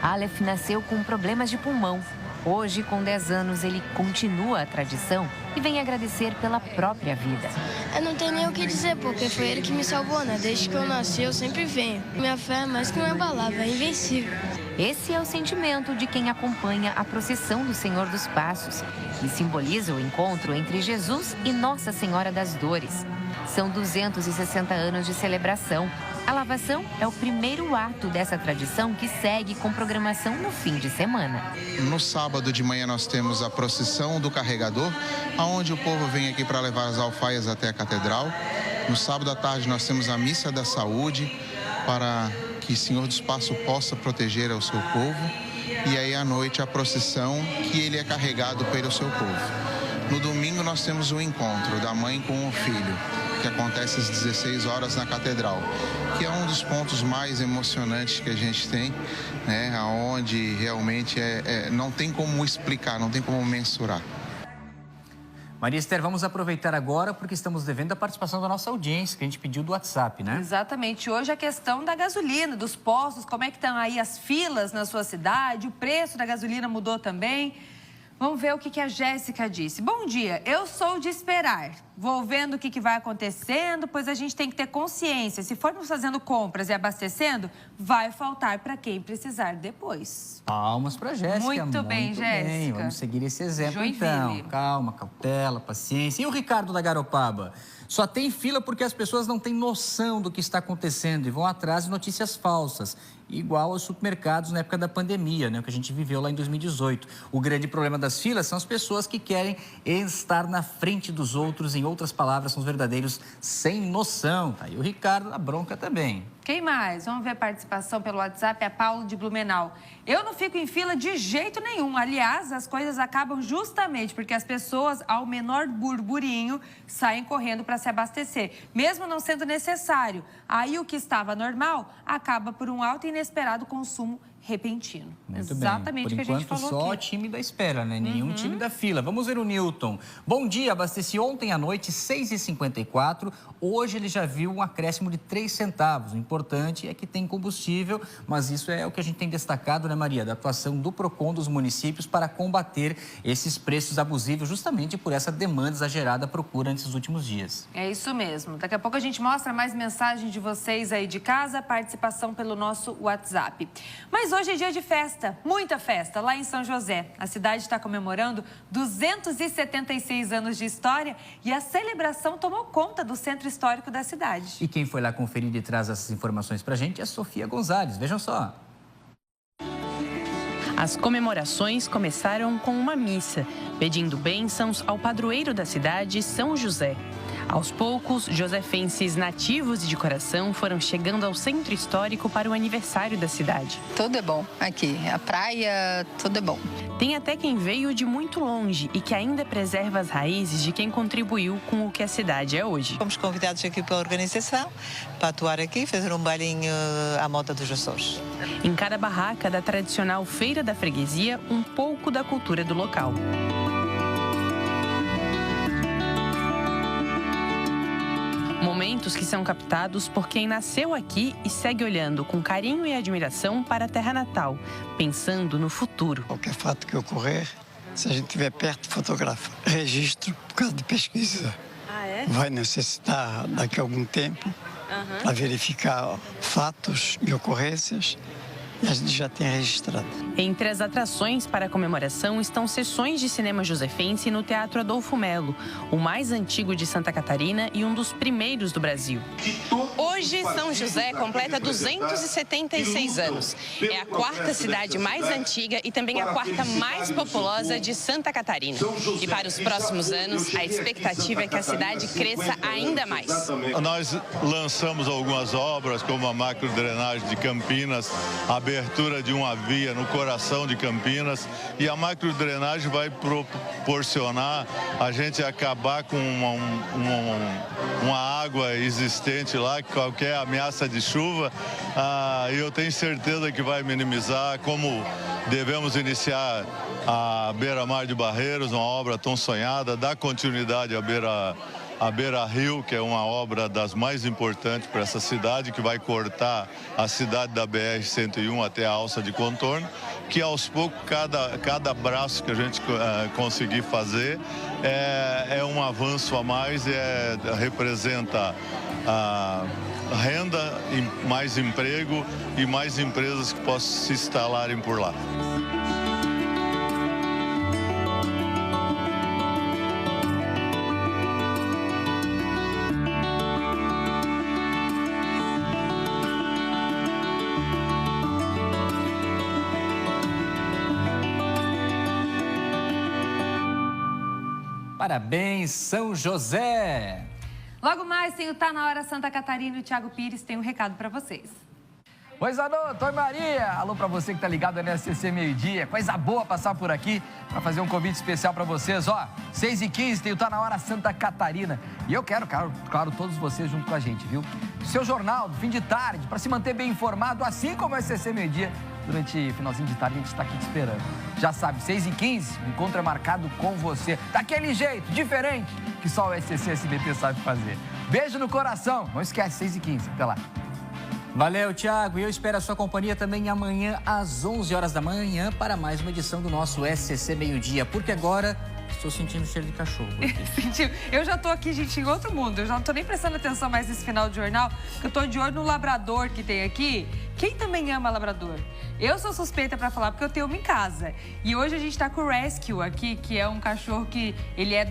Aleph nasceu com problemas de pulmão. Hoje, com 10 anos, ele continua a tradição e vem agradecer pela própria vida. Eu não tenho nem o que dizer, porque foi ele que me salvou, Desde que eu nasci, eu sempre venho. Minha fé é mais que inabalável, é invencível. Esse é o sentimento de quem acompanha a procissão do Senhor dos Passos, que simboliza o encontro entre Jesus e Nossa Senhora das Dores. São 260 anos de celebração. A lavação é o primeiro ato dessa tradição, que segue com programação no fim de semana. No sábado de manhã nós temos a procissão do carregador, onde o povo vem aqui para levar as alfaias até a catedral. No sábado à tarde nós temos a missa da saúde, para que o Senhor dos Passos possa proteger o seu povo. E aí à noite a procissão, que ele é carregado pelo seu povo. No domingo nós temos o encontro da mãe com o filho. que acontece às 16 horas na Catedral, que é um dos pontos mais emocionantes que a gente tem, né, onde realmente não tem como explicar, não tem como mensurar. Maria Esther, vamos aproveitar agora porque estamos devendo a participação da nossa audiência, que a gente pediu do WhatsApp, né? Exatamente. Hoje a questão da gasolina, dos postos, como é que estão aí as filas na sua cidade, o preço da gasolina mudou também. Vamos ver o que a Jéssica disse. Bom dia, eu sou de esperar. Vou vendo o que vai acontecendo, pois a gente tem que ter consciência. Se formos fazendo compras e abastecendo, vai faltar para quem precisar depois. Palmas para Jéssica. Muito bem, Jéssica. Vamos seguir esse exemplo, Joinville. então. Calma, cautela, paciência. E o Ricardo da Garopaba? Só tem fila porque as pessoas não têm noção do que está acontecendo e vão atrás de notícias falsas. Igual aos supermercados na época da pandemia, né? O que a gente viveu lá em 2018. O grande problema das filas são as pessoas que querem estar na frente dos outros. Em outras palavras, são os verdadeiros sem noção. Tá aí o Ricardo, a bronca também. Quem mais? Vamos ver a participação pelo WhatsApp, é Paulo de Blumenau. Eu não fico em fila de jeito nenhum. Aliás, as coisas acabam justamente porque as pessoas, ao menor burburinho, saem correndo para se abastecer, mesmo não sendo necessário. Aí o que estava normal acaba por um alto e inesperado consumo repentino. Muito exatamente o bem. que a gente falou Por enquanto, só aqui. time da espera, né? Nenhum time da fila. Vamos ver o Newton. Bom dia, abasteci ontem à noite, 6h54. Hoje ele já viu um acréscimo de 3 centavos. O importante é que tem combustível, mas isso é o que a gente tem destacado, né, Maria? Da atuação do PROCON dos municípios para combater esses preços abusivos, justamente por essa demanda exagerada procura nesses últimos dias. É isso mesmo. Daqui a pouco a gente mostra mais mensagens de vocês aí de casa, participação pelo nosso WhatsApp. Mas hoje é dia de festa, muita festa, lá em São José. A cidade está comemorando 276 anos de história e a celebração tomou conta do centro histórico da cidade. E quem foi lá conferir e traz essas informações pra gente é a Sofia Gonzalez. Vejam só. As comemorações começaram com uma missa, pedindo bênçãos ao padroeiro da cidade, São José. Aos poucos, josefenses nativos e de coração foram chegando ao centro histórico para o aniversário da cidade. Tudo é bom aqui, a praia, tudo é bom. Tem até quem veio de muito longe e que ainda preserva as raízes de quem contribuiu com o que a cidade é hoje. Fomos convidados aqui pela organização para atuar aqui, fazer um bailinho à moda dos Açores. Em cada barraca da tradicional Feira da Freguesia, um pouco da cultura do local. Momentos que são captados por quem nasceu aqui e segue olhando com carinho e admiração para a terra natal, pensando no futuro. Qualquer fato que ocorrer, se a gente estiver perto, fotografa. Registro por causa de pesquisa. Ah, é? Vai necessitar daqui a algum tempo para verificar fatos e ocorrências. E a gente já tem registrado. Entre as atrações para a comemoração estão sessões de cinema josefense no Teatro Adolfo Melo, o mais antigo de Santa Catarina e um dos primeiros do Brasil. Hoje, São José completa 276 anos. É a quarta cidade mais antiga e também a quarta mais populosa de Santa Catarina. E para os próximos anos, a expectativa é que a cidade cresça ainda mais. Nós lançamos algumas obras, como a macrodrenagem de Campinas, a abertura de uma via no coração de Campinas, e a macrodrenagem vai proporcionar a gente acabar com uma água existente lá, qualquer ameaça de chuva, eu tenho certeza que vai minimizar. Como devemos iniciar a Beira-Mar de Barreiros, uma obra tão sonhada, dar continuidade à Beira-Rio, que é uma obra das mais importantes para essa cidade, que vai cortar a cidade da BR-101 até a alça de contorno, que aos poucos, cada braço que a gente conseguir fazer é um avanço a mais, representa a renda, mais emprego e mais empresas que possam se instalarem por lá. Parabéns, São José! Logo mais tem o Tá Na Hora Santa Catarina e o Thiago Pires tem um recado para vocês. Oi, Zanotto, oi, Maria. Alô pra você que tá ligado na SCC Meio-Dia. Coisa boa passar por aqui pra fazer um convite especial pra vocês. Ó, 6h15 tem o Tá Na Hora Santa Catarina. E eu quero, claro, todos vocês junto com a gente, viu? Seu jornal, do fim de tarde, pra se manter bem informado, assim como a SCC Meio-Dia. Durante o finalzinho de tarde, a gente tá aqui te esperando. Já sabe, 6h15, o encontro é marcado com você. Daquele jeito, diferente, que só o SCC SBT sabe fazer. Beijo no coração. Não esquece, 6h15. Até lá. Valeu, Thiago. E eu espero a sua companhia também amanhã às 11 horas da manhã para mais uma edição do nosso SCC Meio-Dia. Porque agora estou sentindo cheiro de cachorro. Eu já tô aqui, gente, em outro mundo. Eu já não tô nem prestando atenção mais nesse final de jornal, porque eu tô de olho no labrador que tem aqui. Quem também ama labrador? Eu sou suspeita pra falar porque eu tenho uma em casa. E hoje a gente tá com o Rescue aqui, que é um cachorro que ele é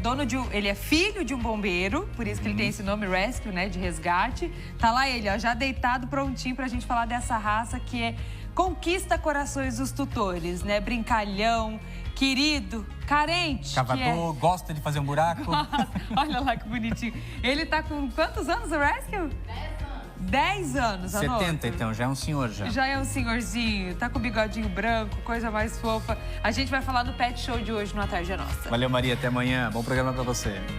ele é filho de um bombeiro, por isso que ele tem esse nome Rescue, né, de resgate. Tá lá ele, ó, já deitado, prontinho pra gente falar dessa raça que conquista corações dos tutores, né? Brincalhão, querido, carente. Cavador, gosta de fazer um buraco. Nossa, olha lá que bonitinho. Ele tá com quantos anos, o Rescue? 10 anos, Zanotto. 70, então, já é um senhor já. Já é um senhorzinho, tá com bigodinho branco, coisa mais fofa. A gente vai falar no Pet Show de hoje no A Tarde é Nossa. Valeu, Maria, até amanhã. Bom programa pra você.